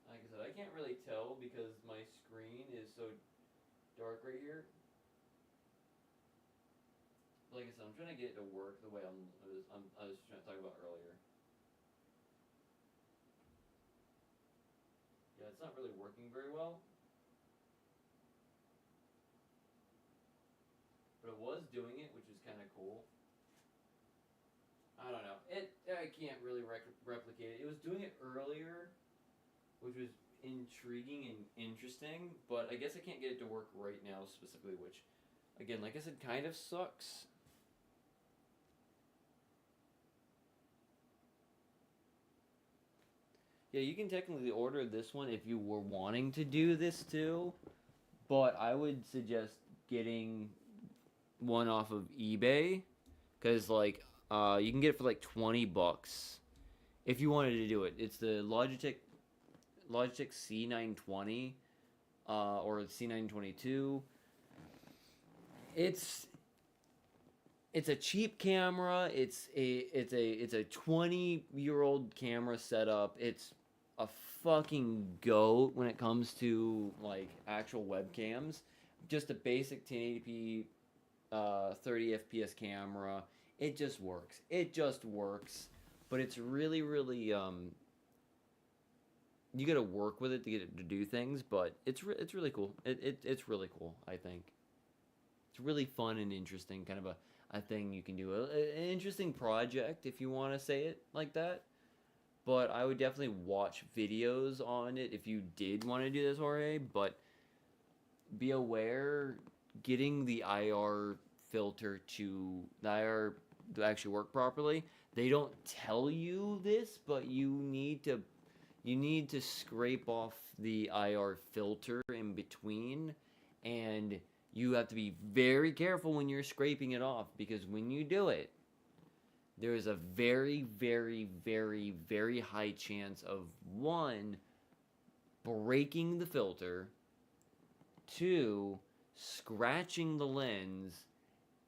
Like I said, I can't really tell because my screen is so dark right here. Like I said, I'm trying to get it to work the way I was trying to talk about earlier. Yeah, it's not really working very well, but it was doing it, which is kind of cool. I don't know. I can't really replicate it. It was doing it earlier, which was intriguing and interesting, but I guess I can't get it to work right now specifically, which, again, like I said, kind of sucks. Yeah, you can technically order this one if you were wanting to do this too, but I would suggest getting one off of eBay because like you can get it for like 20 bucks if you wanted to do it. It's the Logitech C920 or C922. It's it's a cheap camera. It's a 20-year-old camera setup. It's a fucking goat when it comes to like actual webcams. Just a basic 1080p 30 FPS camera. It just works. It just works. But it's really really. you gotta work with it to get it to do things, but it's really cool. It's really cool. I think it's really fun and interesting, kind of a thing you can do, an interesting project if you want to say it like that. But I would definitely watch videos on it if you did want to do this, Jorge. But be aware, getting the IR to actually work properly. They don't tell you this, but you need to scrape off the IR filter in between, and you have to be very careful when you're scraping it off, because when you do it, there is a very, very, very, very high chance of one, breaking the filter, two, scratching the lens,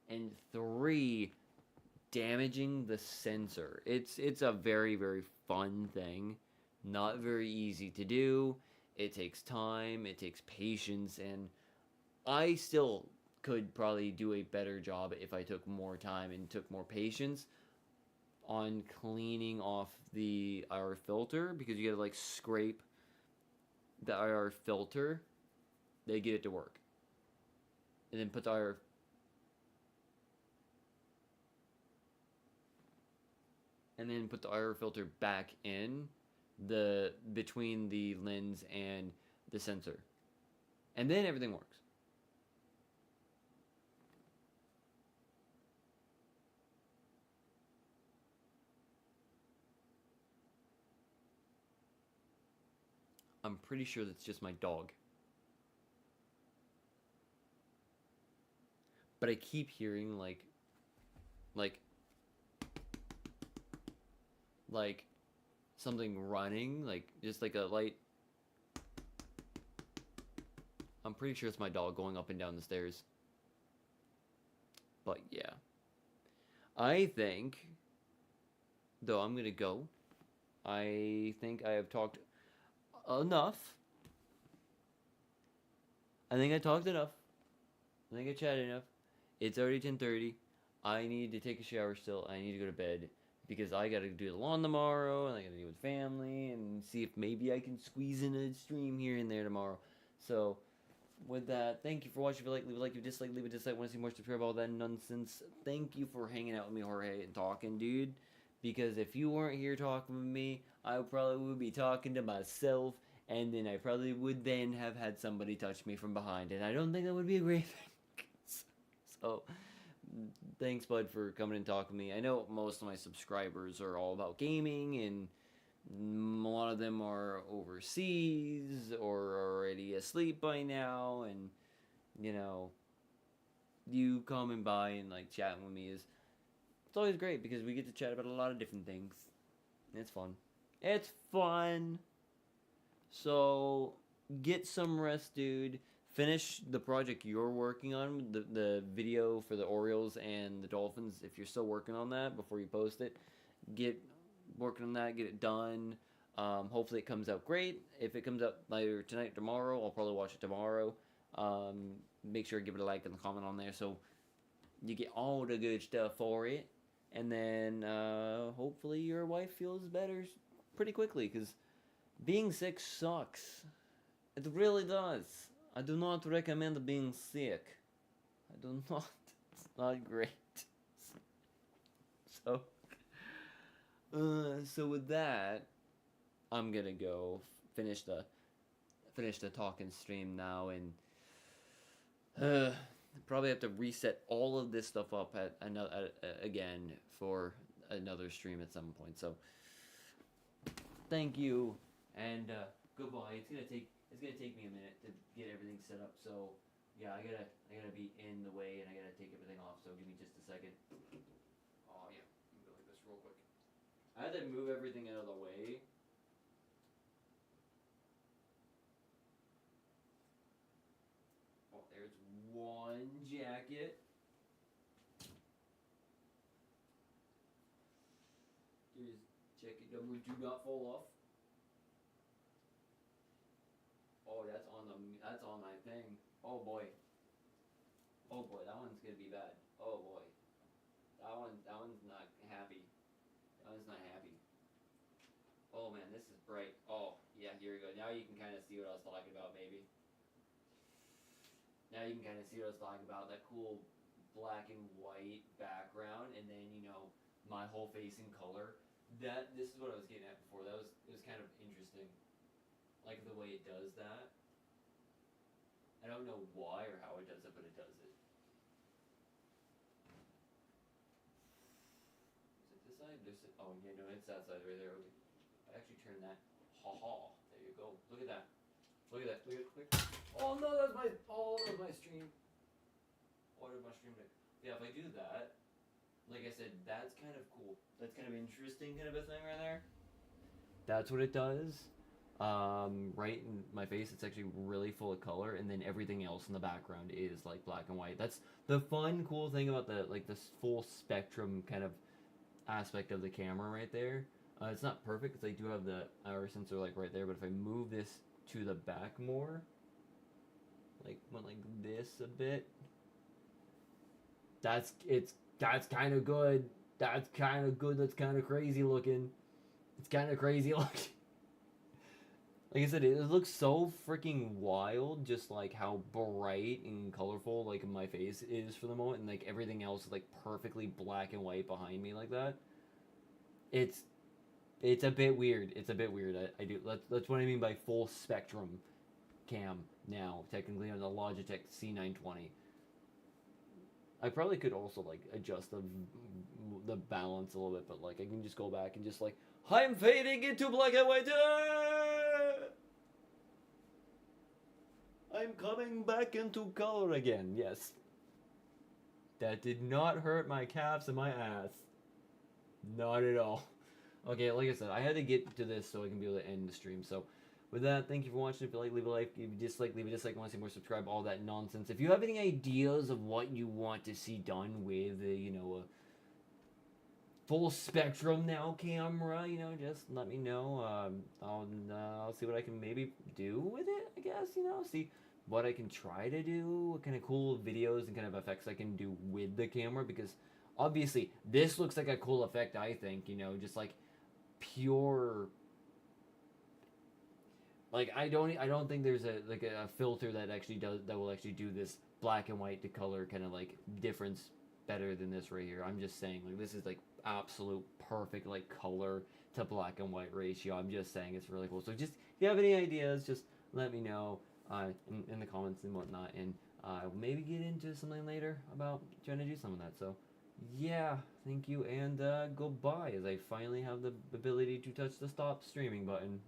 and three, damaging the sensor. It's a very, very fun thing. Not very easy to do. It takes time, it takes patience, and I still could probably do a better job if I took more time and took more patience on cleaning off the IR filter, because you gotta like scrape the IR filter, they get it to work, and then put the IR filter back in the between the lens and the sensor, and then everything works. I'm pretty sure that's just my dog, but I keep hearing like like something running, like just like a light. I'm pretty sure it's my dog going up and down the stairs. But yeah, I think, though, I'm gonna go. I think I have talked enough. I think I talked enough. I think I chatted enough. It's already 10:30. I need to take a shower still. I need to go to bed because I gotta do the lawn tomorrow, and I gotta deal with family and see if maybe I can squeeze in a stream here and there tomorrow. So, with that, thank you for watching. If you like, leave a like. If you dislike, leave a dislike. Want to see more, subscribe, all that nonsense. Thank you for hanging out with me, Jorge, and talking, dude. Because if you weren't here talking with me, I probably would be talking to myself, and then I probably would then have had somebody touch me from behind, and I don't think that would be a great thing. So, thanks, bud, for coming and talking to me. I know most of my subscribers are all about gaming, and a lot of them are overseas or already asleep by now, and you know, you coming by and like chatting with me is, it's always great because we get to chat about a lot of different things. It's fun. It's fun. So get some rest, dude. Finish the project you're working on, the video for the Orioles and the Dolphins. If you're still working on that before you post it, get working on that. Get it done. Hopefully it comes out great. If it comes out later tonight or tomorrow, I'll probably watch it tomorrow. Make sure to give it a like and a comment on there so you get all the good stuff for it. And then hopefully your wife feels better pretty quickly, because being sick sucks. It really does. I do not recommend being sick. I do not. It's not great. So, so with that, I'm gonna go finish the talking stream now, and probably have to reset all of this stuff up at another again for another stream at some point. So, thank you, and goodbye. It's gonna take me a minute to get everything set up. So yeah, I gotta be in the way, and I gotta take everything off. So give me just a second. Oh yeah, let me go like this real quick. I had to move everything out of the way. Oh, there's one jacket. Here's jacket number, do not fall off. Oh, that's on my thing. Oh boy. Oh boy, that one's gonna be bad. Oh boy. That one's not happy. That one's not happy. Oh man, this is bright. Oh, Yeah, here we go. Now you can kind of see what I was talking about, maybe. Now you can kind of see what I was talking about. That cool black and white background, and then, you know, my whole face in color. This is what I was getting at before. It was kind of interesting, like the way it does that. I don't know why or how it does it, but it does it. Is it this side? Oh yeah, no, it's that side right there. Okay. I actually turned that. Ha ha. There you go. Look at that. Look at that. Look. Oh no, that's my. Oh, that was my stream. What did my stream do? Yeah, if I do that, like I said, that's kind of cool. That's kind of interesting, kind of a thing right there. That's what it does. Right in my face, it's actually really full of color, and then everything else in the background is like black and white. That's the fun, cool thing about the like this full spectrum kind of aspect of the camera right there. It's not perfect because I do have the IR sensor like right there, but if I move this to the back more, like went like this a bit, that's kind of good. That's kind of good. That's kind of crazy looking. It's kind of crazy looking. Like I said, it looks so freaking wild, just like how bright and colorful like my face is for the moment, and like everything else is like perfectly black and white behind me like that. It's it's a bit weird. It's a bit weird. I do that's what I mean by full spectrum cam now. Technically on the Logitech C920. I probably could also like adjust the balance a little bit, but like I can just go back and just like I'm fading into black and white. I'm coming back into color again. Yes. That did not hurt my calves and my ass. Not at all. Okay, like I said, I had to get to this so I can be able to end the stream. So, with that, thank you for watching. If you like, leave a like. If you dislike, leave a dislike. Want to see more, subscribe. All that nonsense. If you have any ideas of what you want to see done with, a full spectrum now camera, just let me know. I'll see what I can maybe do with it. I guess see what I can try to do. What kind of cool videos and kind of effects I can do with the camera, because obviously this looks like a cool effect. I think just like pure. Like I don't think there's a filter that will actually do this black and white to color kind of like difference better than this right here. I'm just saying, like, this is like absolute perfect like color to black and white ratio. I'm just saying it's really cool. So just if you have any ideas, just let me know in the comments and whatnot, and I'll maybe get into something later about trying to do some of that. So yeah, thank you, and goodbye, as I finally have the ability to touch the stop streaming button.